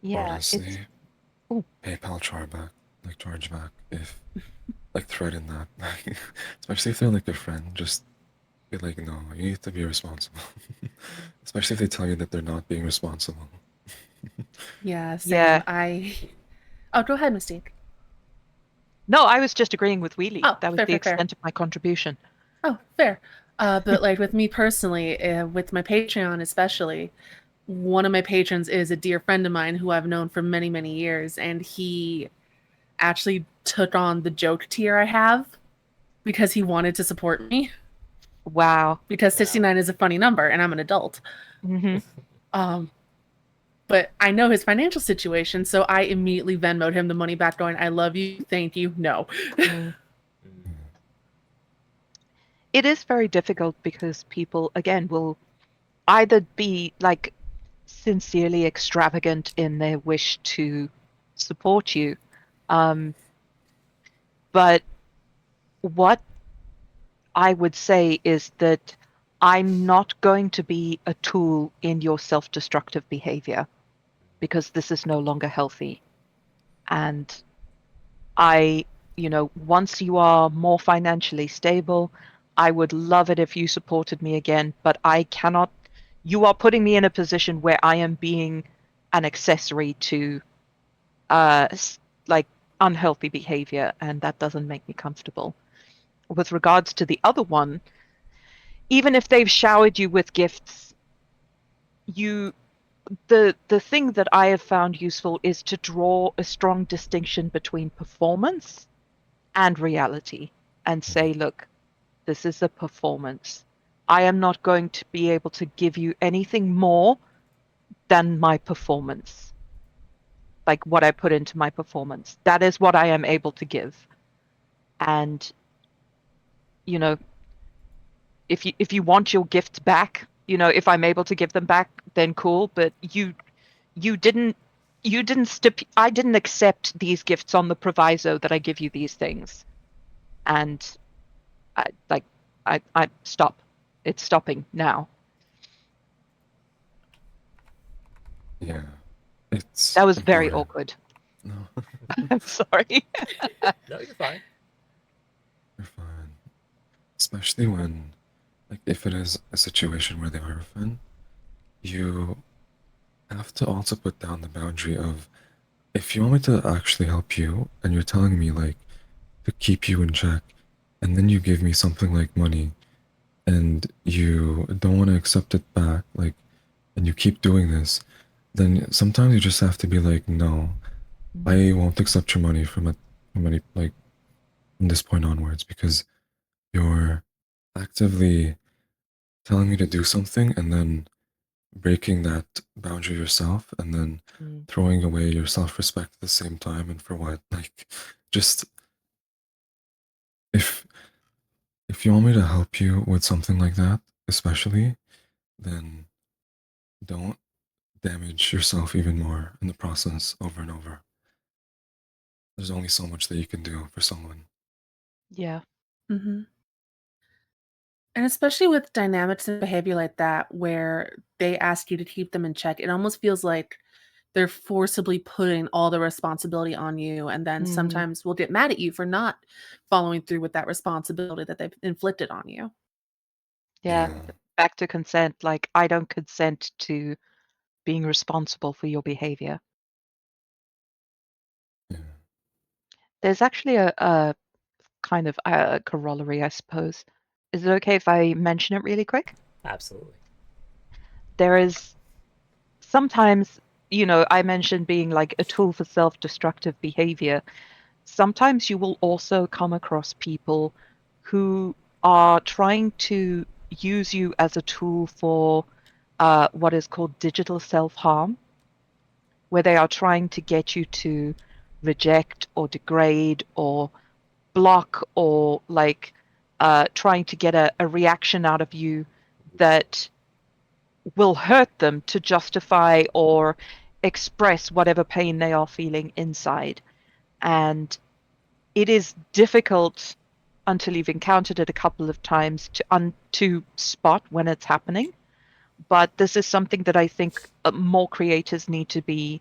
Yeah. It's, Honestly, Ooh. PayPal charge back if like threaten that. Especially if they're like a friend, just be like, no, you need to be responsible. Especially if they tell you that they're not being responsible. Yeah, same. Yeah. Oh, go ahead, Mystique. No, I was just agreeing with Wheelie. Oh, That was fair, the fair. extent of my contribution. Oh, fair. But like with me personally, with my Patreon especially, one of my patrons is a dear friend of mine who I've known for many, many years, and he actually took on the joke tier I have because he wanted to support me. Wow. Because Wow. 69 is a funny number, and I'm an adult. Hmm. But I know his financial situation, so I immediately Venmoed him the money back, going, "I love you, thank you, no." Mm. It is very difficult because people, again, will either be like sincerely extravagant in their wish to support you. But what I would say is that I'm not going to be a tool in your self destructive behavior because this is no longer healthy. And once you are more financially stable, I would love it if you supported me again, but I cannot. You are putting me in a position where I am being an accessory to like unhealthy behavior, and that doesn't make me comfortable. With regards to the other one, even if they've showered you with gifts, the thing that I have found useful is to draw a strong distinction between performance and reality and say, look, this is a performance. I am not going to be able to give you anything more than my performance, like what I put into my performance. That is what I am able to give. And, if you want your gift back, if I'm able to give them back, then cool. But I didn't accept these gifts on the proviso that I give you these things. And I stop. It's stopping now. Yeah. It's That was very important. awkward. No, I'm sorry. No, you're fine. you're fine. Especially when, like, if it is a situation where they are a friend, you have to also put down the boundary of if you want me to actually help you and you're telling me, like, to keep you in check, and then you give me something like money and you don't want to accept it back, like, and you keep doing this, then sometimes you just have to be like, no, I won't accept your money from this point onwards because you're actively telling me to do something and then breaking that boundary yourself and then throwing away your self-respect at the same time, and for what? Like, just if you want me to help you with something like that, especially, then don't damage yourself even more in the process over and over. There's only so much that you can do for someone. Yeah. Mm-hmm. And especially with dynamics and behavior like that, where they ask you to keep them in check, it almost feels like they're forcibly putting all the responsibility on you, and then sometimes will get mad at you for not following through with that responsibility that they've inflicted on you. Yeah. Yeah. Back to consent. Like, I don't consent to being responsible for your behavior. Yeah. There's actually a kind of a corollary, I suppose. Is it okay if I mention it really quick? Absolutely. There is sometimes, I mentioned being like a tool for self-destructive behavior. Sometimes you will also come across people who are trying to use you as a tool for what is called digital self-harm, where they are trying to get you to reject or degrade or block or like trying to get a reaction out of you that will hurt them to justify or express whatever pain they are feeling inside. And it is difficult until you've encountered it a couple of times to spot when it's happening. But this is something that I think more creators need to be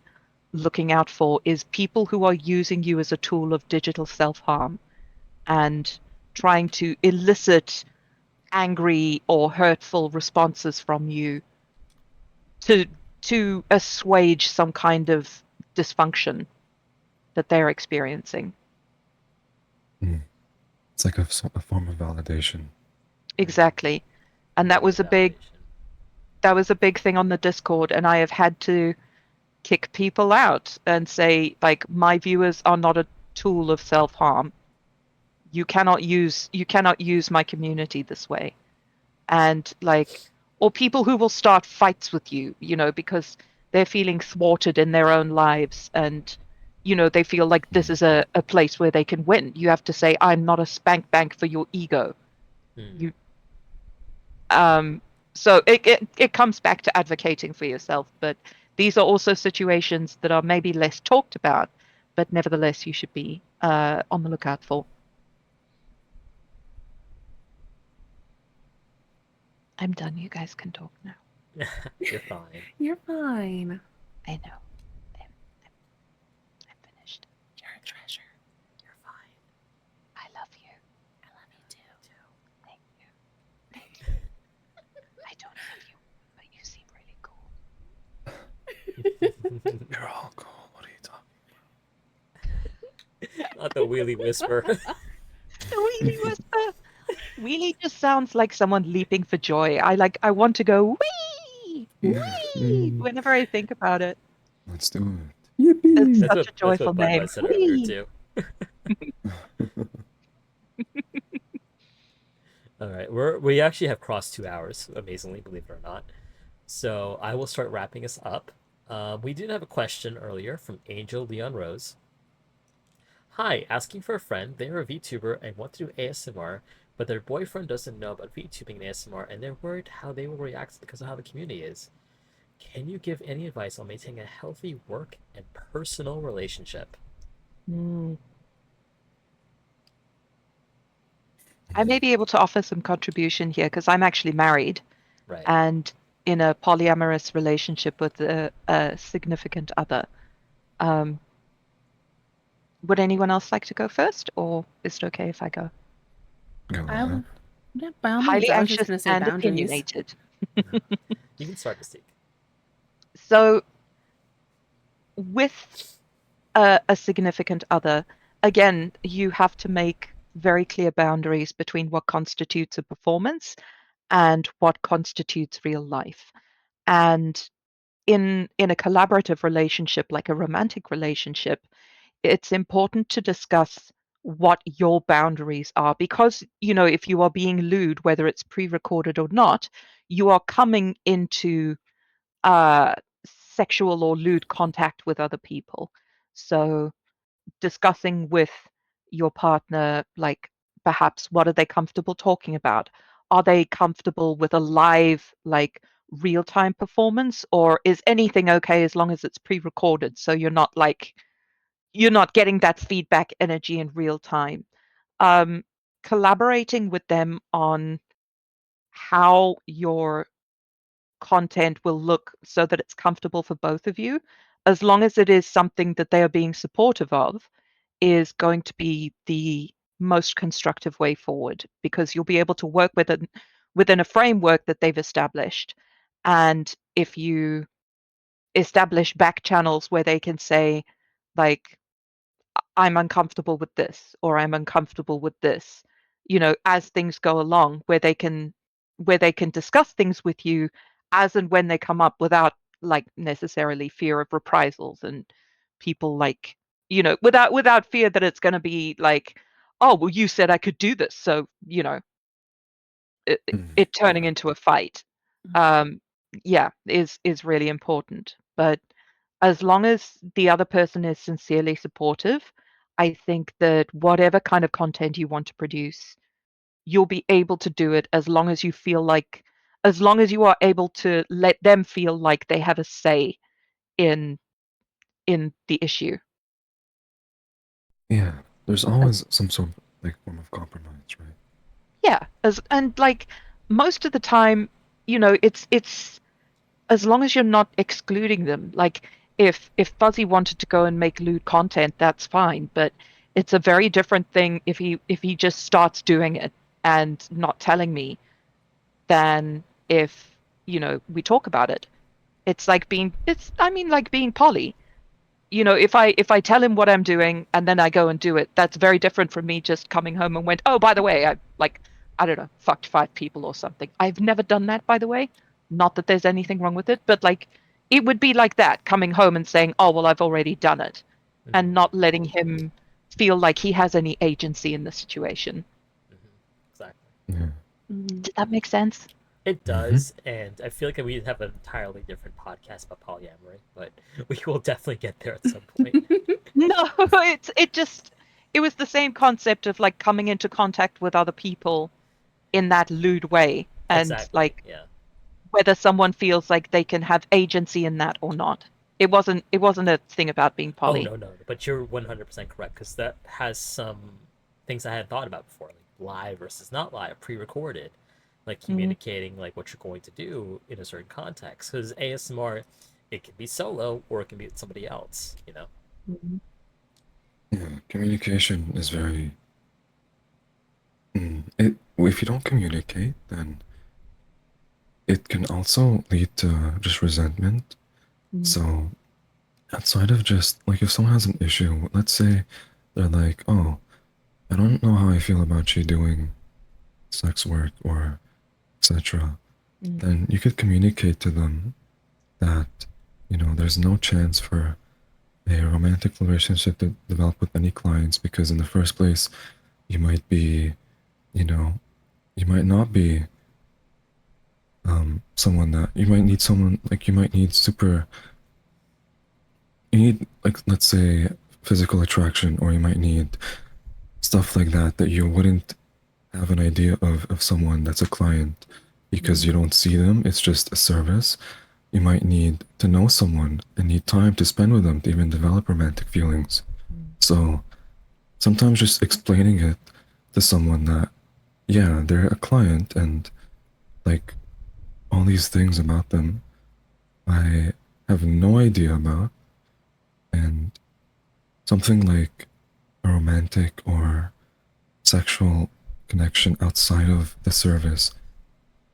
looking out for, is people who are using you as a tool of digital self-harm and trying to elicit angry or hurtful responses from you to assuage some kind of dysfunction that they're experiencing. It's like a form of validation. Exactly. And that was a big thing on the Discord, and I have had to kick people out and say, like, my viewers are not a tool of self-harm. You cannot use my community this way. And like, or people who will start fights with you, because they're feeling thwarted in their own lives, and they feel like this is a place where they can win. You have to say, I'm not a spank bank for your ego. You so it comes back to advocating for yourself, but these are also situations that are maybe less talked about, but nevertheless you should be on the lookout for. I'm done. You guys can talk now. You're fine. You're fine. I know. I'm finished. You're a treasure. You're fine. I love you. I love you too. Thank you. Thank you. I don't love you, but you seem really cool. You're all cool. What are you talking Not the wheelie whisper. The wheelie whisper. Wheelie just sounds like someone leaping for joy. I want to go wee, wee whenever I think about it. Let's do it. It's That's such a what joyful Bud name. said earlier Whee! too. All right, we actually have crossed 2 hours, amazingly, believe it or not. So I will start wrapping us up. We did have a question earlier from Angel Leon Rose. Hi, asking for a friend. They are a VTuber and want to do ASMR, but their boyfriend doesn't know about VTubing and ASMR, and they're worried how they will react because of how the community is. Can you give any advice on maintaining a healthy work and personal relationship? I may be able to offer some contribution here because I'm actually married Right. and in a polyamorous relationship with a significant other. Would anyone else like to go first, or is it okay if I go? Go I ahead. would, yeah, by all Highly means. I was just anxious going to say and boundaries. opinionated. You can start, Mystique. So, with a significant other, again, you have to make very clear boundaries between what constitutes a performance and what constitutes real life. And in a collaborative relationship, like a romantic relationship, it's important to discuss what your boundaries are, because if you are being lewd, whether it's pre-recorded or not, you are coming into sexual or lewd contact with other people. So discussing with your partner, like perhaps what are they comfortable talking about? Are they comfortable with a live, like real-time performance, or is anything okay as long as it's pre-recorded? So you're not getting that feedback energy in real time. Collaborating with them on how your content will look so that it's comfortable for both of you, as long as it is something that they are being supportive of, is going to be the most constructive way forward, because you'll be able to work within a framework that they've established. And if you establish back channels where they can say, like, I'm uncomfortable with this, or I'm uncomfortable with this, as things go along, where they can discuss things with you as and when they come up, without like necessarily fear of reprisals and people, like, without fear that it's going to be like, oh well, you said I could do this, so it turning into a fight. um yeah, is really important. But as long as the other person is sincerely supportive, I think that whatever kind of content you want to produce, you'll be able to do it, as long as you feel like, as long as you are able to let them feel like they have a say in the issue. Yeah, there's always some sort of like form of compromise, right? Yeah, and like most of the time, it's as long as you're not excluding them. Like if Fuzzy wanted to go and make lewd content, that's fine, but it's a very different thing if he just starts doing it and not telling me, than if, we talk about it. It's I mean, like being poly. If I tell him what I'm doing and then I go and do it, that's very different from me just coming home and went, oh, by the way, I don't know, fucked 5 people or something. I've never done that, by the way. Not that there's anything wrong with it, but like it would be like that, coming home and saying, oh well, I've already done it, and not letting him feel like he has any agency in the situation. Exactly. Yeah. Did that make sense? It does, and I feel like we have an entirely different podcast about polyamory, but we will definitely get there at some point. No, it was the same concept of like coming into contact with other people in that lewd way, and Exactly. like Yeah. whether someone feels like they can have agency in that or not. It wasn't a thing about being Oh poly. no, but you're 100% correct, because that has some things I hadn't thought about before, like live versus not live, pre-recorded, like communicating like what you're going to do in a certain context. Because ASMR, it can be solo or it can be with somebody else. Mhm. Yeah, communication is very. If you don't communicate, then it can also lead to just resentment. Mhm. So, outside of just like if someone has an issue, let's say they're like, oh, I don't know how I feel about you doing sex work or etc., Mhm. then you could communicate to them that, there's no chance for a romantic relationship to develop with any clients because, in the first place, you might be, you know, you might not be someone that you might need someone like you might need super you need like let's say physical attraction, or you might need stuff like that you wouldn't have an idea of someone that's a client because you don't see them. It's just a service. You might need to know someone and need time to spend with them to even develop romantic feelings. So sometimes just explaining it to someone that, yeah, they're a client and like all these things about them I have no idea about, and something like a romantic or sexual connection outside of the service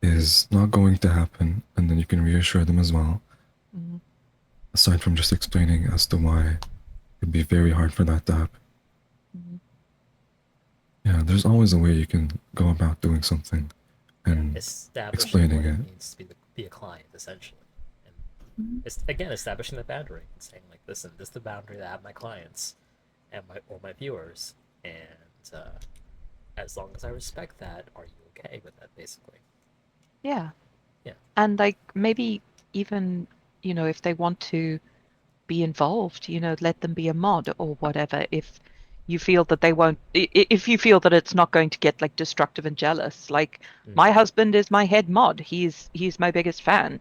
is not going to happen, and then you can reassure them as well, Mhm. aside from just explaining as to why it'd be very hard for that to happen. Mhm. Yeah, there's always a way you can go about doing something Yeah. and Establishing explaining what it it. means to be a client, essentially, and Mhm. it's again establishing the boundary and saying like, listen, this is the boundary that I have my clients and my viewers, and as long as I respect that, are you okay with that? Basically. Yeah. Yeah. And like maybe even if they want to be involved, let them be a mod or whatever. If you feel that they won't, if you feel that it's not going to get like destructive and jealous, like my husband is my head mod. He's my biggest fan,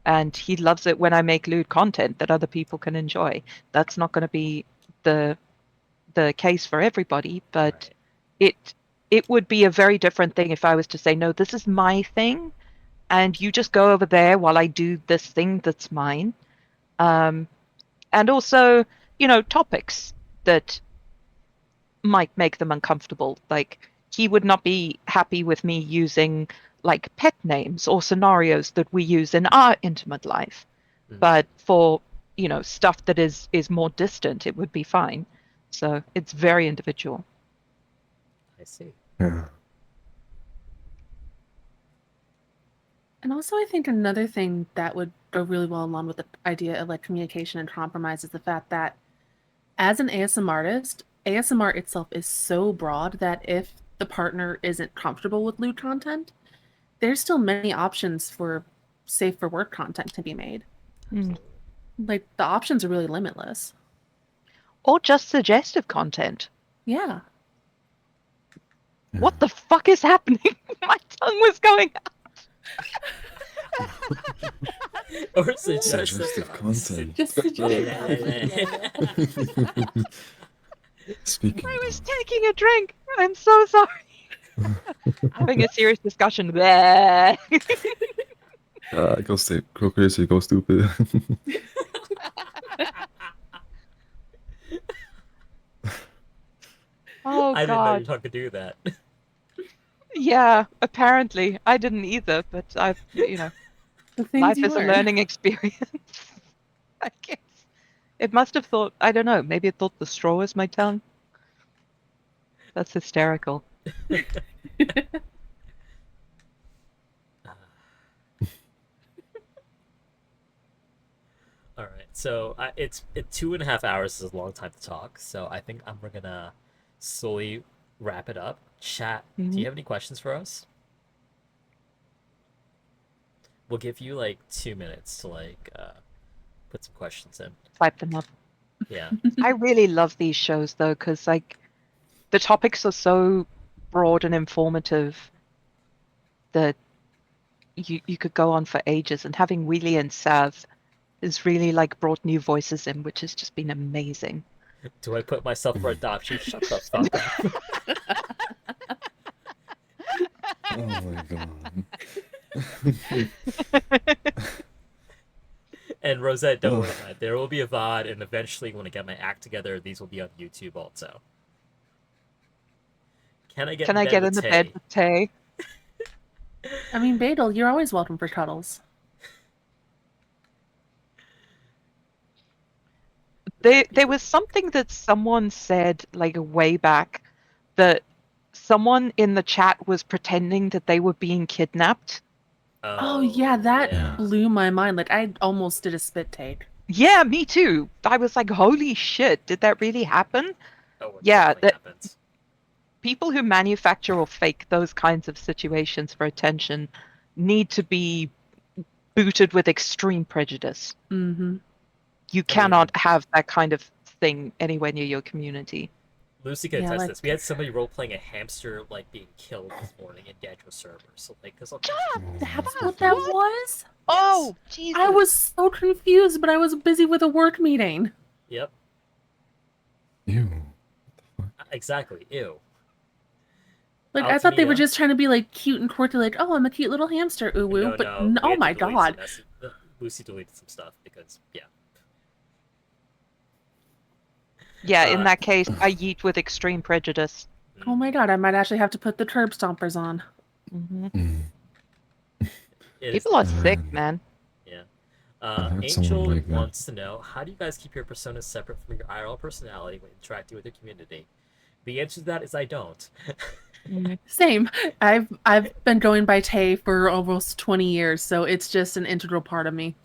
and he loves it when I make lewd content that other people can enjoy. That's not going to be the case for everybody, but it would be a very different thing if I was to say, no, this is my thing, and you just go over there while I do this thing that's mine. And also, topics that might make them uncomfortable. Like, he would not be happy with me using like pet names or scenarios that we use in our intimate life. But for, stuff that is more distant, it would be fine. So it's very individual. I see. Yeah. And also, I think another thing that would go really well along with the idea of like communication and compromise is the fact that as an ASM artist, ASMR itself is so broad that if the partner isn't comfortable with lewd content, there's still many options for safe for work content to be made. Like, the options are really limitless. Or just suggestive content. Yeah. What the fuck is happening? My tongue was going out. Or suggestive Suggestive content. Just suggestive. Speaking I was of, taking a drink. I'm so sorry. Having a serious discussion. Bleh. go crazy, go stupid. Oh, I didn't know you God. were talking to do that. Yeah, apparently. I didn't either, but I've, The things life you is a learn. learning experience. I guess. It must have thought, I don't know, maybe it thought the straw was my tongue. That's hysterical. All right, so it's 2.5 hours is a long time to talk, so I think we're gonna slowly wrap it up. Chat, do you have any questions for us? We'll give you like 2 minutes to like put some questions in. Type them up. Yeah. I really love these shows though, because like the topics are so broad and informative that you could go on for ages. And having Wheelie and Sav has really like brought new voices in, which has just been amazing. Do I put myself for adoption? Shut the fuck up. Oh my god. And Rosette, don't worry about it. There will be a VOD, and eventually, when I get my act together, these will be on YouTube also. Can I get Can I get in the bed with Tay? I mean, Badal, you're always welcome for cuddles. There was something that someone said like way back that someone in the chat was pretending that they were being kidnapped. Oh yeah, that yeah. blew my mind. Like, I almost did a spit take. Yeah, me too. I was like, holy shit, did that really happen? Oh, it Yeah, definitely happens. People who manufacture or fake those kinds of situations for attention need to be booted with extreme prejudice. Mm-hmm. You cannot have that kind of thing anywhere near your community. Lucy can Yeah, attest like- this. We had somebody role playing a hamster like being killed this morning in Gadget server. So like, there's all kinds of That's what that was? Oh, Jesus. I was so confused, but I was busy with a work meeting. Yep, Ew. exactly. Ew. Like, Out I to thought they me, were just trying to be like cute and quirky, like, oh, I'm a cute little hamster, ooh woo. No, But no. we oh had to my delete god. some Lucy deleted some stuff because Yeah, in Uh, that case, I yeet with extreme prejudice. Oh my god, I might actually have to put the curb stompers on. Mm-hmm. it is- People are sick, man. Yeah. I've had Angel someone like that. wants to know, how do you guys keep your personas separate from your IRL personality when interacting with your community? The answer to that is I don't. Same. I've been going by Tay for almost 20 years, so it's just an integral part of me.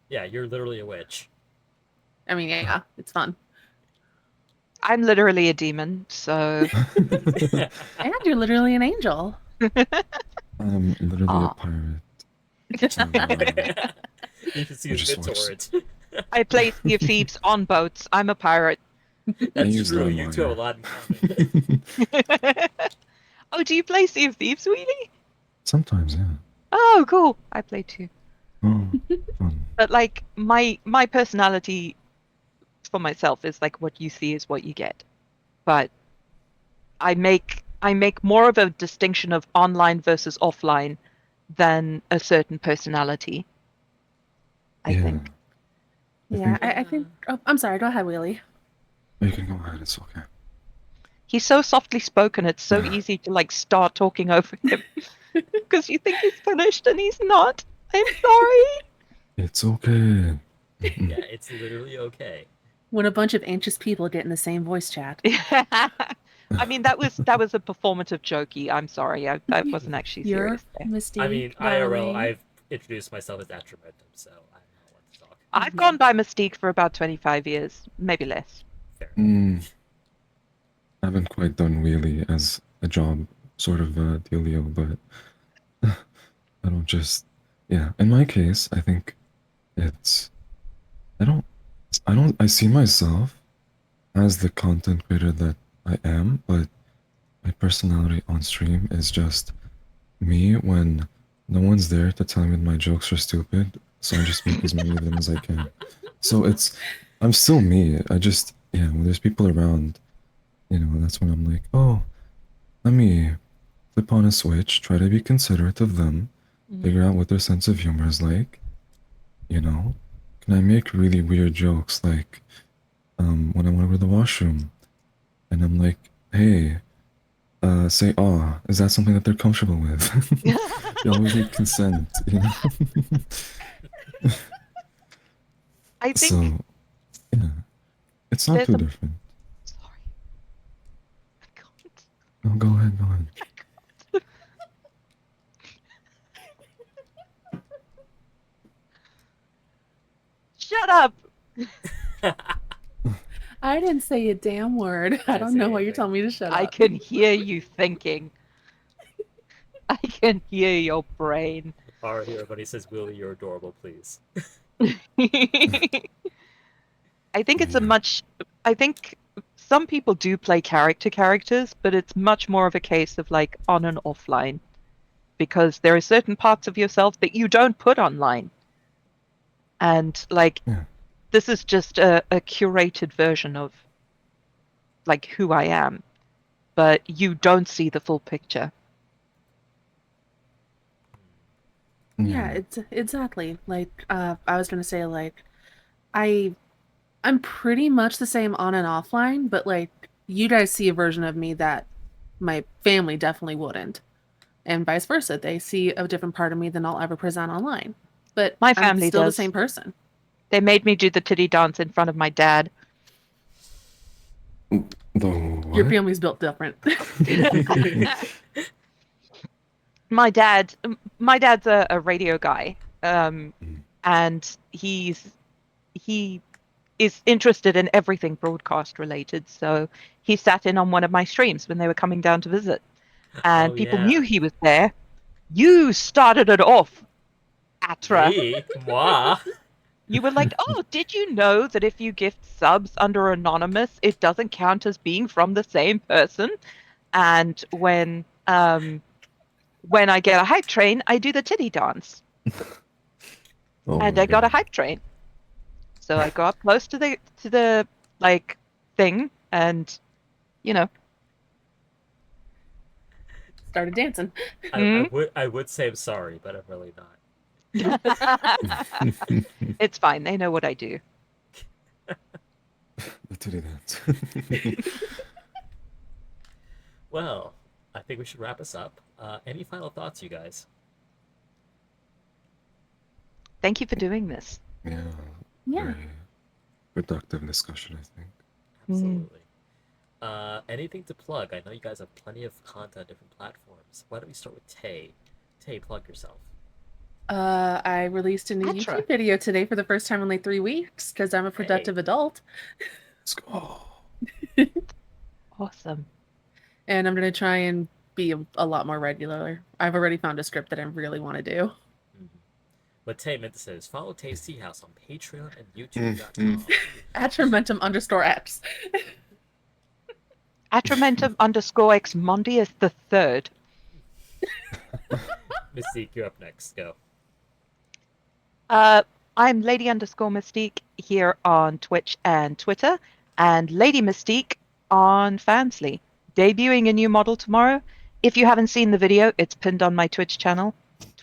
Yeah, you're literally a witch. I mean, yeah, it's fun. I'm literally a demon, so And you're literally an angel. I'm literally Aw. a pirate. You can see Or his just BitTorrent. I play Sea of Thieves on boats. I'm a pirate. That's use true. them You on two have a there. lot in common. Oh, do you play Sea of Thieves, Wheelie? Sometimes, yeah. Oh, cool. I play too. Oh, fun. But like my personality for myself is like what you see is what you get. But I make more of a distinction of online versus offline than a certain personality. I Yeah. think. Yeah, think- I think. Oh, I'm sorry. Go ahead, Wheelie. You can go ahead. It's okay. He's so softly spoken, it's so easy to like start talking over him because you think he's finished and he's not. I'm sorry. It's okay. Yeah, it's literally okay. When a bunch of anxious people get in the same voice chat. I mean, that was a performative jokey. I'm sorry. I wasn't actually You're serious there. Mystique. I mean, IRL, darling. I've introduced myself as Atramentum, so I know what to talk. I've gone by Mystique for about 25 years, maybe less. Fair. I haven't quite done wheelie as a job sort of dealio, but I don't just yeah. In my case, I think it's I see myself as the content creator that I am, but my personality on stream is just me when no one's there to tell me my jokes are stupid, so I just make as many of them as I can. So I'm still me. I just yeah, when there's people around, that's when I'm like, oh, let me flip on a switch, try to be considerate of them, figure out what their sense of humor is like. Can I make really weird jokes like when I went over to the washroom and I'm like, hey, say aw. Is that something that they're comfortable with? You always need consent, I think So, yeah, it's not there's too a- different. sorry. I can't. Oh, go ahead, go ahead. Shut up. I didn't say a damn word. I don't know why you're anything. telling me to shut I up. can hear you thinking. I can hear your brain. Our here, everybody says, Willie, you're adorable, please. I think it's a Yeah. much. I think some people do play characters, but it's much more of a case of like on and offline, because there are certain parts of yourself that you don't put online, and like Yeah. this is just a curated version of like who I am, but you don't see the full picture. Yeah, it's exactly like I was gonna say like I I'm pretty much the same on and offline, but like you guys see a version of me that my family definitely wouldn't, and vice versa. They see a different part of me than I'll ever present online. But My I'm family still the does. same person. They made me do the titty dance in front of my dad. The Your what? family's built different. My dad's a radio guy, and he is interested in everything broadcast related. So he sat in on one of my streams when they were coming down to visit, and Oh, people yeah. knew he was there. You started it off, Atra. Me? Moi? You were like, "Oh, did you know that if you gift subs under anonymous, it doesn't count as being from the same person?" And when I get a hype train, I do the titty dance, Oh and my I got a God. hype train. So I go up close to the like thing, and you know, Started dancing. I would say I'm sorry, but I'm really not. it's fine. They know what I do. The titty dance. Well, I think we should wrap us up. Any final thoughts, you guys? Thank you for doing this. Yeah. Yeah. Very productive discussion, I think. Absolutely. Anything to plug? I know you guys have plenty of content, different platforms. Why don't we start with Tay? Tay, plug yourself. I released a new Petra. YouTube video today for the first time in like 3 weeks because I'm a productive adult. Let's go. Awesome. And I'm going to try and be a lot more regular. I've already found a script that I really want to do. What Tay meant to say is follow Tay's Tea House on Patreon and YouTube.com. Atramentum_X. Atramentum_X Monday is the 3rd. Mystique, you're up next. Go. I'm Lady_Mystique here on Twitch and Twitter, and Lady Mystique on Fansly. Debuting a new model tomorrow. If you haven't seen the video, it's pinned on my Twitch channel.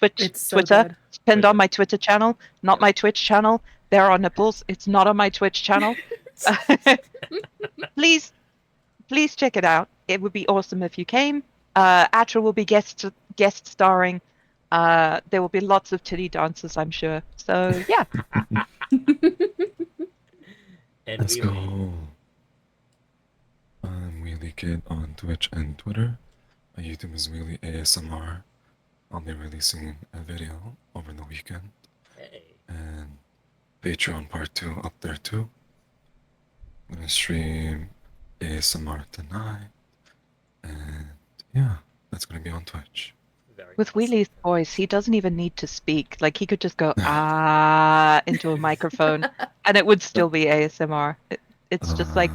It's so Twitter. good. It's pinned Twitter. on my Twitter channel, not my Twitch channel. There are nipples. It's not on my Twitch channel. Please check it out. It would be awesome if you came. Atra will be guest starring. There will be lots of titty dances, I'm sure. So yeah. And Let's Wheelie. go. I'm Wheelie Kid on Twitch and Twitter. My YouTube is Wheelie ASMR. I'll be releasing a video over the weekend. Hey. And Patreon part 2 up there too. I'm gonna stream ASMR tonight. And yeah, that's gonna be on Twitch. Very With awesome. Wheelie's voice, he doesn't even need to speak. Like he could just go ah into a microphone, and it would still be ASMR. It's just like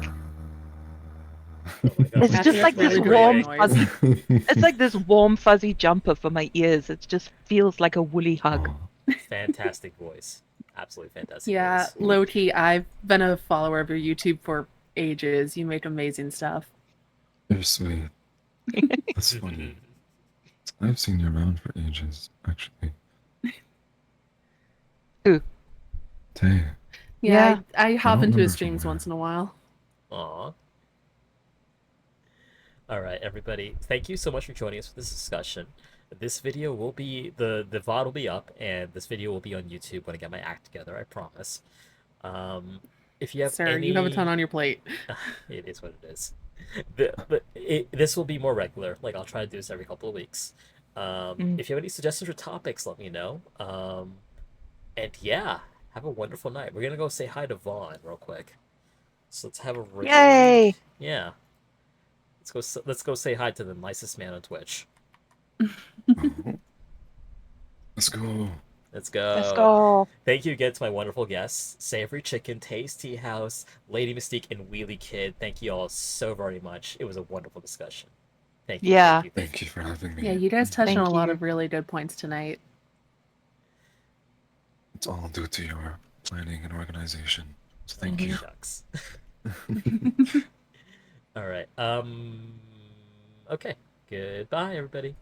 Oh my God. it's just like this Really warm great. fuzzy. It's like this warm fuzzy jumper for my ears. It just feels like a woolly hug. Oh, Fantastic voice. Absolutely fantastic Yeah, voice. low key. I've been a follower of your YouTube for ages. You make amazing stuff. you're sweet. That's funny. I've seen you around for ages, actually. Who? Tay. Yeah, I hop don't into his remember streams from where. once in a while. Aw. All right, everybody. Thank you so much for joining us for this discussion. This video will be the VOD will be up, and this video will be on YouTube when I get my act together. I promise. If you have Sir, any, you have a ton on your plate. it is what it is. This will be more regular. Like I'll try to do this every couple of weeks. If you have any suggestions or topics, let me know. And yeah, have a wonderful night. We're gonna go say hi to Vaughn real quick. So let's have a really, Yay! yeah. Let's go say hi to the nicest man on Twitch. Oh. Let's go. Let's go. Let's go. Thank you again to my wonderful guests, Savory Chicken, Taste Tea House, Lady Mystique, and Wheelie Kid. Thank you all so very much. It was a wonderful discussion. Thank you. Yeah. Thank you. Thank you for having me. Yeah, you guys touched Thank on a lot you. of really good points tonight. It's all due to your planning and organization. So thank you. Shucks. All right. Okay. Goodbye, everybody.